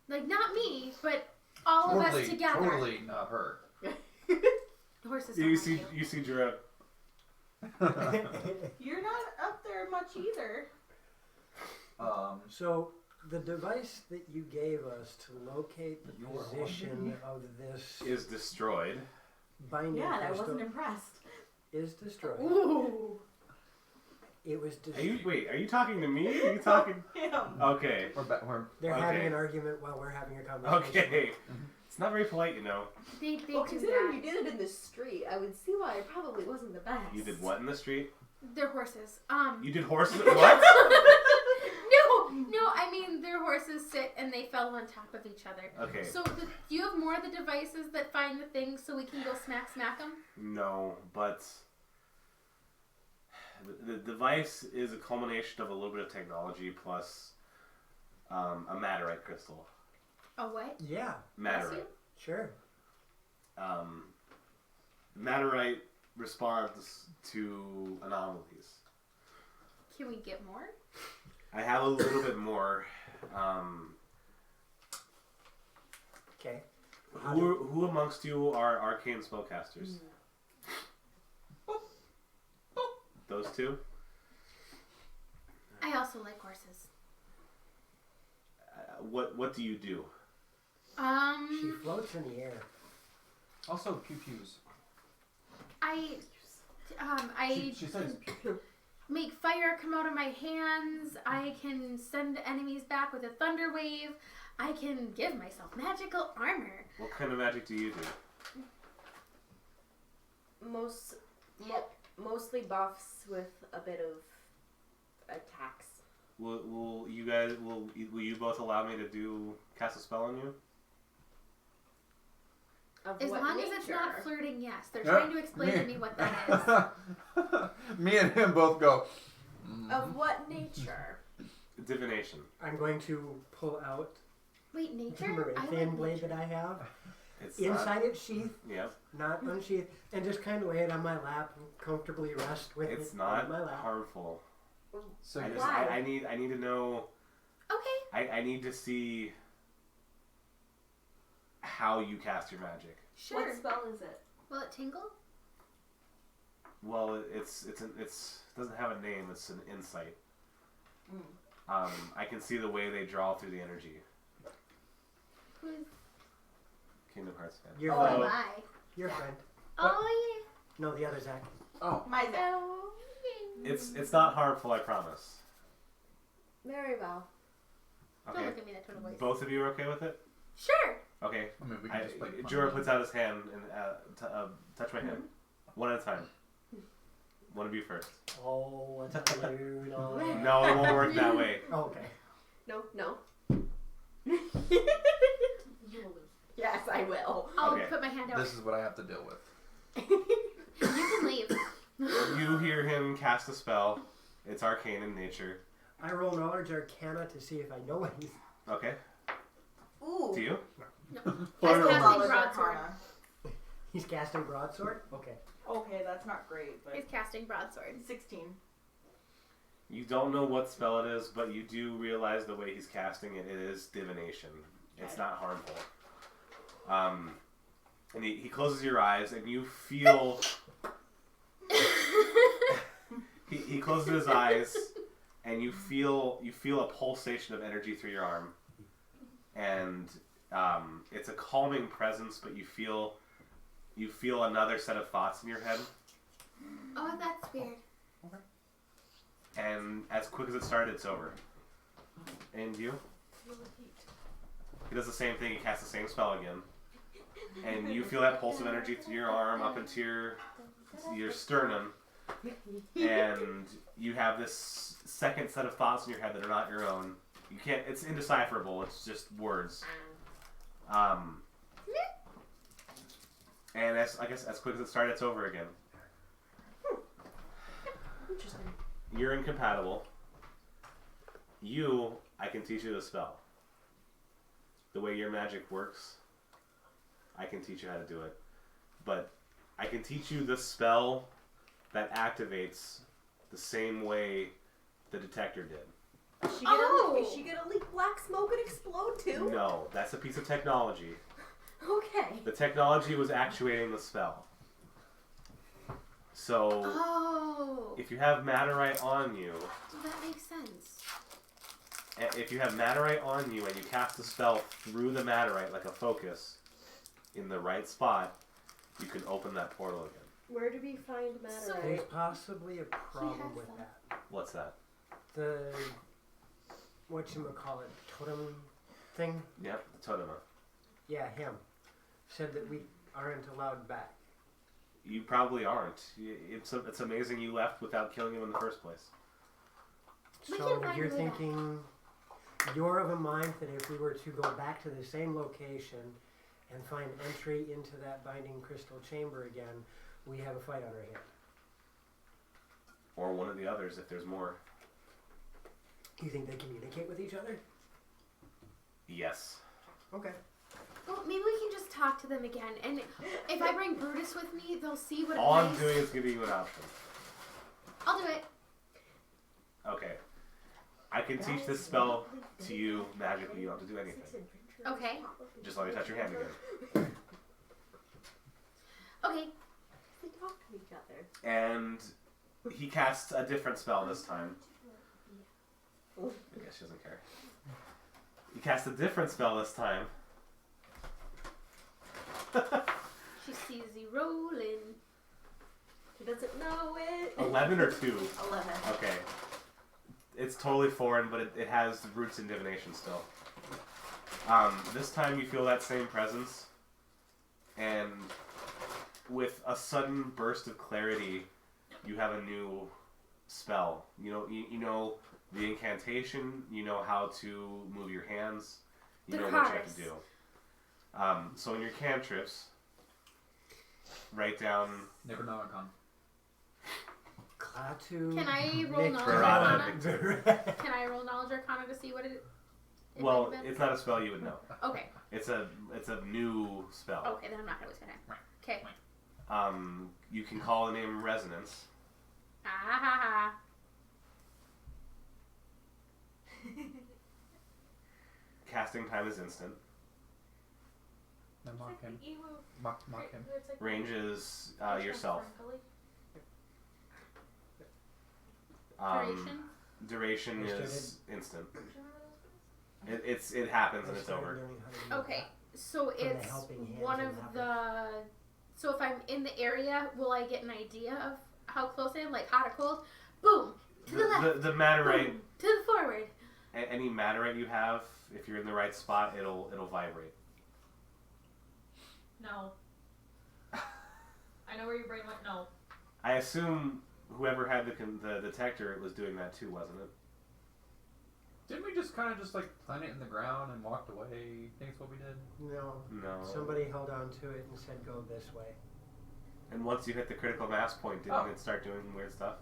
Like, not me, but all of us together. Totally not her. The horses don't like you. You see Jura. You're not up there much either. So the device that you gave us to locate the You are position of this Is destroyed. binding Yeah, I crystal wasn't impressed. is destroyed. Ooh. It was Are you destroyed. are you talking to me? Are you talking? Yeah. Okay. We're They're Okay. having an argument while we're having a conversation. Okay. It's not very polite, you know. They Well, do considering that. you did it in the street, I would see why it probably wasn't the best. You did what in the street? They're horses. You did horses? What? No, I mean their horses sit and they fell on top of each other. Okay. So do you have more of the devices that find the things so we can go smack them? No, but the device is a culmination of a little bit of technology plus a Matterite crystal. A what? Yeah, Bless Matterite. you? sure. Matterite responds to anomalies. Can we get more? I have a little bit more. Okay. Who amongst you are arcane spellcasters? Those two? I also like horses. What do you do? She floats in the air. Also, pew pews. I She says pew pew. make fire come out of my hands. I can send enemies back with a thunder wave. I can give myself magical armor. What kind of magic do you do? Mostly buffs with a bit of attacks. Will you both allow me to cast a spell on you? Of As what long nature? as it's not flirting, yes. They're Yeah, trying to explain to me what that is. Me and him both go. Of what nature? Divination. I'm going to pull out Wait, nature? remember a I thin like blade nature. that I have It's inside its sheath, Yep. not unsheathed, and just kind of lay it on my lap and comfortably rest with It's it not on my lap. harmful. So I you're just Why? I need to know. Okay. I need to see how you cast your magic. Sure. What spell is it? Will it tingle? Well, it doesn't have a name. It's an insight. I can see the way they draw through the energy. Who's... Kingdom Hearts fan. Your Oh, friend. my. Your friend. Oh, No, the other Zach. Oh. My yeah. Zach. Oh, It's not harmful, I promise. Very well. Don't Okay. look at me that total voice. Both of you are okay with it? Sure. Okay. I mean, we can just play. Jura puts out his hand and touch my hand. One at a time. One of you first. Oh, what's up, dude? Oh, No, it won't work that way. okay. No. You will lose. Yes, I will. I'll Okay. put my hand out. This is what I have to deal with. You can leave. You hear him cast a spell. It's arcane in nature. I roll knowledge arcana to see if I know anything. Okay. Ooh. Do you? Casting Knowledge broadsword. Arcana. He's casting broadsword? Okay. Okay, that's not great, but He's casting broadsword. 16. You don't know what spell it is, but you do realize the way he's casting it. It is divination. It's not harmful. And he closes your eyes, and you feel. he closes his eyes, and you feel a pulsation of energy through your arm, and it's a calming presence. But you feel another set of thoughts in your head, Oh, that's weird. and as quick as it started, it's over. And you? He does the same thing. He casts the same spell again, and you feel that pulse of energy through your arm up into your sternum, and you have this second set of thoughts in your head that are not your own. You can't. It's indecipherable. It's just words. And as quick as it started, it's over again. Interesting. You're incompatible. I can teach you the spell. The way your magic works, I can teach you how to do it. But I can teach you the spell that activates the same way the detector did. Is she Oh! gonna leak black smoke and explode too? No, that's a piece of technology. Okay. The technology was actuating the spell. So, Oh. if you have Matterite on you, That makes sense. if you have Matterite on you and you cast the spell through the Matterite like a focus in the right spot, you can open that portal again. Where do we find So- There's Matterite? possibly a problem has with some. that. What's that? The whatchamacallit, totem thing? Yep, the Totema. Yeah, him. Said that we aren't allowed back. You probably aren't. It's amazing you left without killing him in the first place. We So can find you're a way back. thinking you're of a mind that if we were to go back to the same location and find entry into that binding crystal chamber again, we have a fight on our hand. Or one of the others if there's more. Do you think they communicate with each other? Yes. Okay. Well, maybe we can just talk to them again. And if I bring Brutus with me, they'll see what All it I'm is. doing is giving you an option. I'll do it. Okay. I can teach this spell to you magically. You don't have to do anything. Okay. Just let me touch your hand again. Okay. They talk to each other. And he casts a different spell this time. I guess she doesn't care. He casts a different spell this time. She sees you rolling. She doesn't know it. 11 or 2? 11. Okay. It's totally foreign, but it has roots in divination still. This time you feel that same presence, and with a sudden burst of clarity, you have a new spell. You know the incantation. You know how to move your hands. You know what you have to do. So in your cantrips, write down. Necronomicon. Klaatu. Can I roll knowledge Verada. arcana? Can I roll knowledge arcana to see what it Well, might have been? it's not a spell you would know. Okay. It's a new spell. Okay, then I'm not gonna waste my time. Okay. You can call the name Resonance. Ah ha ha. Casting time is instant. No, It's mock like him. the emu. Mock him. It's like Range is the yourself. Duration. Duration I is instant. It happens and it's over. Okay, so From the it's helping hands one and of helping- the. So if I'm in the area, will I get an idea of how close I am, like hot or cold? Boom to the left. The Matterite, Boom to the forward. any Matterite you have, if you're in the right spot, it'll vibrate. No. I know where your brain went. No. I assume whoever had the detector was doing that too, wasn't it? Didn't we just kind of just like plant it in the ground and walked away? I think it's what we did. No. No. Somebody held on to it and said, "Go this way." And once you hit the critical mass point, didn't Oh. it start doing weird stuff?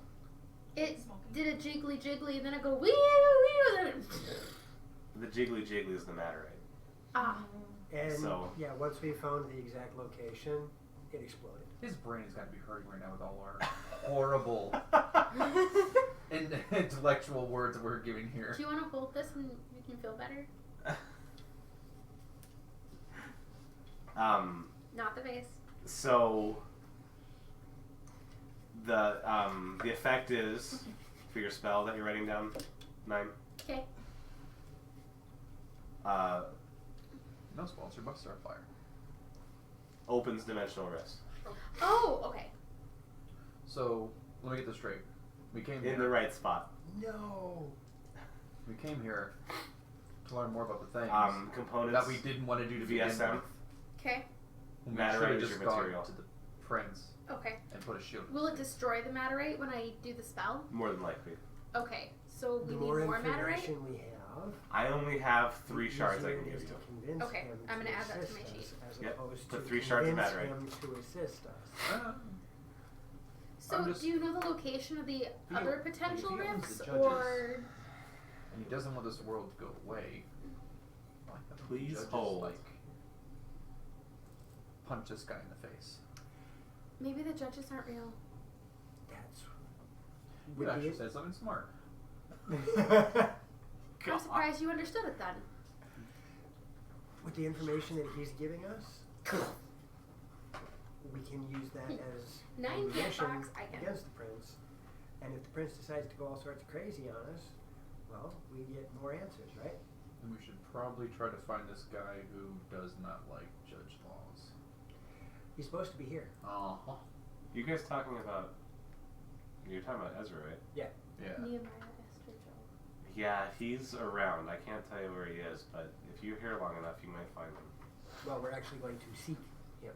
It Smoking. did a jiggly jiggly, and then I go wee wee, and then it, The jiggly jiggly is the Matterite. ah. And So- yeah, once we found the exact location, it exploded. His brain has got to be hurting right now with all our horrible intellectual words that we're giving here. Do you want to hold this and you can feel better? Not the face. So the effect is for your spell that you're writing down, 9. Okay. No sponsored by Starfire. Opens dimensional rifts Oh, okay. So let me get this straight. We came in here. the right spot. No. We came here to learn more about the things Components that we didn't want to do to begin VSM. with. Okay. We Matterite should have is just your gone material. to the prince Okay. and put a shield. Will it destroy the Matterite when I do the spell? More than likely. Okay. So we The need more more Matterite? information we have, I only have 3 the shards I easier can it give is you. to convince Okay, him I'm gonna to add that to assist my us, sheet. as Yep, opposed put to 3 shards of convince Matterite. him to assist us. So I'm just- do you know the location of the He- other if potential he owns the rifts, judges- or And he doesn't want this world to go away. Why have the Please judges, hold. Like, punch this guy in the face. maybe the judges aren't real? That's. You actually said something smart. I'm surprised you understood it then. With the information that he's giving us, we can use that as 9 can't ammunition box, I can. against the prince. And if the prince decides to go all sorts of crazy on us, well, we get more answers, right? And we should probably try to find this guy who does not like judge laws. He's supposed to be here. Uh-huh. You guys talking about? You're talking about Ezra, right? Yeah. Nehemiah, Esther, Joel. Yeah, he's around. I can't tell you where he is, but if you're here long enough, you might find him. Well, we're actually going to seek him.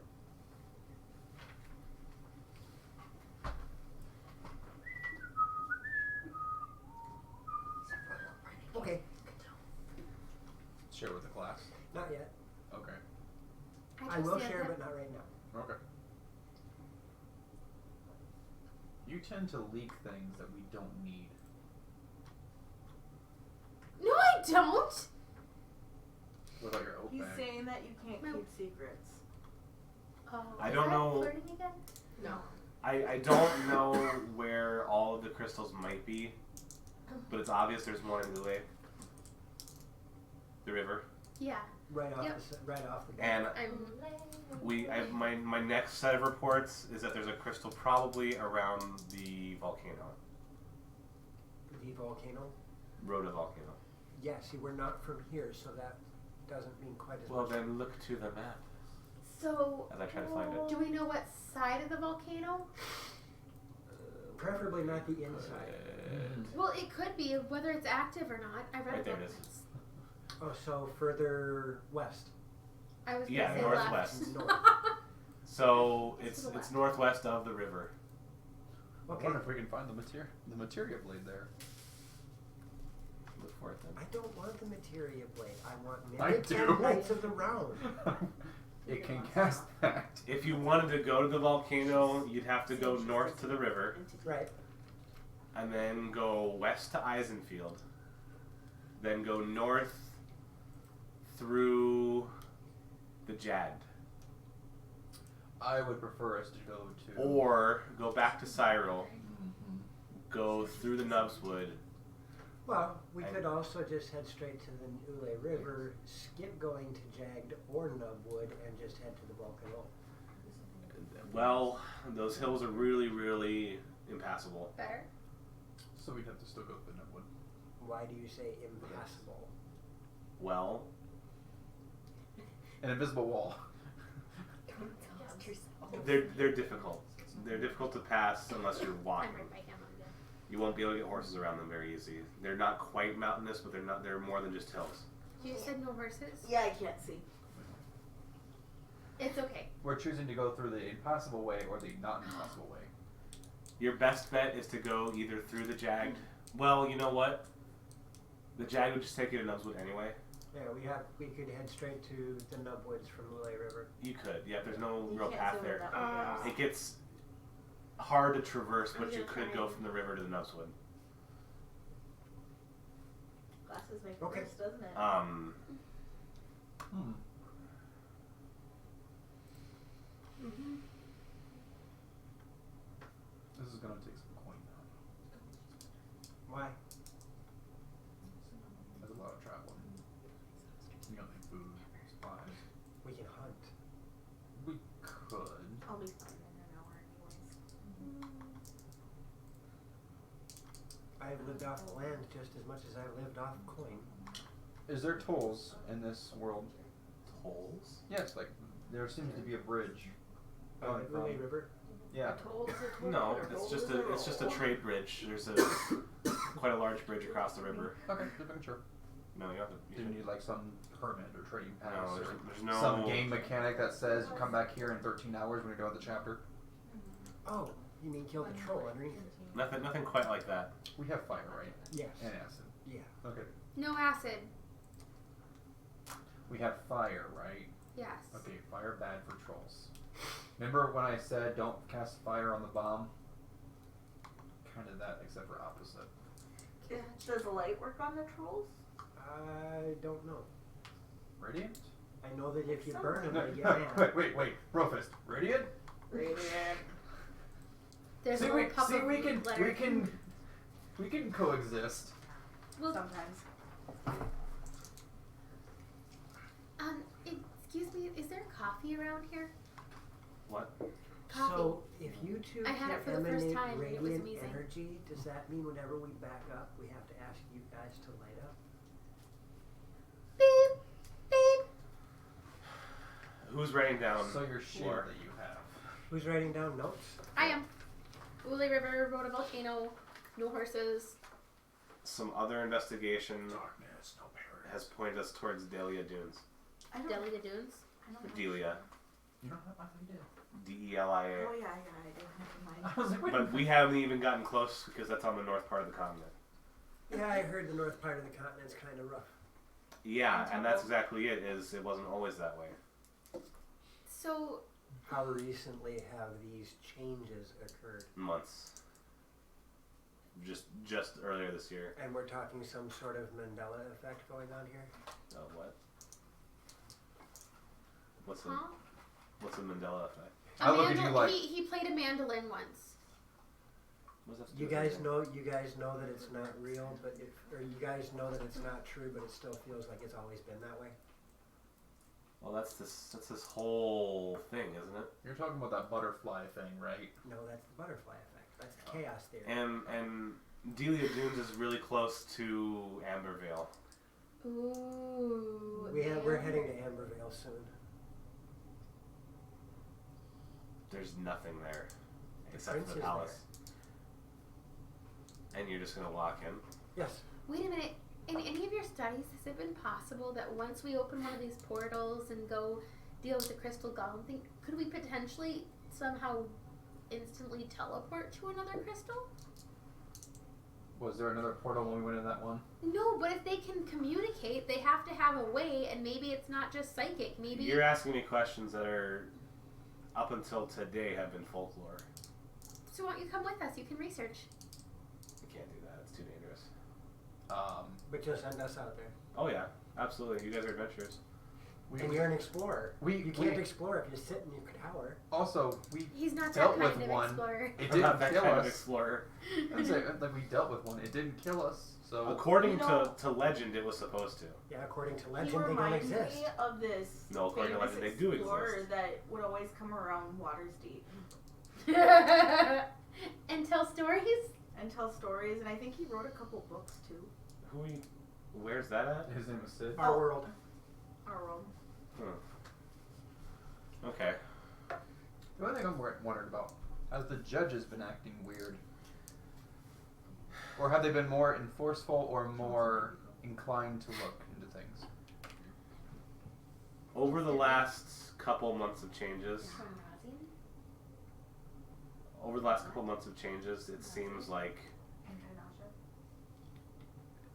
Okay, Share with the class. not yet. Okay. I trust will the share, other- but not right now. Okay. You tend to leak things that we don't need. No, I don't. What about your oath He's bag? saying that you secrets. Oh, I is don't that know- flirting again? No. I don't know where all of the crystals might be, but it's obvious there's one in Ule. The river. Yeah. Right off Yep. right off the bat. And I'm. my next set of reports is that there's a crystal probably around the volcano. The volcano. Rhoda volcano. Yeah, see, we're not from here, so that doesn't mean quite as Well, much. then look to the map So, as I try to find it. do we know what side of the volcano? Preferably not the inside. Well, it could be whether it's active or not. I read Right there about it is. this. Oh, so further west. I was Yeah, gonna say northwest. left. North. So This it's is the it's west. northwest of the river. I Okay. wonder if we can find the materia blade there. Look for it then. I don't want the materia blade. I want I Mimic do. and Knights of the Round. It can cast that. If you wanted to go to the volcano, you'd have to go north to the river, Right. and then go west to Eisenfield, then go north through the Jad, I would prefer us to go to. or go back to Cyril, Mhm. go through the Nubswood. Well, we could also just head straight to the Ule River, skip going to Jagged or Nubwood, and just head to the volcano. Well, those hills are really, really impassable. Better. So we'd have to still go to the Nubwood. Why do you say impassable? Well, An invisible wall. Don't exhaust yourself. they're difficult. They're difficult to pass unless you're I'm walking. right by him. I'm good. You won't be able to get horses around them very easy. They're not quite mountainous, but they're more than just hills. You said no horses? Yeah, I can't see. It's okay. We're choosing to go through the impossible way or the not impossible way. Your best bet is to go either through the Jagged. Well, you know what? The Jagged would just take you to Nubswood anyway. Yeah, we could head straight to the Nubwoods from Ule River. You could. Yeah, there's no You real can't path zoom there. that way, guys. It gets hard to traverse, I'm but you gonna could try go and- from the river to the Nubswood. Glasses make Okay. worse, doesn't it? Hmm. Mm-hmm. This is gonna take some coin now. Why? There's a lot of traveling. You don't need food, supplies. We can hunt. We could. I'll be fine in an hour anyways. I've lived off the land just as much as I've lived off coin. Is there tolls in this world? Tolls? Yes, like there seems to be a bridge. By Going the Ule from- River? Yeah. Told is a told No, or it's told just is a it's just a roll. trade bridge. There's a quite a large bridge across the river. Okay, just making sure. No, you have to. Do you need like some permit or trading pass No, or there's no. some game mechanic that says you come back here in 13 hours when you're done with the chapter? Oh, you mean kill the troll underneath? Nothing quite like that. We have fire, right? Yes. And acid. Yeah. Okay. No acid. We have fire, right? Yes. Okay, fire bad for trolls. Remember when I said don't cast fire on the bomb? Kind of that, except for opposite. Does the light work on the trolls? I don't know. Radiant? I know that if you Some burn them, No, they get mad. wait. Brofist. Radiant? Radiant. There's See, a little cup of letter. we can coexist. Well, Sometimes. excuse me, is there coffee around here? What? Coffee. So, if you two I had can it for the first emanate time, and it was radiant amazing. energy, does that mean whenever we back up, we have to ask you guys to light up? Beep, beep. Who's writing down? So your shield lore? that you have. Who's writing down notes? I am. Ule River, rode a volcano, no horses. Some other investigation Darkness, no paradise. has pointed us towards Delia Dunes. I don't. Delia Dunes. I don't know. Delia. You don't have, I thought you did. D-E-L-I-A. Oh yeah, I do have mine. I was like, wait. But we haven't even gotten close because that's on the north part of the continent. Yeah, I heard the north part of the continent's kind of rough. Yeah, and that's exactly it. It wasn't always that way. So, How recently have these changes occurred? Months. Just earlier this year. And we're talking some sort of Mandela effect going on here? Oh, what? What's the Huh? what's the Mandela effect? I look at you like- he played a mandolin once. What's that? You guys know that it's not real, but you guys know that it's not true, but it still feels like it's always been that way. Well, that's this whole thing, isn't it? You're talking about that butterfly thing, right? No, that's the butterfly effect. That's the chaos theory. And Delia Dunes is really close to Ambervale. Ooh. We're heading to Ambervale soon. There's nothing there The except prince for the is palace. And you're just gonna walk in? Yes. Wait a minute. In any of your studies, has it been possible that once we open one of these portals and go deal with the crystal golem thing, could we potentially somehow instantly teleport to another crystal? Was there another portal when we went in that one? No, but if they can communicate, they have to have a way, and maybe it's not just psychic. Maybe You're asking me questions that are, up until today, have been folklore. So why don't you come with us? You can research. You can't do that. It's too dangerous. But you'll send us out there. Oh yeah, absolutely. You guys are adventurers. And you're an explorer. You can't we explore if you sit in your tower. also we He's not dealt that kind with of one. explorer. It I'm not didn't that kill kind of us. explorer. I'm saying, like we dealt with one. It didn't kill us. So According You know- to legend, it was supposed to. Yeah, according to He legend, they don't reminds exist. me of this No, according to famous legend, they do explorer exist. that would always come around Water's Deep And tell stories? and tell stories, and I think he wrote a couple books too. Where's that at? his name was Sid. Our world. Our world. Okay. The only thing I'm wondering about, has the judges been acting weird? Or have they been more enforceful or more inclined to look into things? Over the last couple months of changes, it seems like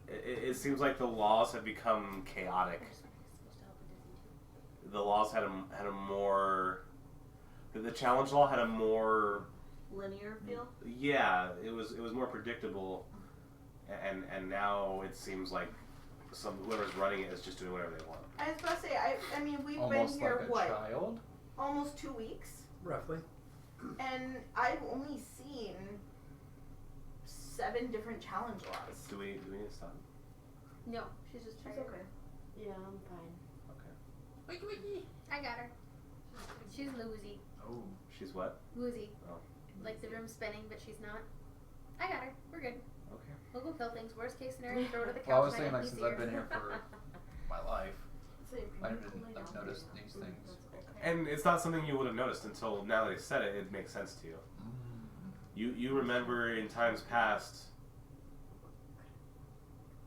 it seems like the laws have become chaotic. The laws had a more the challenge law had a more Linear feel. yeah, it was more predictable, and now it seems like whoever's running it is just doing whatever they want. I was about to say, I mean, we've Almost been here, like a what, child? almost 2 weeks? Roughly. And I've only seen 7 different challenge laws. Do we need to stop? No, she's just It's tired. okay. Yeah, I'm fine. Okay. I got her. She's woozy. Oh. She's what? Woozy. Oh. Like the room's spinning, but she's not. I got her. We're good. Okay. We'll go kill things. Worst case scenario, throw her to the couch. Well, I was and saying, hope like, we since see I've her. been here for my life, So if I you didn't lay like down notice there, these that's things. okay. And it's not something you would have noticed until now that they said it. It makes sense to you. You remember in times past,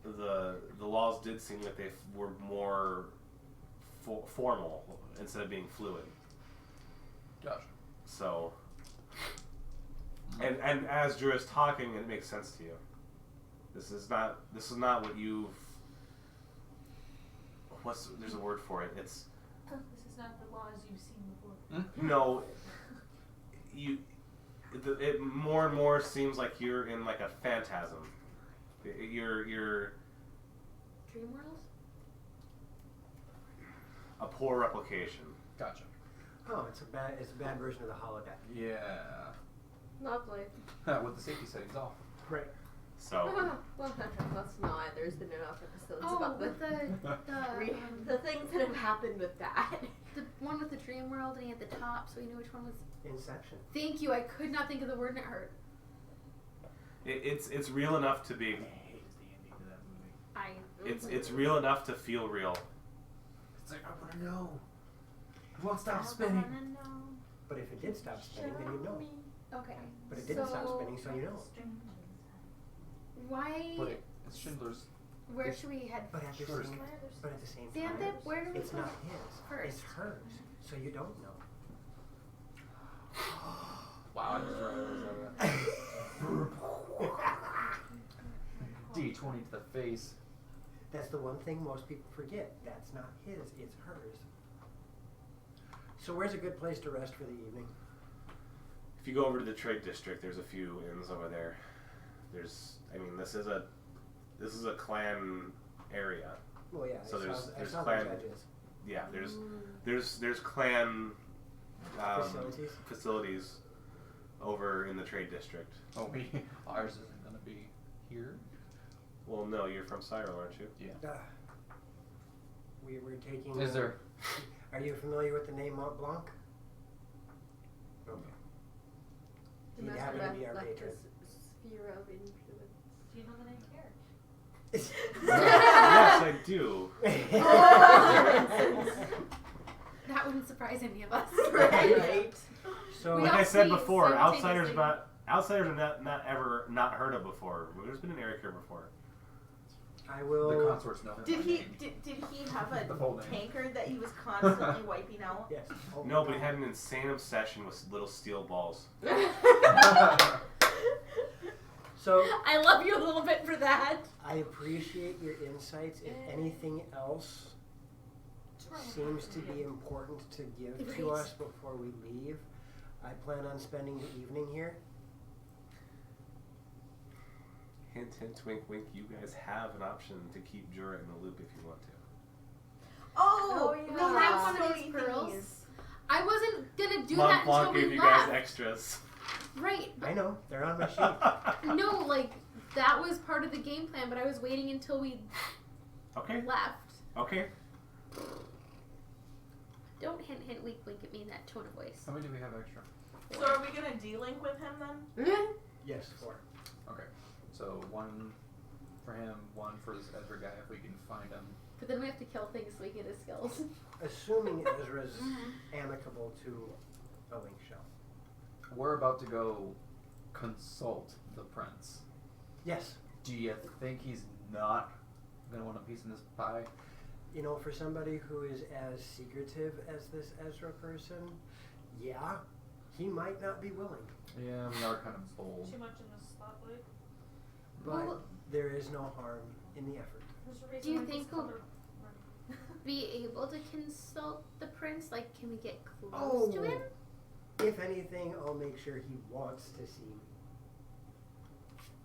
the laws did seem like they were more formal instead of being fluid. Gotcha. So, and as Drew is talking, it makes sense to you. This is not what you've. There's a word for it. It's This is not the laws you've seen before. no. It more and more seems like you're in like a phantasm. You're Dream world? a poor replication. Gotcha. Oh, it's a bad version of the holodeck. Yeah. Lovely. With the safety settings off. Right. So Well, that's not. There's been enough episodes Oh, about with the things that have happened with that. the one with the dream world, and he had the top, so we knew which one was. Inception. Thank you. I could not think of the word, and it hurt. it's real enough to be. I. It's real enough to feel real. It's like, I want to know. It won't I stop spinning. wanna know. But if it did stop spinning, then you know. Okay. But it didn't stop So- spinning, so you know. Why? But it's Schindler's. Where should we head? But at the Sure. same, but at the same Xanthipp, time, where do we it's go not his. first? It's hers. So you don't know. Wow, I just realized that. D20 to the face. That's the one thing most people forget. That's not his, it's hers. So where's a good place to rest for the evening? If you go over to the trade district, there's a few inns over there. This is a clan area. Well, yeah, So I there's saw the clan- judges. yeah, there's clan facilities over in the trade district. Oh, ours isn't gonna be here. Well, no, you're from Cyril, aren't you? Yeah. We're taking. Is there? Are you familiar with the name Mont Blanc? Okay. The He'd master happen to be our left patron. his sphere of influence. Do you know the name Carrot? Yes, I do. That wouldn't surprise any of us. Right. So We Like all I said see before, simultaneously. outsiders are not ever not heard of before. There's been an Eric here before. I The will. consorts know. Did my he name. did he have The full a name. tankard that he was constantly wiping out? Yes. Oh, No, but he had an insane obsession with little steel balls. So I love you a little bit for that. I appreciate your insights. If anything else seems to be important to give to Right. us before we leave, I plan on spending the evening here. Hint, hint, wink, wink. You guys have an option to keep Jura in the loop if you want to. Oh, yeah. We have one of so these many pearls. things. I wasn't gonna do Mont that Blanc until gave we you left. guys extras. Right. I know they're on my sheet. No, like that was part of the game plan, but I was waiting until we Okay. left. Okay. Don't hint, hint, wink, wink at me in that tone of voice. How many do we have extra? So are we gonna de-link with him then? Yes, 4. Okay. So one for him, one for this Edward guy if we can find him. But then we have to kill things so we get his skills. Assuming Ezra's amicable to a link shell. We're about to go consult the prince. Yes. Do you think he's not gonna want a piece in this pie? You know, for somebody who is as secretive as this Ezra person, yeah, he might not be willing. Yeah, we are kind of bold. Too much in the spotlight. But Well- there is no harm in the effort. There's a reason Do you why this think we'll color- be able to consult the prince? Like, can we get close to him? If anything, I'll make sure he wants to see me.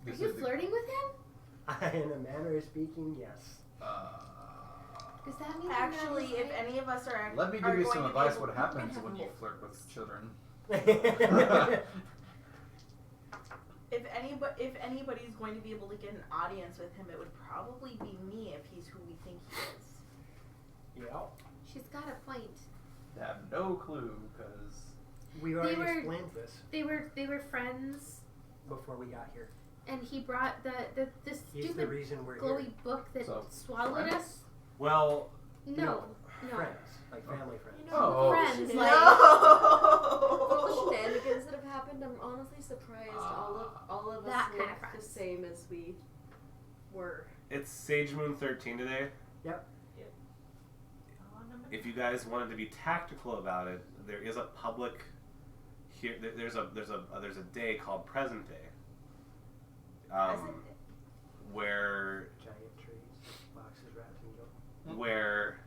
Are This you is the- flirting with him? In a manner of speaking, yes. Does that mean Actually, you're if any of us are Let me are give you going some to be advice. able- What happens have when a you gift. flirt with children? If anybody's going to be able to get an audience with him, it would probably be me if he's who we think he is. Yeah. She's got a point. I have no clue because We already were- explained this They were friends, before we got here. and he brought the He's the stupid reason we're glowy here. book that So, swallowed friends? us. Well, No. Friends, like family friends. You know, Oh. Friends, the like- No. shenanigans that have happened, I'm honestly surprised all of That us kind of look the friends. same as we were. it's Sage Moon 13 today. If you guys wanted to be tactical about it, there is a public here. There's a day called Present Day, where Giant trees, boxes wrapped in gold. where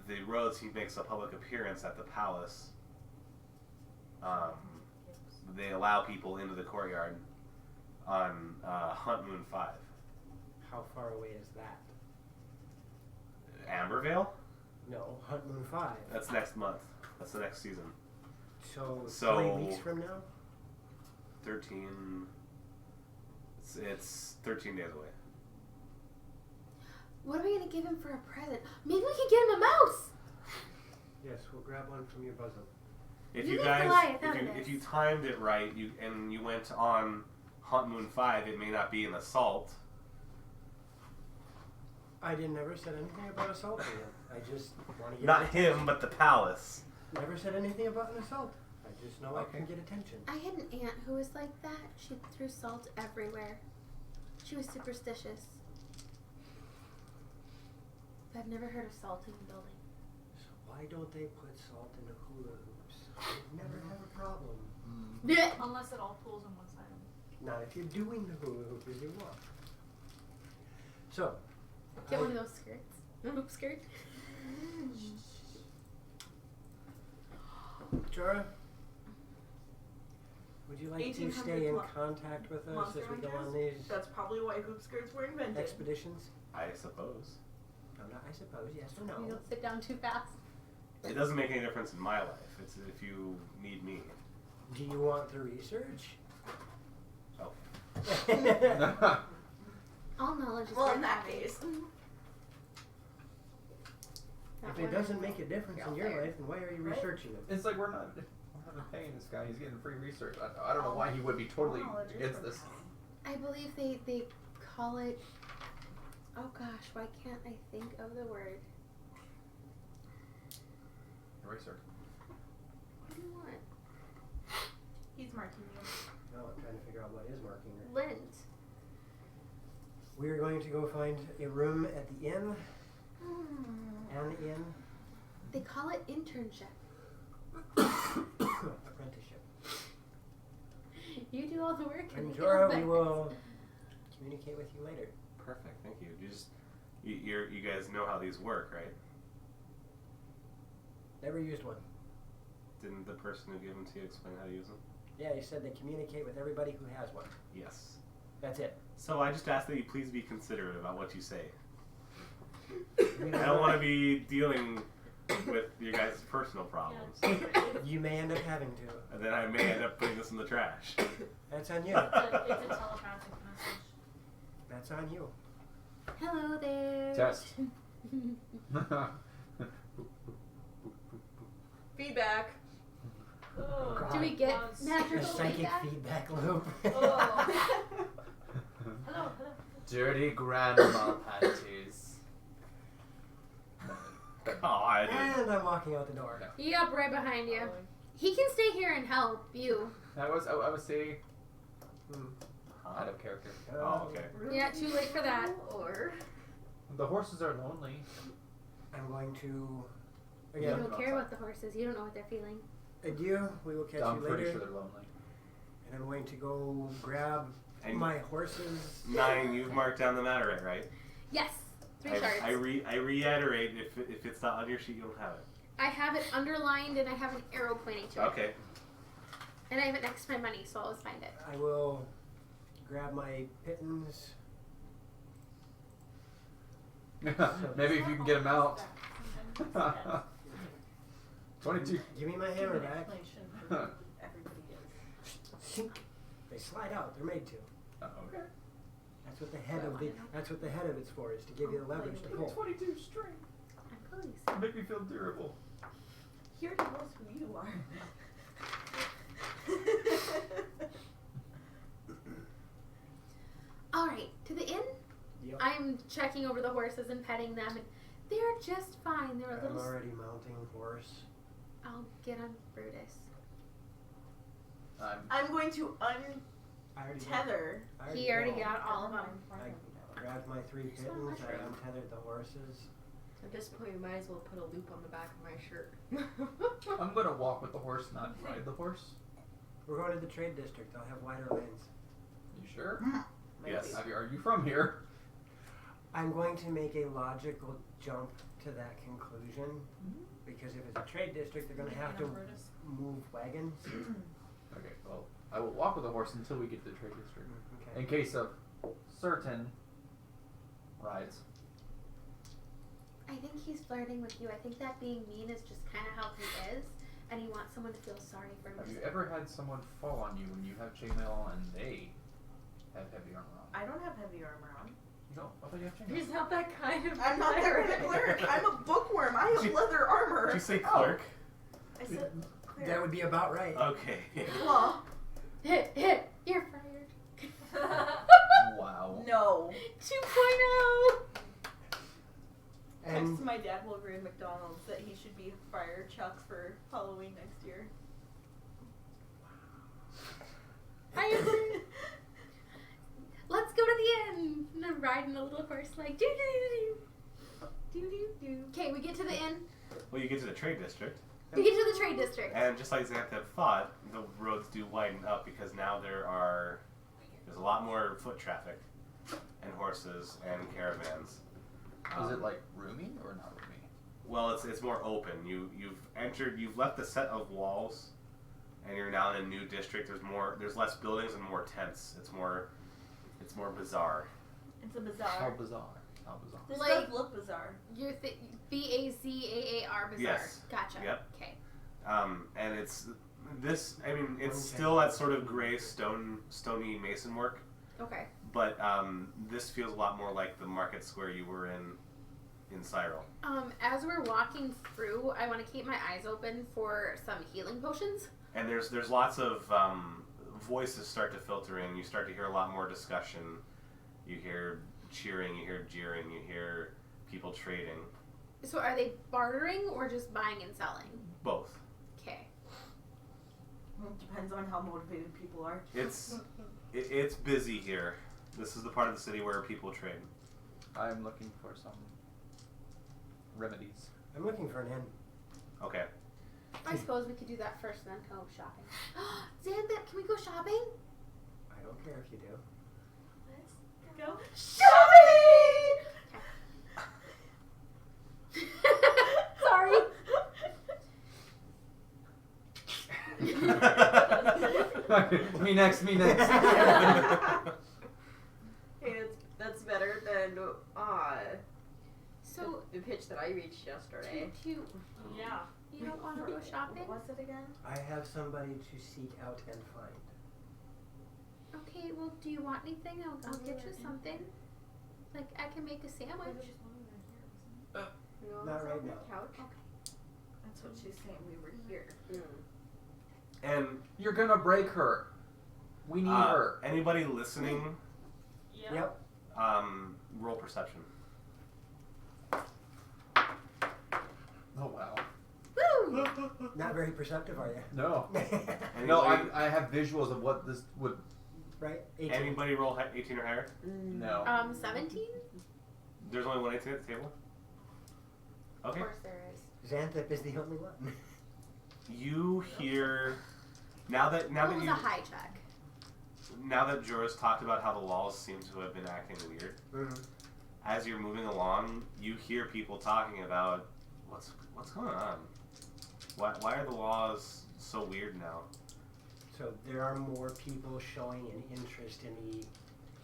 the Rhodes, he makes a public appearance at the palace. They allow people into the courtyard on Hunt Moon 5. How far away is that? Ambervale? No, Hunt Moon 5. That's next month. That's the next season. So So- 3 weeks from now? 13. It's 13 days away. What are we gonna give him for a present? Maybe we could get him a mouse. Yes, we'll grab one from your bosom. If You you get guys, Goliath out of if this. you timed it right, and you went on Hunt Moon 5, it may not be an assault. I never said anything about assaulting him. I just want to get Not attention. him, but the palace. Never said anything about an assault. I just know I can get attention. I had an aunt who was like that. She threw salt everywhere. She was superstitious. I've never heard of salt in a building. So why don't they put salt in the hula hoops? They'd never have a problem. Yeah. Unless it all pulls on one side. Not if you're doing the hula hoop as you want. So, Get one of those skirts. Hoop skirt. Jora, would you like to 1800 stay in mo- contact with us monster as we go hunters? on these That's probably why hoop skirts were invented. expeditions? I suppose. I suppose, yes or You no. don't sit down too fast. It doesn't make any difference in my life. It's if you need me. Do you want the research? Oh. All knowledge is Well, worth in that having. case, Not If it one doesn't of make a difference You're in all your fired. life, then why are you Right? researching it? It's like we're not paying this guy. He's getting free research. I don't know why he would be totally Knowledge is against worth this. having. I believe they call it. Oh gosh, why can't I think of the word? Research. What do you want? he's marking you. No, I'm trying to figure out what is marking her. Lint. We're going to go find a room at the inn. An inn. They call it internship. Apprenticeship. You do all the work and And they get all Jorah, we the will communicate with you later. Perfect, thank you. You guys know how these work, right? Never used one. Didn't the person who gave them to you explain how to use them? Yeah, you said they communicate with everybody who has one. Yes. That's it. So I just ask that you please be considerate about what you say. I don't want to be dealing with your guys' personal problems, You may end up having to. and then I may end up putting this in the trash. That's on you. It's a telepathic message. That's on you. Hello there. Test. Feedback. Oh, Do we get gross. A magical psychic feedback? feedback loop. Oh. Hello, hello. Dirty grandma panties. God. And I'm walking out the door. Yep, right behind you. He can stay here and help you. I would say Hmm. out of character. Oh, okay. Yeah, too late for that. Or The horses are lonely. I'm going to. You Again, don't care about the horses. You don't know what they're feeling. adieu. We will catch I'm you pretty later. sure they're lonely. And I'm going to go grab And my horses. 9, you've marked down the matter, right? Yes, 3 shards. I reiterate, if it's not on your sheet, you don't have it. I have it underlined and I have an arrow pointing to it. Okay. And I have it next to my money, so I'll always find it. I will grab my pittance. Maybe if you can get him out. Sometimes it's dead. 22. Give me my hammer back. Explanation for who everybody is. They slide out. They're made to. Okay. That's what the head of the. That's what the head of it's for. Is to give you the leverage to pull. 22 string. I'm police. Make me feel durable. He already knows who you are. Alright, to the inn. Yep. I'm checking over the horses and petting them, and they're just fine. They're a I'm little. already mounting horse. I'll get on Brutus. I'm going to I already untether. He already got all of them. I grabbed my 3 Just one pittance. I mushroom. untethered the horses. at this point, we might as well put a loop on the back of my shirt. I'm gonna walk with the horse, not ride the horse. We're going to the trade district. I'll have wider lanes. You sure? Yes. Are you from here? I'm going to make a logical jump to that conclusion because if it's a trade district, they're going to have to move wagons. Okay, well, I will walk with the horse until we get to the trade district. Okay. In case of certain rides. I think he's flirting with you. I think that being mean is just kind of how he is, and he wants someone to feel sorry for him. Have you ever had someone fall on you when you have chainmail and they have heavy armor on? I don't have heavy armor on. You don't? I thought you have chainmail. He's not that kind of. I'm not that kind of cleric. I'm a bookworm. I have leather armor. Did you say clerk? I said cleric. That would be about right. Okay. Well, Hit. You're fired. Wow. no. 2.0. And Text my dad while we're in McDonald's that he should be fire Chuck for Halloween next year. I agree. Let's go to the inn. And I'm riding a little horse like do do do do do do. Okay, we get to the inn. Well, you get to the trade district, We get to the trade district. and just like Xanthe thought, the roads do widen up because now there's a lot more foot traffic, and horses and caravans. Is it like roomy or not roomy? Well, it's more open. You've left the set of walls, and you're now in a new district. There's less buildings and more tents. It's more bizarre. It's a How bazaar. bizarre. How bizarre. This Like- does look bizarre. You're Bazaar bizarre. Yes. Gotcha. Yep. Okay. And it's this. I mean, it's still that sort of gray stony mason work, Okay. but this feels a lot more like the market square you were in Cyril. As we're walking through, I want to keep my eyes open for some healing potions. And there's lots of voices start to filter in. You start to hear a lot more discussion. You hear cheering. You hear jeering. You hear people trading. So are they bartering or just buying and selling? Both. Okay. It depends on how motivated people are. It's busy here. This is the part of the city where people trade. I'm looking for some remedies. I'm looking for an inn. Okay. I suppose we could do that first, then go shopping. Xanthan, can we go shopping? I don't care if you do. Let's Go. Sorry. Me next. Hey, that's better than So, the pitch that I reached yesterday. you Yeah. don't want to go shopping? What's it again? I have somebody to seek out and find. Okay, well, do you want anything? I'll get you something. Like, I can make a sandwich. No, Not it's right on the now. couch. That's what she's saying. We were here. And You're gonna break her. We need her. anybody listening, Yeah. Yep. roll perception. Oh wow. Woo! Not very perceptive, are you? No. Anybody, No, I have visuals of what this would. Right? 18. anybody roll 18 or higher? No. 17? There's only one 18 at the table. Okay. Of course there is. Xanthip is the only one. You hear now that What was you a high check? now that Jorah's talked about how the laws seem to have been acting weird. Mm-hmm. As you're moving along, you hear people talking about what's going on. Why are the laws so weird now? So there are more people showing an interest in the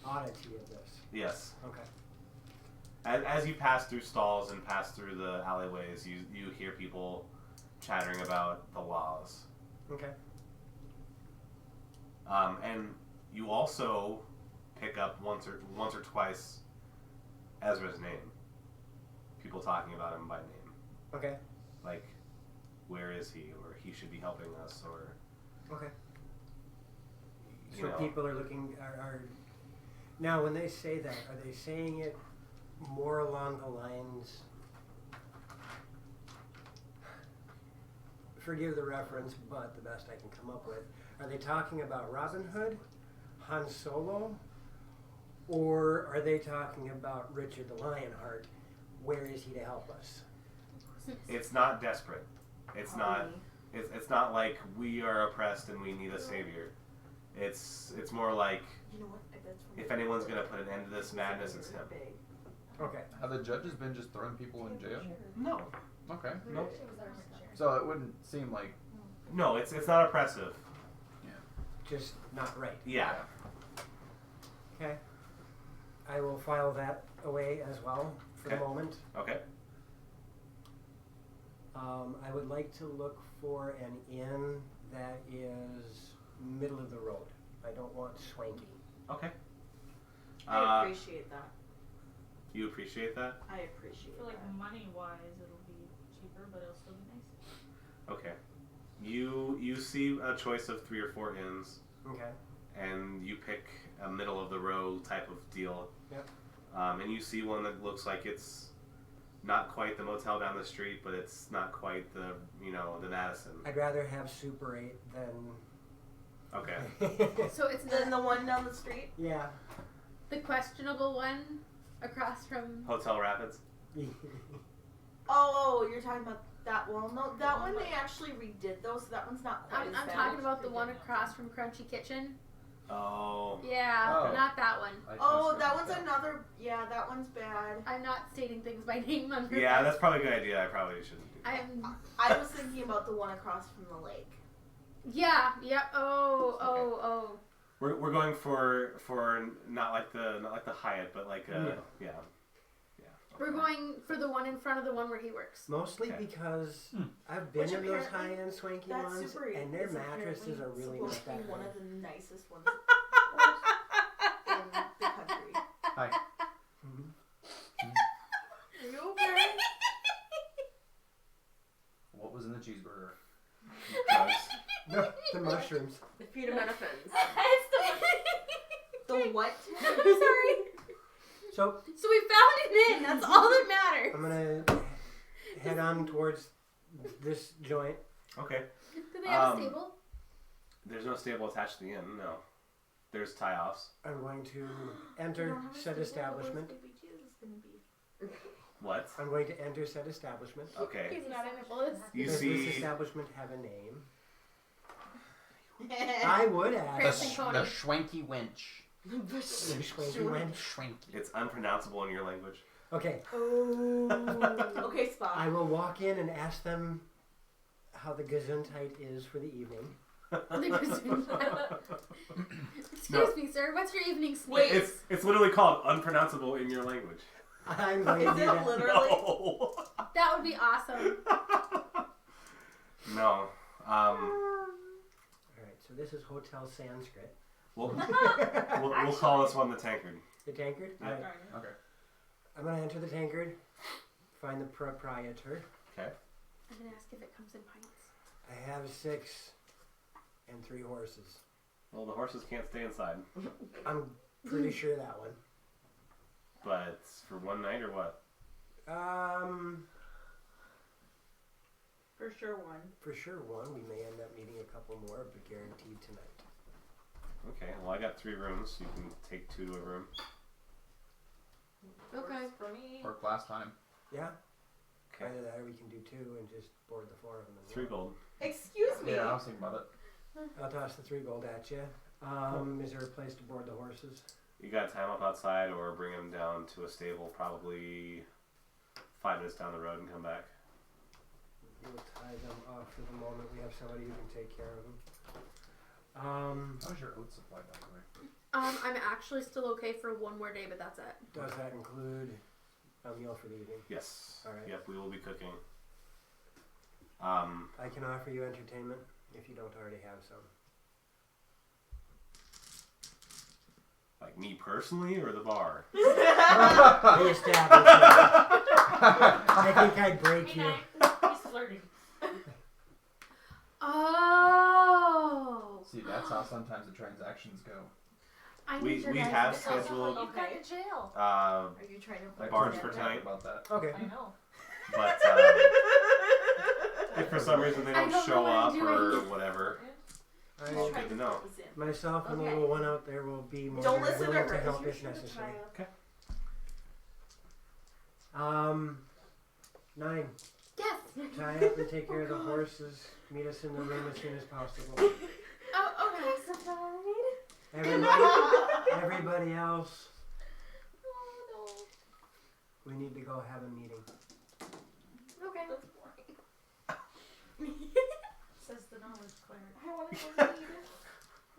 oddity of this. Yes. Okay. As you pass through stalls and pass through the alleyways, you hear people chattering about the laws. Okay. And you also pick up once or twice Ezra's name. People talking about him by name. Okay. Like, where is he? Or he should be helping us, or Okay. you So know. people are looking are now when they say that, are they saying it more along the lines, forgive the reference, but the best I can come up with, are they talking about Robin Hood, Han Solo, or are they talking about Richard the Lionheart? Where is he to help us? It's not desperate. It's not. It's not like we are oppressed and we need a savior. It's more like You know what? I bet it's from if anyone's gonna put an end to this madness, it's him. big. Okay. Have the judges been just throwing people in jail? No, Okay. Nope. So it wouldn't seem like. no, it's not oppressive. Just not right. Yeah. Okay. I will file that away as well for the Okay. moment. Okay. I would like to look for an inn that is middle of the road. I don't want swanky. Okay. I appreciate that. You appreciate that? I appreciate I feel like that. money wise it'll be cheaper, but it'll still be nice. Okay. You see a choice of 3 or 4 inns, Okay. and you pick a middle of the road type of deal. Yep. And you see one that looks like it's not quite the motel down the street, but it's not quite the the Madison. I'd rather have Super 8 than. Okay. So it's Then the the one down the street. Yeah. questionable one across from. Hotel Rapids. Oh, you're talking about that one. No, that one they actually redid though, so that one's not quite I'm as bad. talking about the one across from Crunchy Kitchen. Oh. Yeah, Oh. not that one. Oh, that one's another. Yeah, that one's bad. I'm not stating things by name on purpose. Yeah, that's probably a good idea. I probably shouldn't do that. I'm. I was thinking about the one across from the lake. Yeah. Oh. We're going for not like the Hyatt, but like a Yeah. yeah. We're going for the one in front of the one where he works. Mostly Okay. because I've been Which in those apparently high-end swanky That ones, Super and their is mattresses are apparently really supposed not to be that one good. of the nicest ones in the country. Hi. Mhm. Are you okay? What was in the cheeseburger? The mushrooms. The acetaminophen. The what? I'm sorry. So So we found it in. That's all that matters. I'm gonna head on towards this joint. Okay. Do they have Um, a stable? There's no stable attached to the inn. No. There's tie-offs. I'm going to enter said establishment. What? I'm going to enter said establishment. Okay. He's not Annapolis. You Does this see. establishment have a name? I would ask. Prancing pony. The schwanky wench. The swanky wench. Schwanky. It's unpronounceable in your language. Okay, Okay, Spot. I will walk in and ask them how the gesundheit is for the evening. Excuse me, sir. What's your evening snack? Wait. It's literally called unpronounceable in your language. I'm going to Is do it that. literally? No. That would be awesome. No. Alright, so this is Hotel Sanskrit. We'll call this one the tankard. The tankard? Yeah. Alright, Okay. I'm going to enter the tankard, find the proprietor. Okay. I'm gonna ask if it comes in pints. I have 6 and 3 horses. Well, the horses can't stay inside. I'm pretty sure that one. But for one night or what? For sure one. For sure one. We may end up needing a couple more, but guaranteed tonight. Okay. Well, I got 3 rooms. You can take 2 to a room. Okay. Works for me. Worked last time. Yeah? Okay. Either that or we can do 2 and just board the 4 of them. in 3 one. gold. Excuse me. Yeah, I was thinking about it. I'll toss the 3 gold at you. Is there a place to board the horses? You got to tie them up outside or bring them down to a stable, probably 5 minutes down the road and come back. We'll tie them off for the moment. We have somebody who can take care of them. How's your oat supply, by the way? I'm actually still okay for one more day, but that's it. Does that include a meal for the evening? Yes. All right. Yep, we will be cooking. I can offer you entertainment if you don't already have some. Like me personally or the bar? The establishment. I think I'd break you. He's flirting. Oh. See, that's how sometimes the transactions go. I We need your we guys' have help. scheduled You've gone to jail. Are you trying to flirt Barge together? for tonight. About that. Okay. I know. but if for some reason they I don't don't know show what I'm up or doing. whatever, I, well, Try good to to know. flirt this in. myself and the Okay. little one out there will be more Don't than listen to willing her. to help You're if sure to necessary. try. 9. Yes. Tie up and take care of the horses. Meet us in the room as soon as possible. Oh, okay. Everybody else, Oh, we need to go have a meeting. no. Okay. That's boring. Says the knowledge cleric. I want to go read.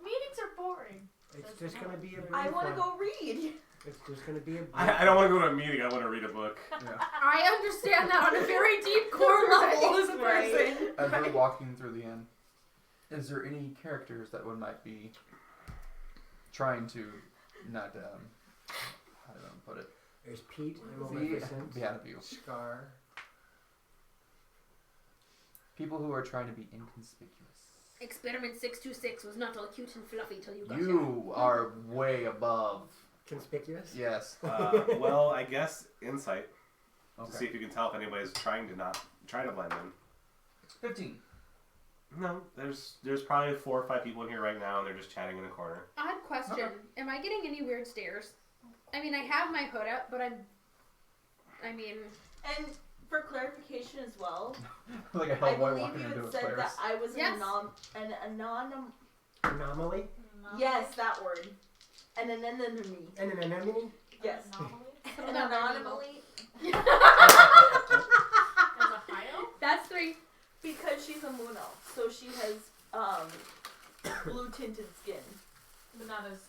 Meetings are boring. It's just going to be a brief I want to one. go read. It's just going to be a brief I don't want to go to a meeting. I want to read a book. Yeah. I understand that on a very deep core level as a Right. person. As we're walking through the inn, is there any characters that one might be trying to not, how do I put it? There's Pete, I'm Be Maleficent, out of view. Scar. People who are trying to be inconspicuous. Experiment 626 was not all cute and fluffy till you got here. You are way above. Conspicuous? Yes. Well, I guess insight to see Okay. if you can tell if anybody's trying to blend in. 15. No, there's probably 4 or 5 people in here right now, and they're just chatting in a corner. Odd question. Okay. Am I getting any weird stares? I mean, I have my hood up, but And for clarification as well, Like a I hellboy believe walking you into had a said player's. that I was Yes. an anonym. Anomaly? Yes, that word. An anemone. And an anemone? Yes. Anomaly? An anomaly. As a hio? that's 3. Because she's a moon elf, so she has blue tinted skin. But not as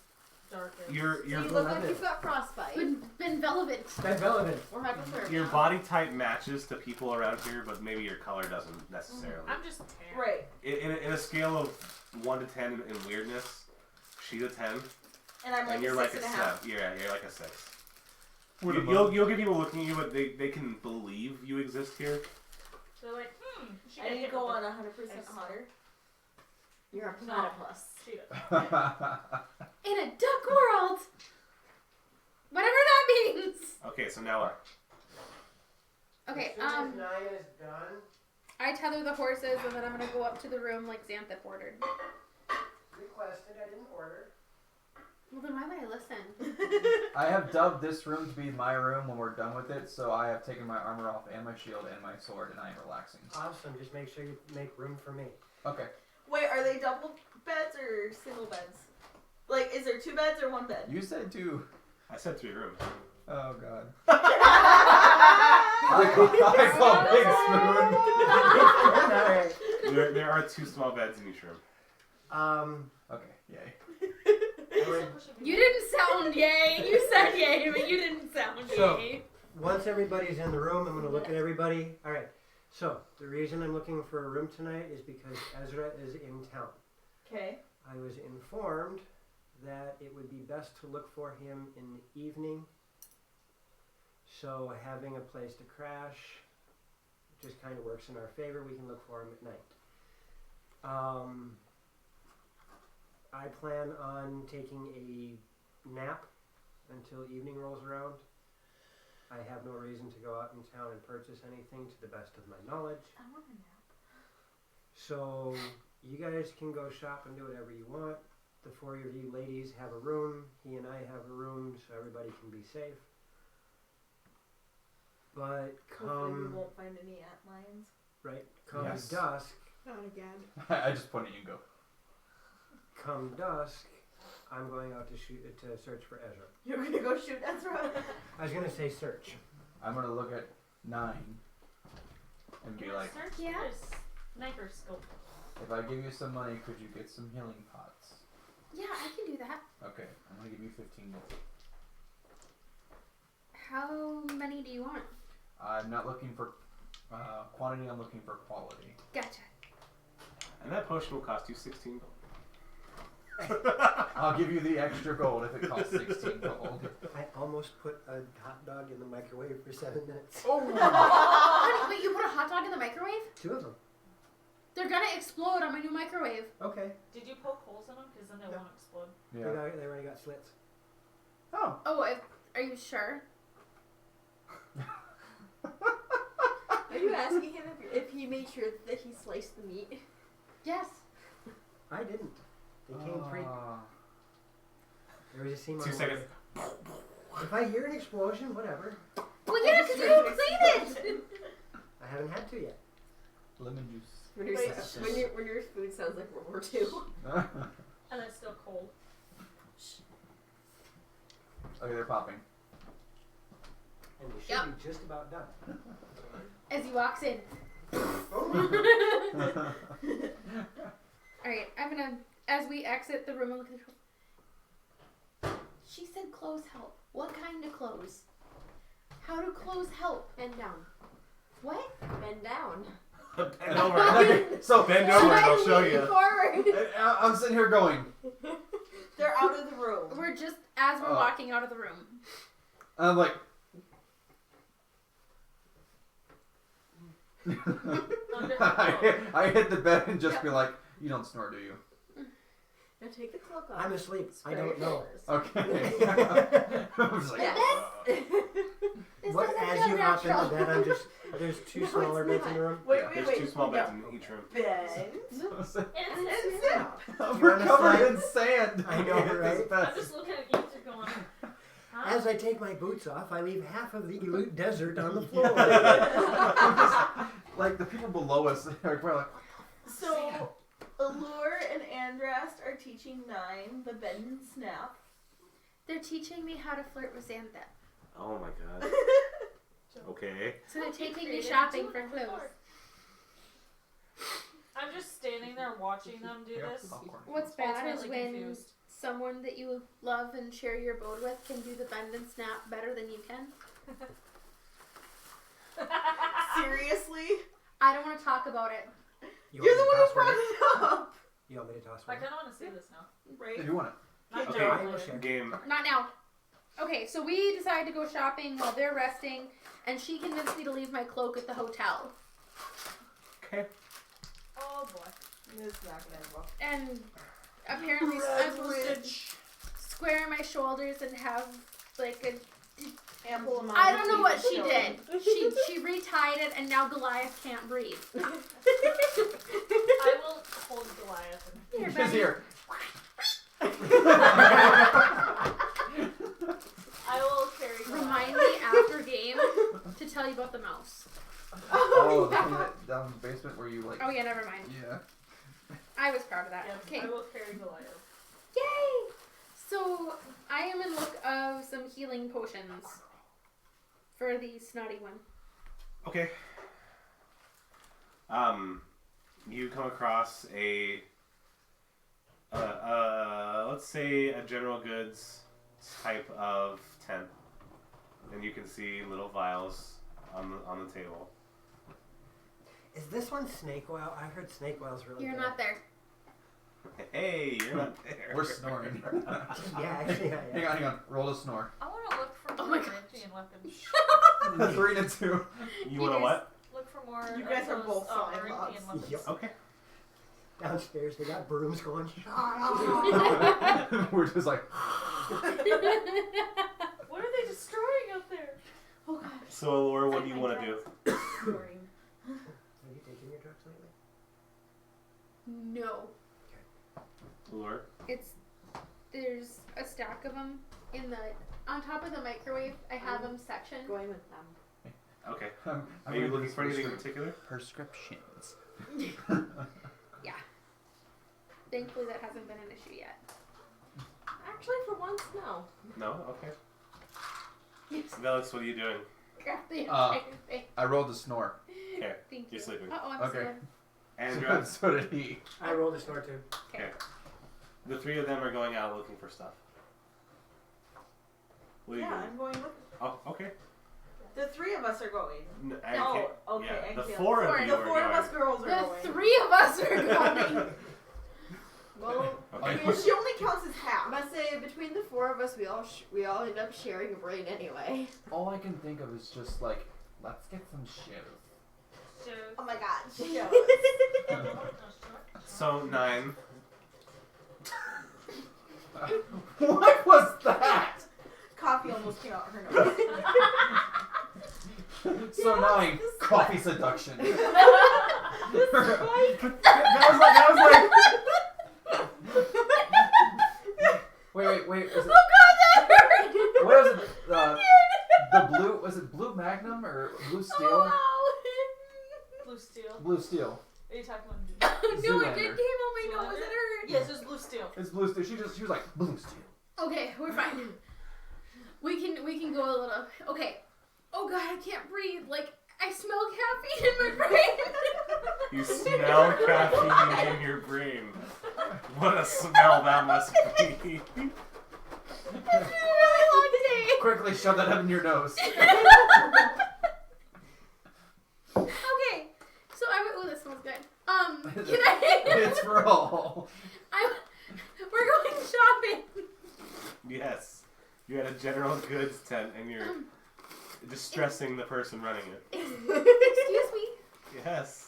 darkest. Your You look like you've got frostbite. Been velvet. Relevant. Or hypothermia. your body type matches to people around here, but maybe your color doesn't necessarily. I'm just tan. Right. In a scale of 1 to 10 in weirdness, she's a 10, And I'm like and you're a like 6 a and a half. 7. Yeah, you're like a 6. What You'll get people looking at you, but they can believe you exist here. They're like, she I got need to hit go with on a- 100% Ice. hotter. You're a No. platypus. She does. In a duck world. Whatever that means. Okay, so now what? Okay, As soon as 9 is done, I tether the horses and then I'm gonna go up to the room like Xanthip ordered. requested, I didn't order. Well then why would I listen? I have dubbed this room to be my room when we're done with it, so I have taken my armor off and my shield and my sword, and I am relaxing. Awesome, just make sure you make room for me. Okay. Wait, are they double beds or single beds? Like, is there 2 beds or 1 bed? You said 2. I said 3 rooms. Oh god. I I call Big Spoon. Alright. There are 2 small beds in each room. Okay, yay. You didn't sound yay. You said yay, but you didn't sound So- yay. Once everybody's in the room, I'm going to look at everybody. Alright, so the reason I'm looking for a room tonight is because Ezra is in town. Okay. I was informed that it would be best to look for him in the evening. So having a place to crash just kind of works in our favor. We can look for him at night. I plan on taking a nap until evening rolls around. I have no reason to go out in town and purchase anything to the best of my knowledge. I want a nap. So you guys can go shop and do whatever you want. The 4 of you ladies have a room. He and I have a room, so everybody can be safe. But Hopefully we come won't find any antlions. Yes. dusk, Not again. I just point at you and go. come dusk, I'm going out to search for Ezra. You're gonna go shoot Ezra? I was gonna say search. I'm gonna look at 9 and be like, Search Yeah. for a sniper scope. if I give you some money, could you get some healing pots? Yeah, I can do that. Okay, I'm gonna give you 15 gold. How many do you want? I'm not looking for quantity, I'm looking for quality. Gotcha. And that potion will cost you 16 gold. I'll give you the extra gold if it costs 16 gold. I almost put a hot dog in the microwave for 7 minutes. Honey, wait, you put a hot dog in the microwave? 2 of them. They're gonna explode on my new microwave. Okay. Did you poke holes in them? Because then they won't explode. Yeah. They already got slits. Oh. Oh, are you sure? Are you asking him if he made sure that he sliced the meat? Yes. I didn't. They came free. There was a seam on 2 the seconds. way. If I hear an explosion, whatever. Well, yeah, because you don't clean it. I haven't had to yet. Lemon juice. When your, when your food sounds like World War II. And it's still cold. Okay, they're popping. And we should Yep. be just about done. As he walks in. Oh. Alright, I'm gonna, as we exit the room, I'm looking at She said clothes help. What kind of clothes? How do clothes help? Bend down. What? Bend down. Bend over. So Bend over and I'll show you. Forward. I'm sitting here going. They're out of the room. We're just, as we're walking out of the room. I'm like. I hit the bed and just be like, you don't snore, do you? Now take the cloak off. I'm asleep. I Spray don't your know. shoulders. Okay. I was like, Yes. This What, doesn't as feel you hop in the natural. bed, I'm just. There's 2 smaller beds in the room. Wait, There's wait, 2 wait. small beds No. in each room. Bend. And And snap. we're covered in sand. I know, right? I'm just looking at you two going, huh? As I take my boots off, I leave half of the elite desert on the floor. Like the people below us, we're like, So, Allure and Andrast are teaching 9 the bend and snap. They're teaching me how to flirt with Xantha. Oh my god. Okay. So they're taking me Created shopping two for in the clothes. floor. I'm just standing there watching them do yeah, this. popcorn. What's bad is Ultimately when confused. someone that you love and share your abode with can do the bend and snap better than you can? Seriously? I don't want to talk about it. You're the one who brought it. it up. You want me to toss I one? kind of want to see this now. Right? If you want it. Not Okay. Joe, I will later. share. Game. Not now. Okay, so we decided to go shopping while they're resting, and she convinced me to leave my cloak at the hotel. Okay. Oh boy. This is not gonna end well. And apparently I'm supposed to square my shoulders and have like a... Ample amount. I of don't know what people she showing. did. She retied it, and now Goliath can't breathe. I will hold Goliath. Here, She's buddy. here. I will carry Goliath. Remind me after game to tell you about the mouse. Oh, the thing that down in the basement where you like. Oh yeah, never mind. Yeah. I was proud of that. Yes, Okay. I will carry Goliath. Yay! So I am in look of some healing potions for the snotty one. Okay. You come across a let's say a general goods type of tent, and you can see little vials on the table. Is this one snake oil? I heard snake oil's really You're good. not there. Hey, you're not there. We're snoring. Yeah, actually, yeah. Hang on. Roll a snore. I want to look for Oh more my gosh. Corinthian weapons. 3 to 2. You want to what? Look for more. You guys of are those, both fine Corinthian logs. weapons. Yep. Okay. Downstairs, they got brooms going. We're just like. What are they destroying up there? Oh gosh. So, Allure, what do you want to do? Destroying. Have you taken your drugs lately? No. Allure? There's a stack of them on top of the microwave. I have them sectioned. Going with them. Okay. I'm Are you looking for anything in particular? Prescriptions. Yeah. Thankfully, that hasn't been an issue yet. Actually, for once, no. No? Okay. Yes. Velix, what are you doing? Grab the Uh, entire thing. I rolled a snore. Okay. Thank you. You're sleeping. Uh-oh, I'm Okay. scared. Andra, So did he. I rolled a snore too. okay. The three of them are going out looking for stuff. What are you Yeah, doing? I'm going with. Oh, okay. The 3 of us are going. I Oh, can't- okay, Yeah, and the Caleb. 4 of Sorry, you The are 4 of going. us girls are The going. 3 of us are going. Well, Okay. well, she only counts as I half. must say, between the 4 of us, we all end up sharing a brain anyway. All I can think of is just like, let's get some shoes. So, Oh my god, she knows. So 9. What was that? Coffee almost came out her nose. So 9. Coffee seduction. That was like. Wait. Was it, Oh god, that hurt! what was it? The blue, was it blue magnum or blue steel? Oh, blue steel. Blue steel. Are you talking about? wow. No, it Zoolander. did came on my nose. It hurt. Yes, it was blue steel. It's blue steel. She was like, blue steel. Okay, we're fine. We can go a little. Okay. Oh god, I can't breathe. Like I smell caffeine in my brain. You smell caffeine in your brain. What a smell that must be. It's been a really long day. Quickly shove that up in your nose. Okay, so oh, this smells good. Can I? It's for all. We're going shopping. Yes. You're at a general goods tent and you're distressing the person running it. Excuse me. Yes.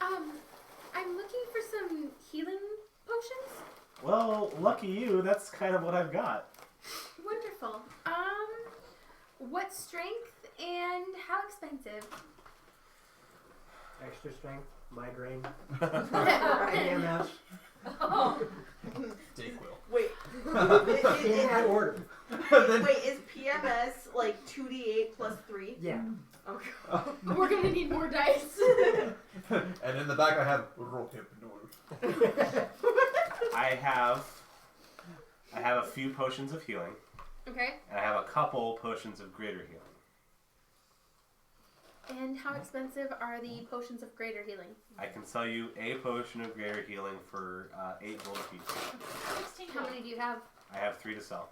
I'm looking for some healing potions. Well, lucky you, that's kind of what I've got. Wonderful. What strength and how expensive? Extra strength, migraine, Okay. EMS. Oh, Dayquil. Wait. In that order. Wait, is PMS like 2d8 plus 3? Yeah. Okay. We're gonna need more dice. And in the back I have Rohypnol. I have a few potions of healing, Okay. and I have a couple potions of greater healing. And how expensive are the potions of greater healing? I can sell you a potion of greater healing for 8 gold apiece. 16 How many do you have? I have 3 to sell.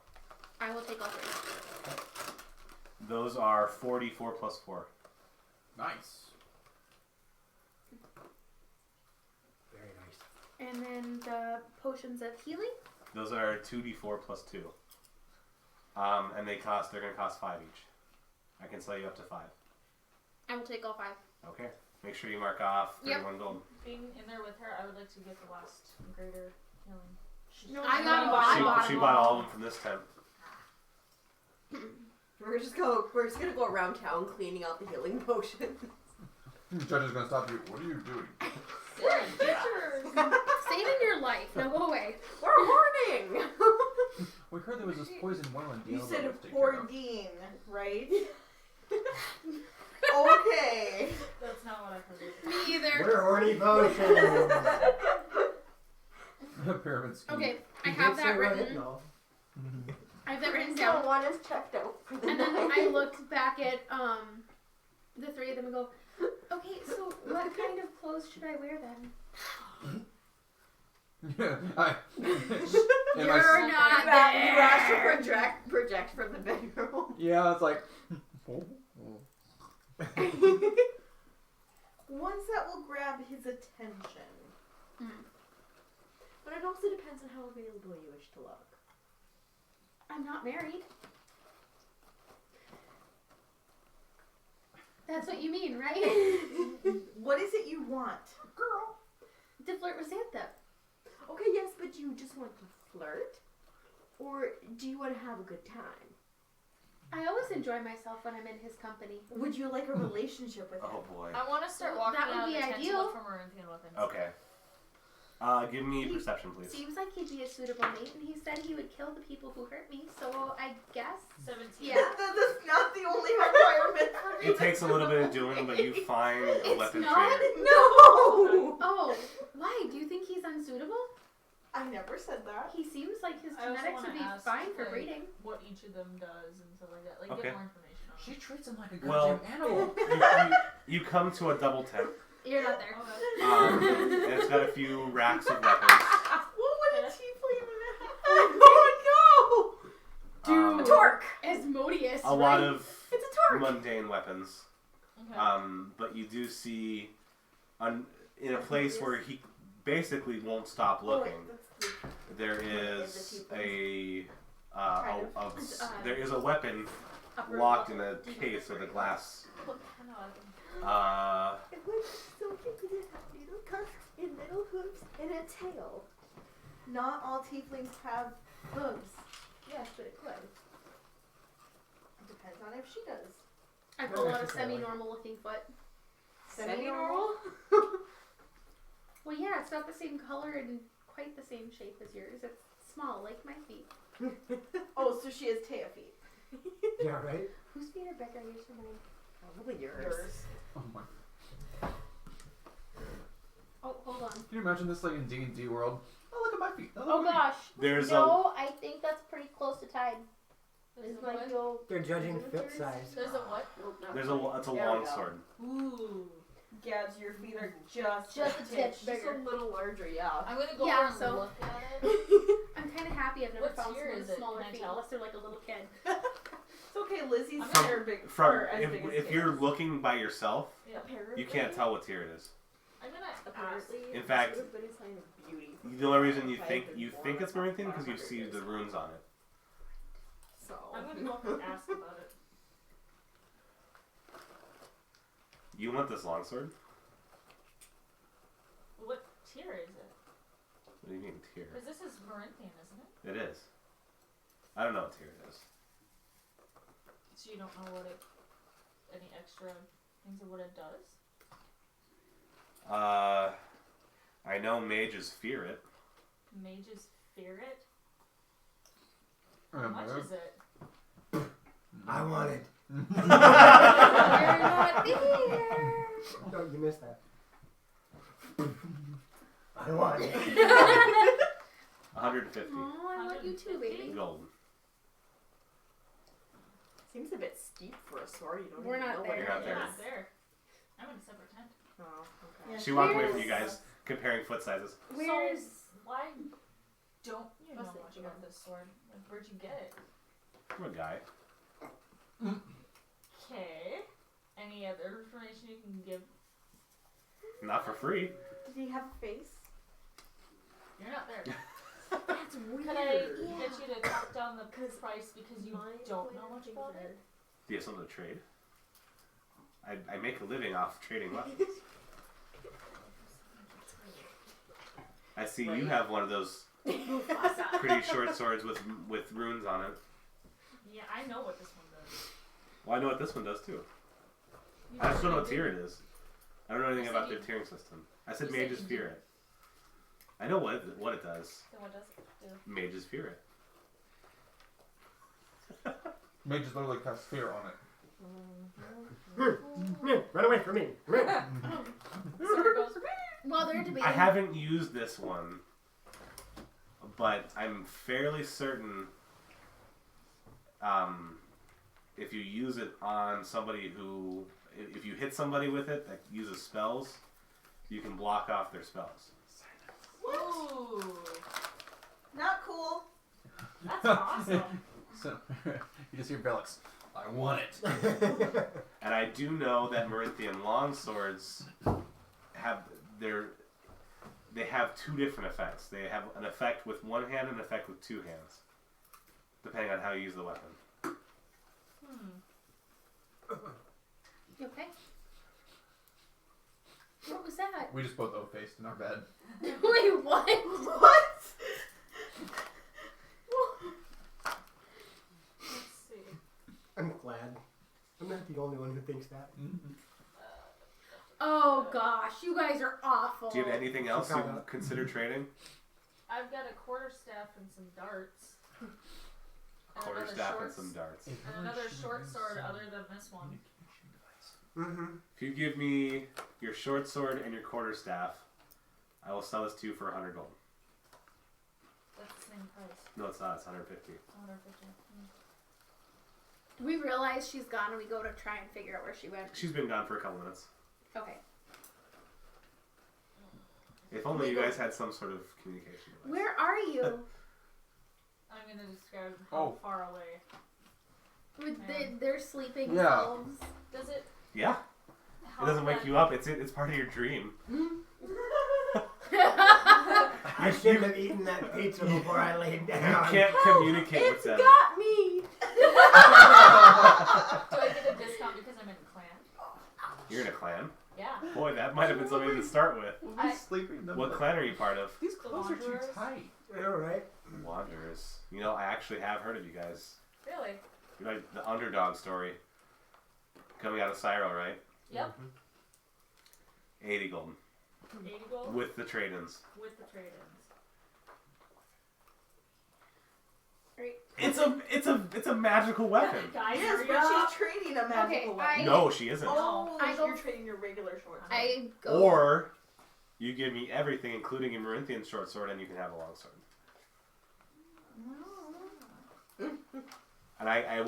I will take all 3. Those are 44 plus 4. Nice. Very nice. And then the potions of healing? Those are 2d4 plus 2. And they're going to cost 5 each. I can sell you up to 5. I will take all 5. Okay. Make sure you mark off 31 gold. Being in there with her, I would like to get the last greater healing. I got them all. I bought She them bought all all. of them from this tent. We're just gonna go around town cleaning out the healing potions. The judge is gonna stop you. What are you doing? Saving your life. Now go away. We're hoarding. We heard there was this poison well in You Diablo said to take care of. hoarding, right? Okay. That's not what I heard. Me either. We're horny potions. Pyramid scheme. Okay, I You have did that say what it- written. No. I have that written So down. one is checked out for the And then night. I looked back at the 3 of them and go, okay, so what kind of clothes should I wear then? Yeah, You're not You have to there. project from the bedroom. yeah, it's like. Ones that will grab his attention. But it also depends on how available you wish to look. I'm not married. That's what you mean, right? What is it you want? Girl. To flirt with Santa. Okay, yes, but do you just want to flirt? Or do you want to have a good time? I always enjoy myself when I'm in his company. Would you like a relationship with him? Oh boy. I want to start Well, walking that would out of be the tent to ideal. look for Marinthian weapons. Okay. Give me He perception, please. Seems like he'd be a suitable mate, and he said he would kill the people who hurt me, so I guess. 17. Yeah. That's not the only requirement for me. It takes a little bit of doing, but you find a It's weapon not? trader. No! Oh, why? Do you think he's unsuitable? I never said that. He seems like his I also genetics would wanna be ask, fine for like, breeding. What each of them does and stuff like that. Like, Okay. get more information on She it. treats him like a Well- goddamn animal. You come to a double tent, You're not there. Okay. and it's got a few racks of weapons. What would a tiefling have? Oh Um, A torque! Asmodeus, a lot right? of It's a torque! mundane weapons. Okay. But you do see, in a place where he basically won't stop no! looking, there is there is a weapon Upper locked in level. a case with a glass. What kind of weapon? It was so cute because it had little tusks and little hooves and a tail. Not all tieflings have hooves. Yes, but it could. It depends on if she does. I pull out a semi-normal looking foot. Semi-normal? Well, yeah, it's not the same color and quite the same shape as yours. It's small, like my feet. Oh, so she has Taya feet. Yeah, right? Whose feet are bigger, yours or mine? Probably yours. Oh my. Oh, hold on. Can you imagine this like in D&D world? Oh, look at my feet. Oh, Oh look at gosh. There's No, I think that's pretty close to tied. There's It's a like what? you'll. They're judging foot size. There's a what? It's a There we long go. sword. Ooh. Gabs, your feet are just Just a titch Just bigger. a little larger, yeah. I'm gonna go Yeah, over and so- look at it. I'm kind of happy I've never What found tier someone is with it? smaller Can I feet tell? unless they're like a little kid. It's okay, Lizzie's I'm feet not- are big. From Or as big as if you're Taya's. looking by yourself, Yeah. Apparently. you can't tell what tier it is. I'm gonna ask. Apparently. In fact, this would have been a sign of beauty. The only reason you If I think had been you born think it's Marinthian because you 500 see years the ago. runes on it. So. I'm gonna go up and ask about it. You want this longsword? What tier is it? What do you mean tier? Because this is Marinthian, isn't it? It is. I don't know what tier it is. So you don't know what it, any extra things of what it does? I know mages fear it. Mages fear it? my. How much is it? I want it. You're not here. No, you missed that. I want it. 150 Oh, I want you too, baby. gold. Seems a bit steep for a sword. You don't We're even not know there. what You're not it there. is. Not there. I'm in a separate tent. Oh, okay. Yeah, She walked away from Where's- you guys, comparing foot sizes. Where's So, why don't you know Trust it, much you about this sword? Like, where'd you get it? I'm a guy. Okay. Any other information you can give? Not for free. Did he have a face? You're not there. That's weird. Could I get you to talk down the 'Cause price because you My don't know point of much things about are- it? Do you have something to trade? I make a living off trading weapons. I see you Right. have one of those pretty short swords with runes on it. Yeah, I know what this one does. Well, I know what this one does too. You I just don't know what said tier you it is. I don't know anything I about said their you- tiering system. I said you said Mage's you Fear didn't. It. I know what it does. Then what does it do? Mage's Fear It. May just literally cast fear on it. Run away from me. Run. Sword goes. Well, they're debating. I haven't used this one, but I'm fairly certain if you use it on somebody who, if you hit somebody with it that uses spells, you can block off their spells. Ooh, Not cool. that's awesome. So you just hear Velix. I want it. And I do know that Marinthian longswords they have two different effects. They have an effect with one hand and an effect with two hands, depending on how you use the weapon. You okay? What was that? We just both O-faced in our bed. Wait, what? What? Let's see. I'm glad. I'm not the only one who thinks that. Oh gosh, you guys are awful. Do you have anything else you Chicago. consider trading? I've got a quarterstaff and some darts. And Quarterstaff another and some darts. and another short sword other than this one. Mm-hmm. If you give me your short sword and your quarterstaff, I will sell this to you for 100 gold. That's the same price. No, it's not. It's 150. 150. Do we realize she's gone and we go to try and figure out where she went? She's been gone for a couple minutes. Okay. If only you guys had some sort of communication device. Where are you? I'm gonna describe how Oh. far away. With their sleeping Yeah. selves. Does it? Yeah, How it doesn't wake far- you up. It's part of your dream. I shouldn't have eaten that pizza before I laid You down. can't communicate with them. got me. Do I get a discount because I'm in a clan? You're in a clan. Yeah. Boy, that might have been something to start with. We'll I- be sleeping in the What bed. clan are you part of? These clothes are too Wanderers? tight. All right. Wanderers. You know, I actually have heard of you guys. Really? You're like the underdog story. Coming out of Syro, right? Yep. 80 gold. 80 gold With the trade-ins. with the trade-ins. It's a magical weapon. Guys, Yes, hurry but up. she's trading a magical I- weapon. No, she isn't. Oh, I go- you're trading your regular short sword. I go. Or you give me everything, including a Marinthian short sword, and you can have a long sword. And I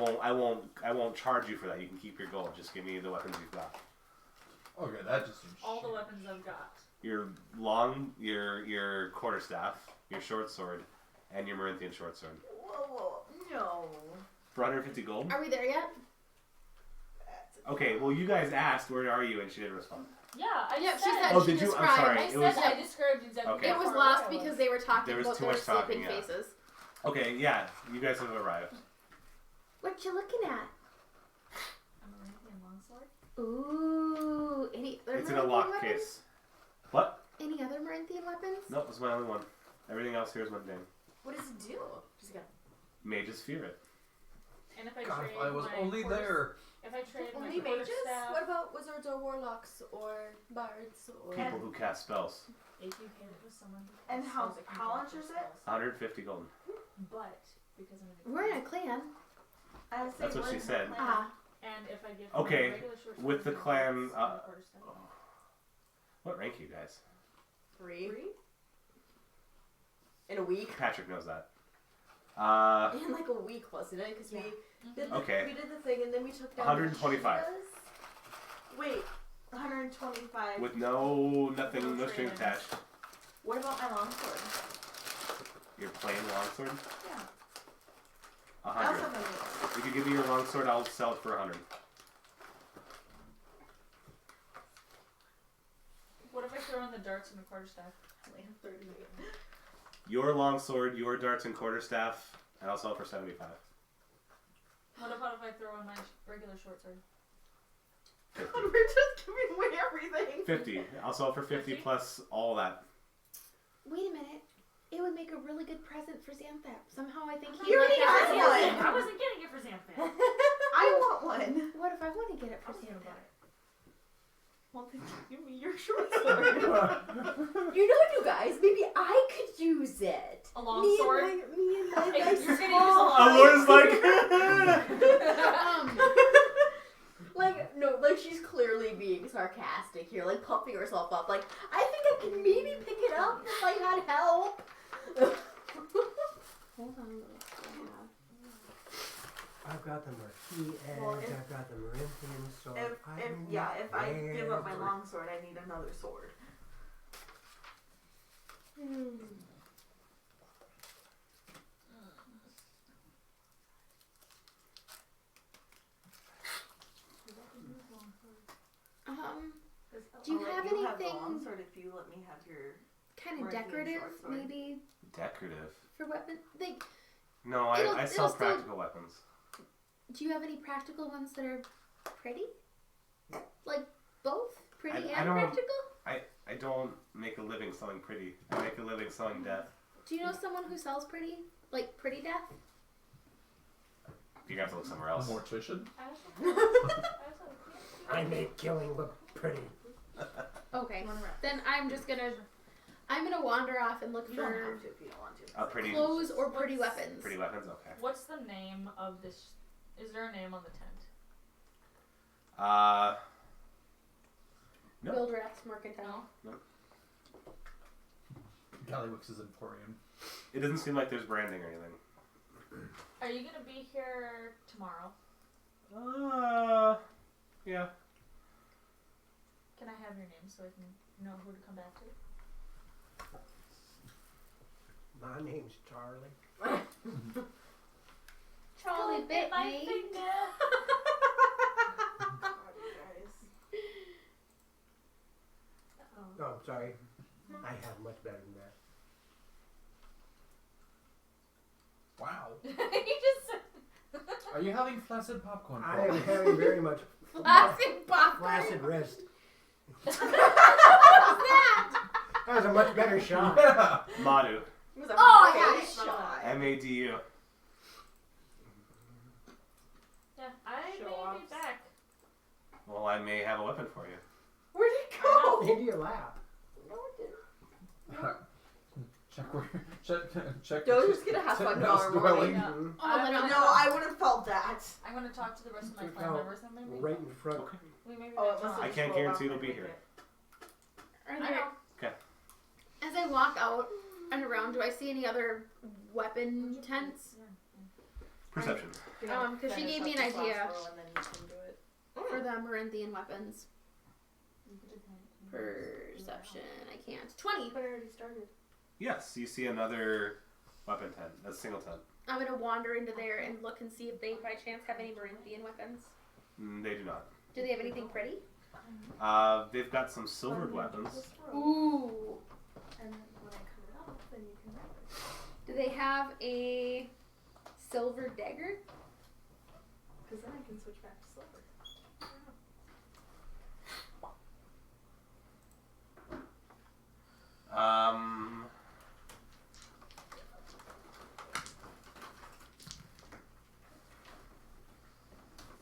won't charge you for that. You can keep your gold. Just give me the weapons you've got. Okay, that just seems All the shit. weapons I've got. Your quarterstaff, your short sword, and your Marinthian short sword. Whoa, no. For 150 gold? Are we there yet? Okay, well you guys asked where are you and she didn't respond. Yeah, I Yep, she said. said Oh, she did you? I'm described. sorry. I It said was I described exactly. Okay. It how was far lost away I because was. they were talking There was about too their much talking, sleeping yeah. faces. Okay, yeah, you guys have arrived. What you looking at? I'm a Corinthian longsword. Ooh, any other It's in a Marinthian lock weapons? case. What? Any other Marinthian weapons? Nope, it's my only one. Everything else here is mundane. What does it do? Just go. Mages fear it. And if I God, trade if I was my only quarter- there. If I trade my Only mages? quarterstaff, What about wizards or warlocks or bards or? People who cast spells. if you hit it with someone who And casts how- spells, it can how block much their is it? spells. 150 gold. But because I'm in a We're in clan, a clan. I say That's what we're she in the said. clan. Ah. and if I give Okay, my regular short with sword, the you clan, get my quarterstaff. What rank are you guys? 3 Three? in a week. Patrick knows that. In like a week, wasn't it? Because Okay. we did the thing and then we took down 125. the cheetahs. Wait, 125. With No no string trade-ins. attached. What about my longsword? Your plain longsword? Yeah. I also 100. have a If you give me your longsword, I'll sell it for 100. What if I throw in the darts and the quarterstaff? I only have 30. Your longsword, your darts and quarterstaff, and I'll sell it for 75. What about if I throw in my regular short sword? 50. We're just giving away everything. 50. I'll sell it for 50 plus all that. Wait a minute. It would make a really good present for Xanthap. Somehow I think You he already like have that. one. I wasn't getting it for Xanthap. I want one. What if I want to get it I for was gonna buy Xanthap? it. Well, then give me your short sword. You know, you guys, maybe I could use it. A long me sword? And my Hey, you're gonna small- use a long Alora's like, Like, no, like she's clearly being sarcastic here, like pumping herself up. Like, I think I could maybe pick it up if I had help. Hold on. I've got the Marquis Edge, Well, if- I've got the Marinthian sword. If I'm I give up my never- longsword, I need another sword. Do you have Have the anything longsword if you let me have your. kind of Marinthian decorative, short sword. maybe decorative. for weapon? Like, No, It'll- I it'll sell still- practical weapons. do you have any practical ones that are pretty? Like both pretty I and don't- practical? I don't make a living selling pretty. I make a living selling death. Do you know someone who sells pretty? Like pretty death? You have to look somewhere A else. mortician? I also I make killing look pretty. Okay. Then I'm gonna wander off and look You don't for have to if you don't want to. Pretty clothes or pretty What's- weapons. pretty weapons. Okay. What's the name of this? Is there a name on the tent? No. Wildrat's Mercantile. Gallywix's Emporium. It doesn't seem like there's branding or anything. Are you gonna be here tomorrow? Yeah. Can I have your name so I can know who to come back to? My name's Charlie. Charlie bit my me. finger. Oh, sorry. I have much better than that. Wow. You just said. Are you having flaccid popcorn? I am having very much Flaccid popcorn. flaccid wrist. What's that? That was a much better shot. Yeah. Madu. It was a Oh, I great got it. shot. MADU. Yeah, I Show may be offs. back. Well, I may have a weapon for you. Where'd it go? Into your lap. No, it didn't. Check where. Check. Joe's just gonna have fun tomorrow morning. Yeah. Mhm. Oh, then I'll No, I would have felt that. I'm gonna talk to the rest of my Took clan out members and maybe Right in front. Okay. we maybe Oh, might it must talk. I have can't just rolled guarantee off it'll my be here. wicket. Are I there, know. as I walk out and around, do I see any other weapon tents? Perception. Because she Finish gave up me an this last idea roll and then you can do it. for the Marinthian weapons. Perception. I can't. 20. But I already started. Yes, you see another weapon tent. That's a single tent. I'm gonna wander into there and look and see if they by chance have any Marinthian weapons. They do not. Do they have anything pretty? They've got some silvered weapons. Ooh. And then when I cut it off, then you can wrap it. Do they have a silver dagger? Because then I can switch back to silver.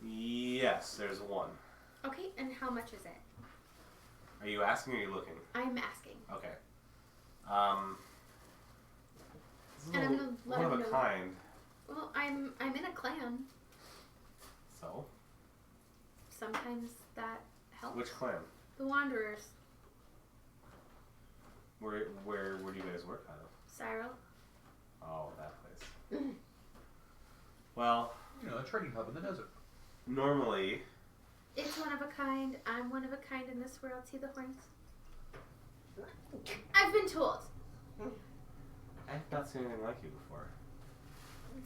Yes, there's one. Okay, and how much is it? Are you asking or are you looking? I'm asking. Okay. This is And I'm gonna let one him of a know. kind. Well, I'm in a clan. So, Sometimes that helps. which clan? The Wanderers. Where do you guys work out of? Cyril. Oh, that place. Well, You know, a trading hub in the desert. normally It's one of a kind. I'm one of a kind in this world. See the horns? I've been told. I've not seen anything like you before.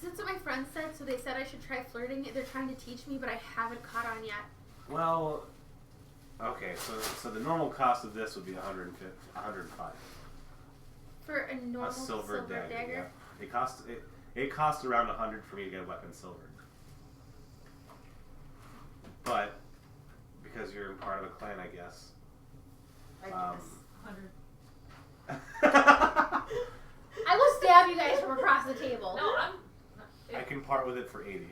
That's what my friends said, so they said I should try flirting. They're trying to teach me, but I haven't caught on yet. Well, okay, so the normal cost of this would be 105. For a normal A silver dagger. Yeah. It costs around 100 for me to get a weapon silvered. But because you're part of a clan, I guess. I guess. 100. I will stab you guys from across the table. No, I can part with it for 80.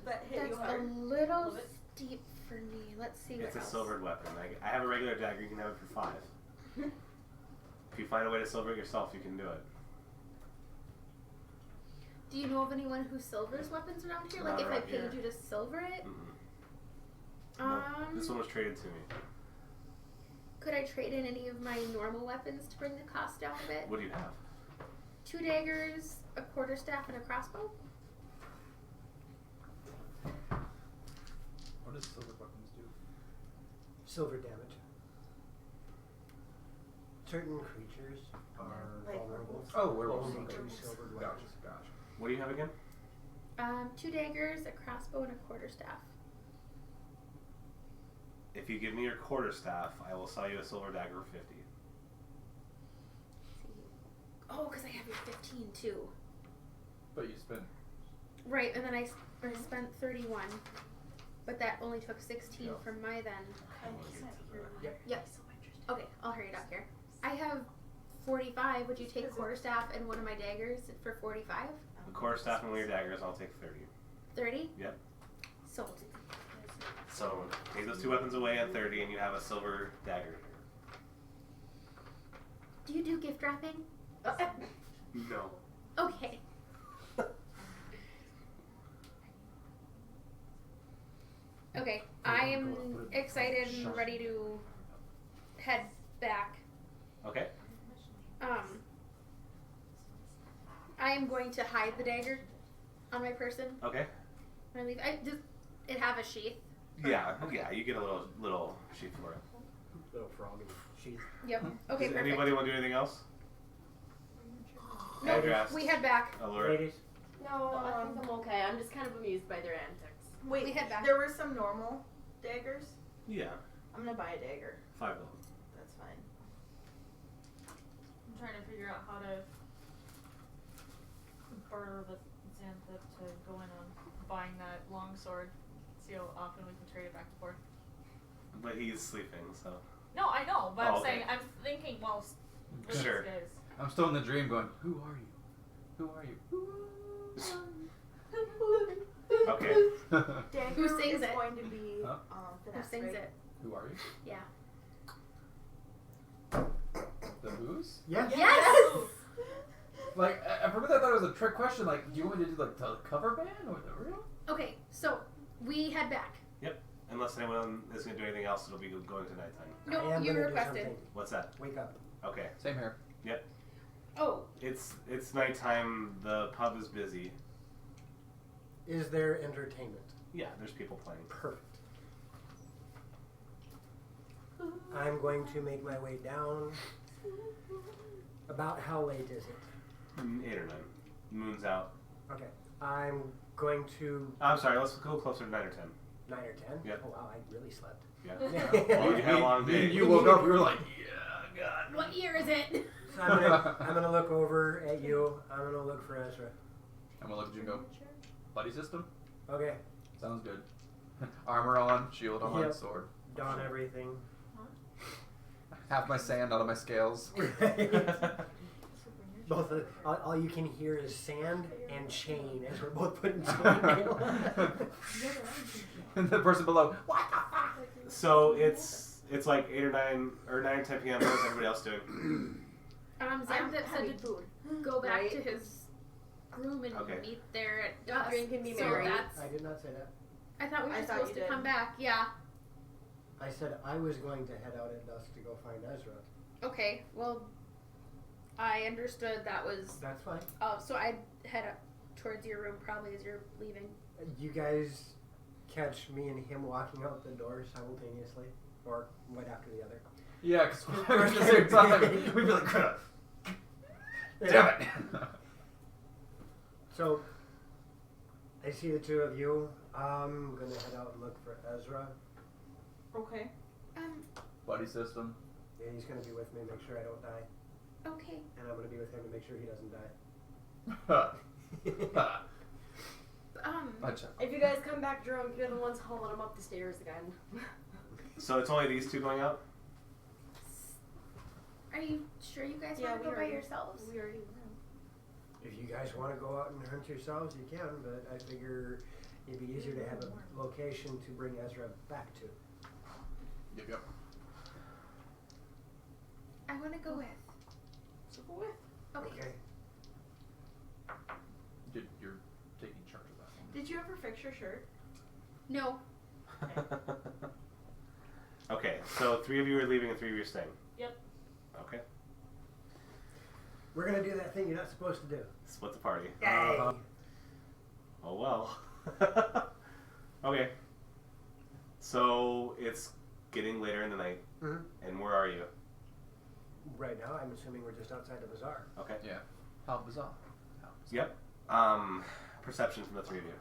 That hit you That's a hard. little Love it. steep for me. Let's see It's what a else. silvered weapon. I have a regular dagger. You can have it for 5. If you find a way to silver it yourself, you can do it. Do you know of anyone who silvers weapons around here? Not Like if I around paid here. you to silver it? No, this one was traded to me. Could I trade in any of my normal weapons to bring the cost down a bit? What do you have? 2 daggers, a quarterstaff, and a crossbow? What does silver weapons do? Silver damage. Certain creatures are Like vulnerable. Oh, werewolves. Only Okay. to silvered Gotcha, weapons. gotcha. What do you have again? 2 daggers, a crossbow, and a quarterstaff. If you give me your quarterstaff, I will sell you a silver dagger for 50. Oh, because I have your 15 too. But you spent. Right, and then I spent 31. But that only took 16 Yeah. from my then. I will get to the- Yep. Okay, I'll hurry it up here. I have 45. Would you take quarterstaff and one of my daggers for 45? The quarterstaff and one of your daggers, I'll take 30. 30? Yep. Sold. So take those 2 weapons away at 30, and you have a silver dagger. Do you do gift wrapping? No. Okay. Okay, I am excited and ready to head back. Okay. I am going to hide the dagger on my person Okay. when I leave. Does it have a sheath? Yeah. Yeah. You get a little sheath for it. Little frog in sheath. Yep. Okay, Does perfect. anybody want to do anything else? No, Address. we head back. Alert. Ladies, No, I think I'm okay. I'm just kind of amused by their antics. Wait, We head back. there were some normal daggers? Yeah. I'm gonna buy a dagger. $5. That's fine. I'm trying to figure out how to barter the Xantha to go in on buying that long sword. See how often we can trade it back and forth. But he's sleeping, so. No, I know, but Oh, I'm okay. saying, I'm thinking, well, with Sure. these guys. I'm still in the dream going, who are you? Who are you? Okay. Dagger Who sings is it? going to be Huh? Who finesse, sings right? it? Who are you? Yeah. The who's? yes. Yes! Like, for me, I thought it was a trick question. Like, do you want me to do like the cover band or the real? Okay, so we head back. Unless anyone is going to do anything else, it'll be going to nighttime. I No, am you gonna do requested. something. What's that? Wake up. Okay. Same here. Oh, It's nighttime. The pub is busy. Is there entertainment? Yeah, there's people playing. Perfect. I'm going to make my way down. About how late is it? 8 or 9. Moon's out. Okay. I'm going to I'm sorry. Let's go closer to 9 or 10. 9 or 10? Yep. Oh wow, I really slept. Yeah. Yeah. Well, you had a long day. You woke up, we were like, yeah, God. what year is it? So I'm gonna look over at you. I'm gonna look for Ezra. I'm gonna look at you and go, buddy system? Okay. Sounds good. Armor on, shield on, Yep. sword. Don everything. Half my sand out of my scales. Both of, all you can hear is sand and chain as we're both putting chainmail. And the person below, what the fuck? So it's like 8 or 9 or 9 or 10 p.m. What's everybody else doing? Xantha said to food. go back Right? to his room and Okay. meet there at Don't dusk. drink and be so merry. that's. I did not say that. I thought we were I thought supposed you to did. come back. Yeah. I said I was going to head out at dusk to go find Ezra. Okay. Well, I understood that was. That's fine. Oh, so I'd head up towards your room probably as you're leaving. You guys catch me and him walking out the door simultaneously, or one after the other. Yeah, because we're at the same time. We'd be like, crap. Damn it. So, I see the two of you. I'm gonna head out and look for Ezra. Okay. Buddy system. Yeah, he's gonna be with me, make sure I don't die. Okay. And I'm gonna be with him to make sure he doesn't die. If you guys come back drunk, you're the ones hauling him up the stairs again. So it's only these two going out? Are you sure you guys Yeah, want to we go by already- yourselves? We already If you guys want to go out and hunt yourselves, you can, but I figure it'd be easier to have a location to bring Ezra back to. Yep. I want to go with. So go with. Okay. You're taking charge of that one. Did you ever fix your shirt? No. Okay, so 3 of you are leaving and 3 of you are staying. Yep. Okay. We're gonna do that thing you're not supposed to do. Split the party. Yay! Oh well. Okay. So it's getting later in the night, Mhm. and where are you? Right now, I'm assuming we're just outside the bazaar. Okay. Yeah. How bizarre. Yep. Perception from the 3 of you.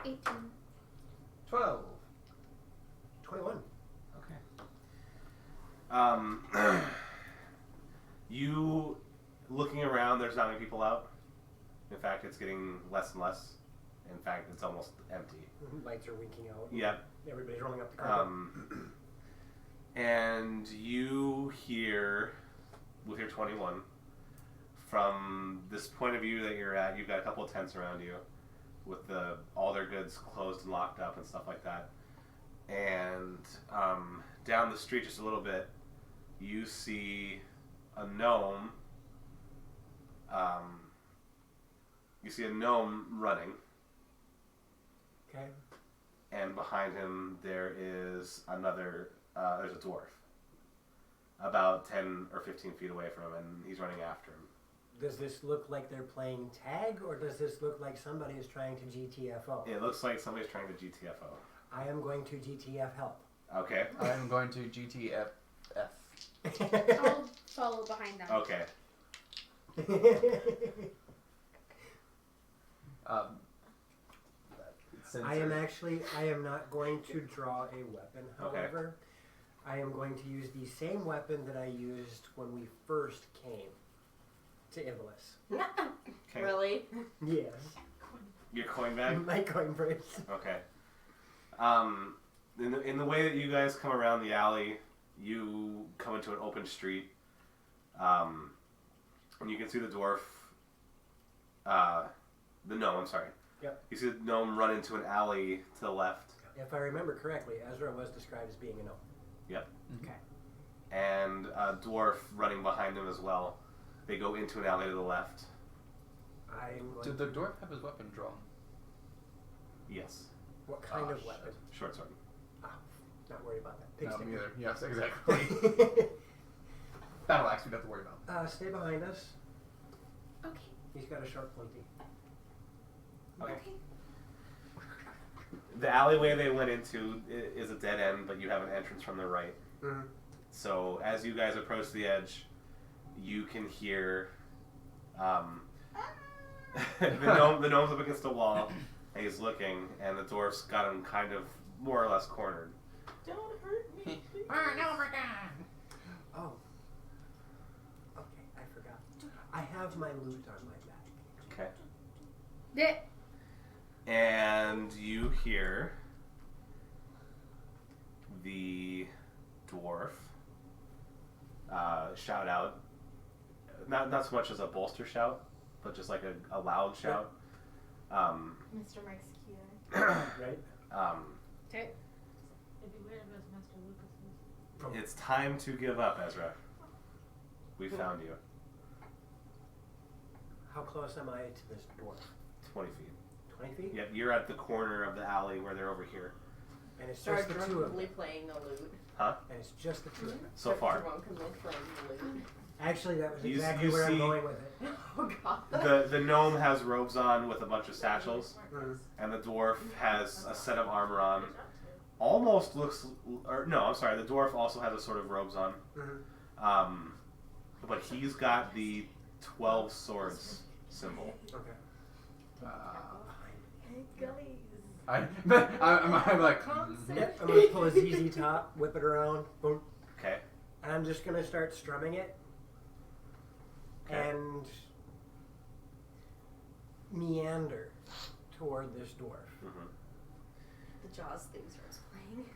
18. 12. 21. Okay. You looking around, there's not many people out. In fact, it's getting less and less. In fact, it's almost empty. Lights are winking out. Yep. Everybody's rolling up the carpet. And you hear, with your 21, from this point of view that you're at, you've got a couple of tents around you with all their goods closed and locked up and stuff like that. And down the street just a little bit, you see a gnome. You see a gnome running. Okay. And behind him there is there's a dwarf. About 10 or 15 feet away from him, and he's running after him. Does this look like they're playing tag, or does this look like somebody is trying to GTFO? It looks like somebody's trying to GTFO. I am going to GTF help. Okay. I'm going to GTFF. I'll follow behind them. Okay. I am not going to draw a weapon, however. I am going to use the same weapon that I used when we first came to Ivalis. Okay. Really? Yes. Your coin bag? My coin purse. Okay. In the way that you guys come around the alley, you come into an open street. And you can see the dwarf, the gnome, I'm sorry. Yep. You see the gnome run into an alley to the left. If I remember correctly, Ezra was described as being a gnome. Yep. Okay. And a dwarf running behind them as well. They go into an alley to the left. Did the dwarf have his weapon drawn? Yes. What kind of weapon? Short sword. Not worried about that. Pig No, stick. me either. Yes, exactly. Battle axe, we don't have to worry about. Stay behind us. Okay. He's got a sharp pointy. Okay. The alleyway they went into is a dead end, but you have an entrance from the right. Mm-hmm. So as you guys approach the edge, you can hear the gnome's up against a wall, and he's looking, and the dwarf's got him kind of more or less cornered. Don't hurt me. Oh. Okay, I forgot. I have my loot on my back. Okay. And you hear the dwarf shout out, not so much as a bolster shout, but just like a loud shout. Mr. Mike's key. Right? Okay. It'd be weird if it was Mr. Lucas's. It's time to give up, Ezra. We found you. How close am I to this dwarf? 20 feet. 20 feet? Yep, you're at the corner of the alley where they're over here. And it's Start just the two of drunkenly them. playing the lute. Huh? And it's just the two of them. So far. Drunkenly playing the lute. Actually, that was You- exactly you where I'm see- going with it. Oh god. The gnome has robes on with a bunch of satchels, Mm. and the dwarf has a set of armor on. Almost looks, or no, I'm sorry. The dwarf also has a sort of robes on, Mhm. but he's got the 12 swords symbol. Okay. I'm like, Yep, I'm gonna pull a ZZ top, whip it around, boom, Okay. and I'm just gonna start strumming it Okay. and meander toward this dwarf. Mm-hmm. The Jaws thing starts playing.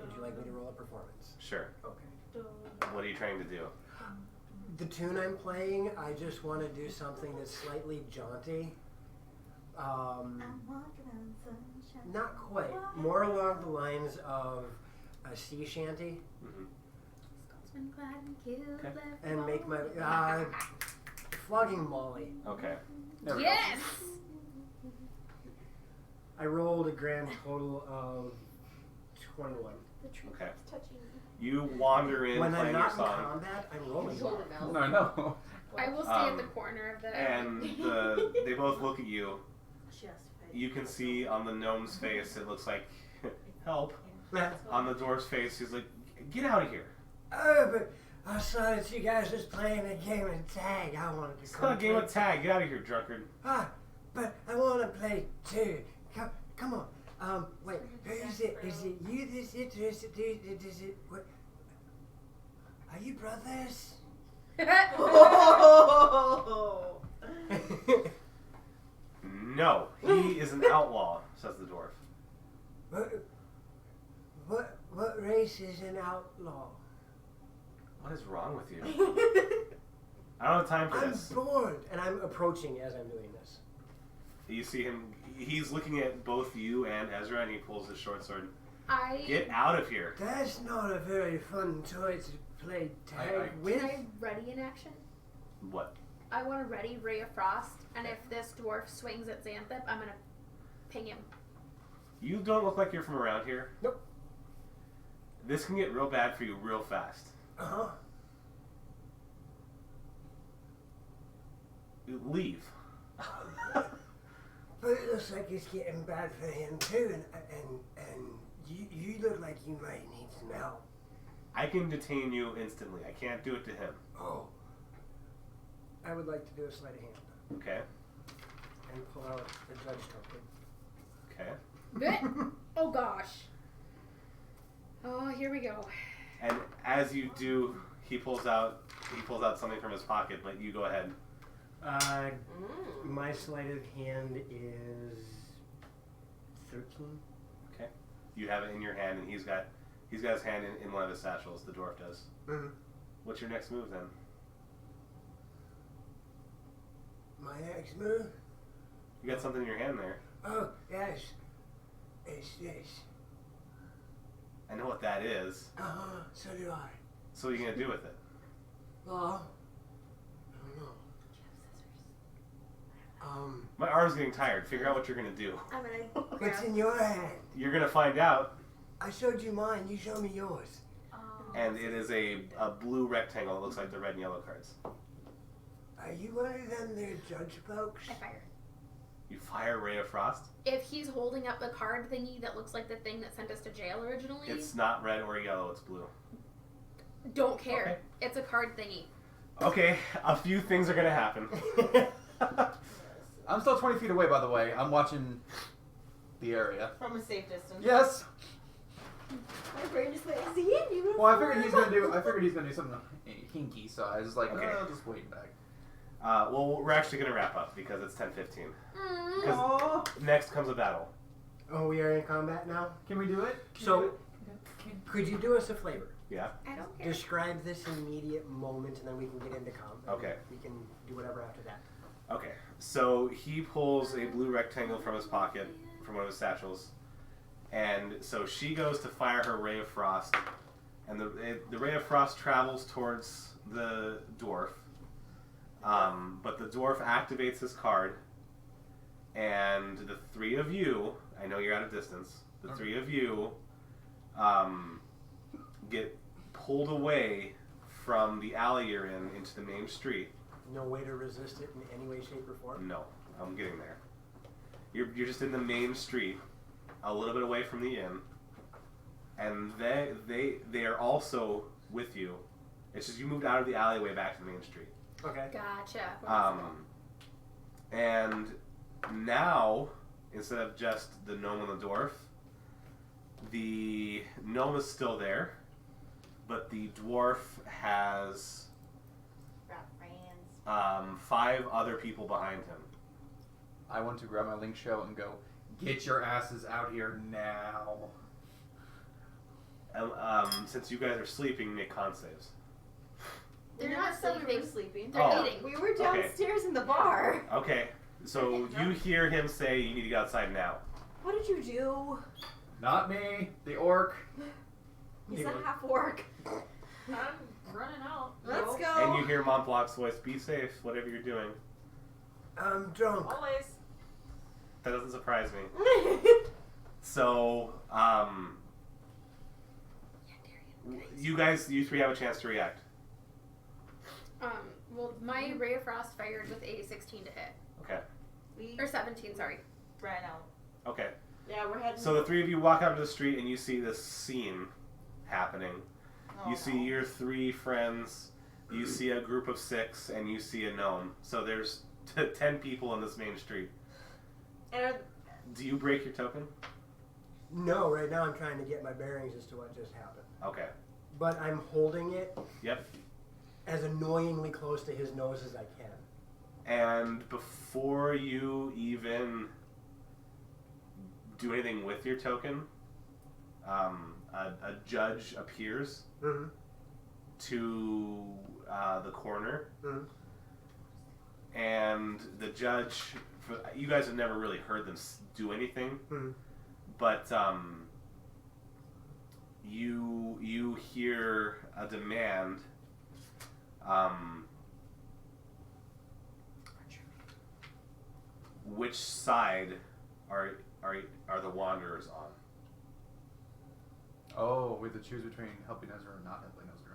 Would you like me to roll a performance? Sure. Okay. What are you trying to do? The tune I'm playing, I just want to do something that's slightly jaunty. Not quite. More along the lines of a sea shanty, Mm-hmm. Scotsman clad and killed Okay. left and make my alone. flogging Molly. Okay. there we Yes. I rolled a grand total of 21. The tree Okay. keeps touching me. You wander in When I'm playing your not in song, combat, I'm You rolling. told him go. out. No, I know. I will stay at the Um, corner of the. and they both look at you. She has to pay. You can see on the gnome's face, it looks like help. On the dwarf's face, he's like, "Get out of here! Oh, but I saw that you guys was playing a game of tag. I wanted to It's come not a game play. of tag. Get out of here, drunkard." Ah, but I want to play too. Come on. Wait, who is it? Is it you that's interested? Is it what? Are you brothers? Oh! No, he is an outlaw, says the dwarf. What race is an outlaw? What is wrong with you? I don't have time for I'm this. bored, and I'm approaching as I'm doing this. You see him, he's looking at both you and Ezra, and he pulls his short sword. I Get out of here. That's not a very fun toy to play tag with. Can I ready in action? What? I want to ready Ray of Frost, and if this dwarf swings at Xanthip, I'm gonna ping him. You don't look like you're from around here. Nope. This can get real bad for you real fast. Uh-huh. Leave. But it looks like it's getting bad for him too, and you look like you might need some help. I can detain you instantly. I can't do it to him. Oh. I would like to do a sleight of hand Okay? and pull out the judge token. Okay. Good. Oh gosh. Oh, here we go. And as you do, he pulls out something from his pocket, but you go ahead. My sleight of hand is 13. Okay. You have it in your hand, and he's got his hand in one of his satchels. The dwarf does. Mm-hmm. What's your next move then? My next move? You got something in your hand there. Oh, yes. It's this. I know what that is. Uh-huh, so do I. So what are you gonna do with it? Well, I don't know. My arm's getting tired. Figure out what you're gonna do. I'm gonna What's grab. in your hand? You're gonna find out, I showed you mine, you show me yours. and it is a blue rectangle that looks like the red and yellow cards. Are you one of them there judge folks? I fire. You fire Ray of Frost. If he's holding up the card thingy that looks like the thing that sent us to jail originally, It's not red or yellow. It's blue. don't care. Okay. It's a card thingy. Okay, a few things are gonna happen. I'm still 20 feet away, by the way. I'm watching the area. From a safe distance. Yes. My brain just went, is he in uniform? Well, I figured he's gonna do something hinky, so I was like, Okay. I'll just wait back. Well, we're actually gonna wrap up because it's 10:15. Mm. Because next comes a battle. Oh, we are in combat now? Can we do it? So, could you do us a flavor? Yeah. I don't care. Describe this immediate moment and then we can get into combat. Okay. We can do whatever after that. Okay. So he pulls a blue rectangle from his pocket, from one of his satchels, and so she goes to fire her ray of frost, and the ray of frost travels towards the dwarf. But the dwarf activates his card, and the three of you, I know you're at a distance, the three of you get pulled away from the alley you're in into the main street. No way to resist it in any way, shape, or form. No, I'm getting there. You're just in the main street, a little bit away from the inn, and they are also with you. It's just you moved out of the alleyway back to the main street. Okay. Gotcha. And now, instead of just the gnome and the dwarf, the gnome is still there, but the dwarf has Got friends. 5 other people behind him. I want to grab my link shell and go, get your asses out here now. Since you guys are sleeping, make con saves. They're We not never said we sleeping. were sleeping. They're Oh. eating. We were downstairs in the bar. Okay, so you hear him say you need to get outside now. What did you do? Not me, the orc. He's a half orc. I'm running out. Let's go. And you hear Montblanc's voice, be safe, whatever you're doing. I'm drunk. Always. That doesn't surprise me. So, you 3 have a chance to react. Well, my Ray of Frost fired with a 16 to hit. Okay. We Or 17, sorry. ran out. Okay. Yeah, we're heading. So the 3 of you walk out into the street and you see this scene happening. Oh, You see no. your 3 friends, you see a group of 6, and you see a gnome. So there's 10 people in this main street. And Do you break your token? No, right now I'm trying to get my bearings as to what just happened. Okay. But I'm holding it Yep. as annoyingly close to his nose as I can. And before you even do anything with your token, a judge appears Mm-hmm. to the corner, Mhm. and the judge. You guys have never really heard them do anything, Mhm. but you hear a demand. Which side are the wanderers on? Oh, we have to choose between helping Ezra or not helping Ezra.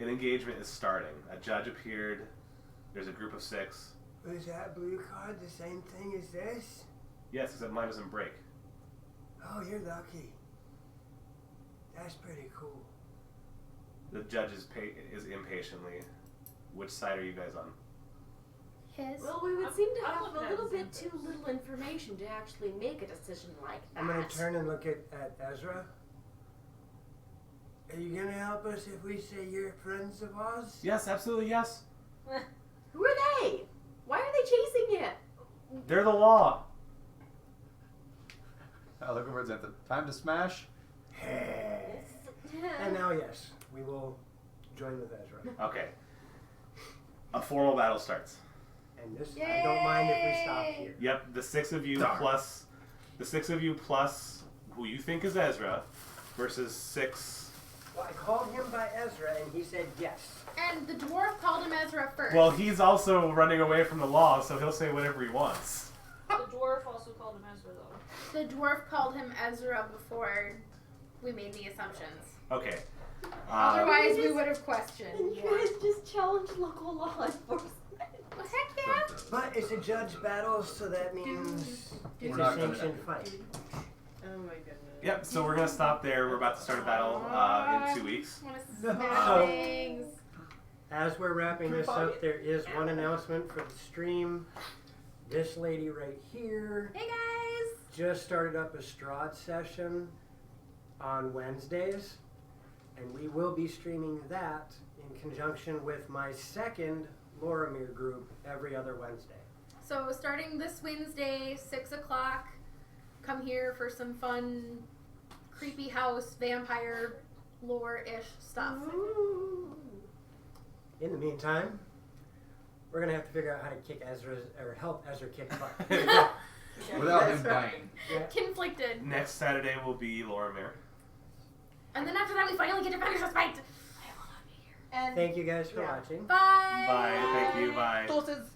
An engagement is starting. A judge appeared. There's a group of 6. Was that blue card the same thing as this? Yes, except mine doesn't break. Oh, you're lucky. That's pretty cool. The judge is impatiently. Which side are you guys on? His. well, we would I'm- seem to I'm have looking a at little his bit too inputs. little information to actually make a decision like that. I'm gonna turn and look at Ezra. Are you gonna help us if we say you're friends of ours? Yes, absolutely yes. Who are they? Why are they chasing it? They're the law. I look over at Xantha. Time to smash. And now, yes, we will join with Ezra. Okay. A formal battle starts. And this, I don't mind if we stop here. Yep, the 6 of you Darn. plus who you think is Ezra versus 6. Well, I called him by Ezra, and he said yes. And the dwarf called him Ezra first. Well, he's also running away from the law, so he'll say whatever he wants. The dwarf also called him Ezra, though. The dwarf called him Ezra before we made the assumptions. Okay. Otherwise, we would have questioned. And you guys just challenged local law enforcement. Well, heck yeah. But it's a judge battle, so that means it's We're a not gonna- sanctioned fight. Oh my goodness. Yep, so we're going to stop there. We're about to start a battle in 2 weeks. Want to No. smash things. As we're wrapping this up, there is one announcement for the stream. This lady right here Hey guys. just started up a Strahd session on Wednesdays, and we will be streaming that in conjunction with my second Loramir group every other Wednesday. So starting this Wednesday, 6 o'clock, come here for some fun, creepy house, vampire lore-ish stuff. Ooh. In the meantime, we're gonna have to figure out how to kick Ezra's or help Ezra kick butt. Without him dying. Conflicted. Next Saturday will be Loramir. And then after that, we finally get to finish this fight. And Thank you guys for Yeah. watching. Bye. Bye. Thank you. Bye. Doses.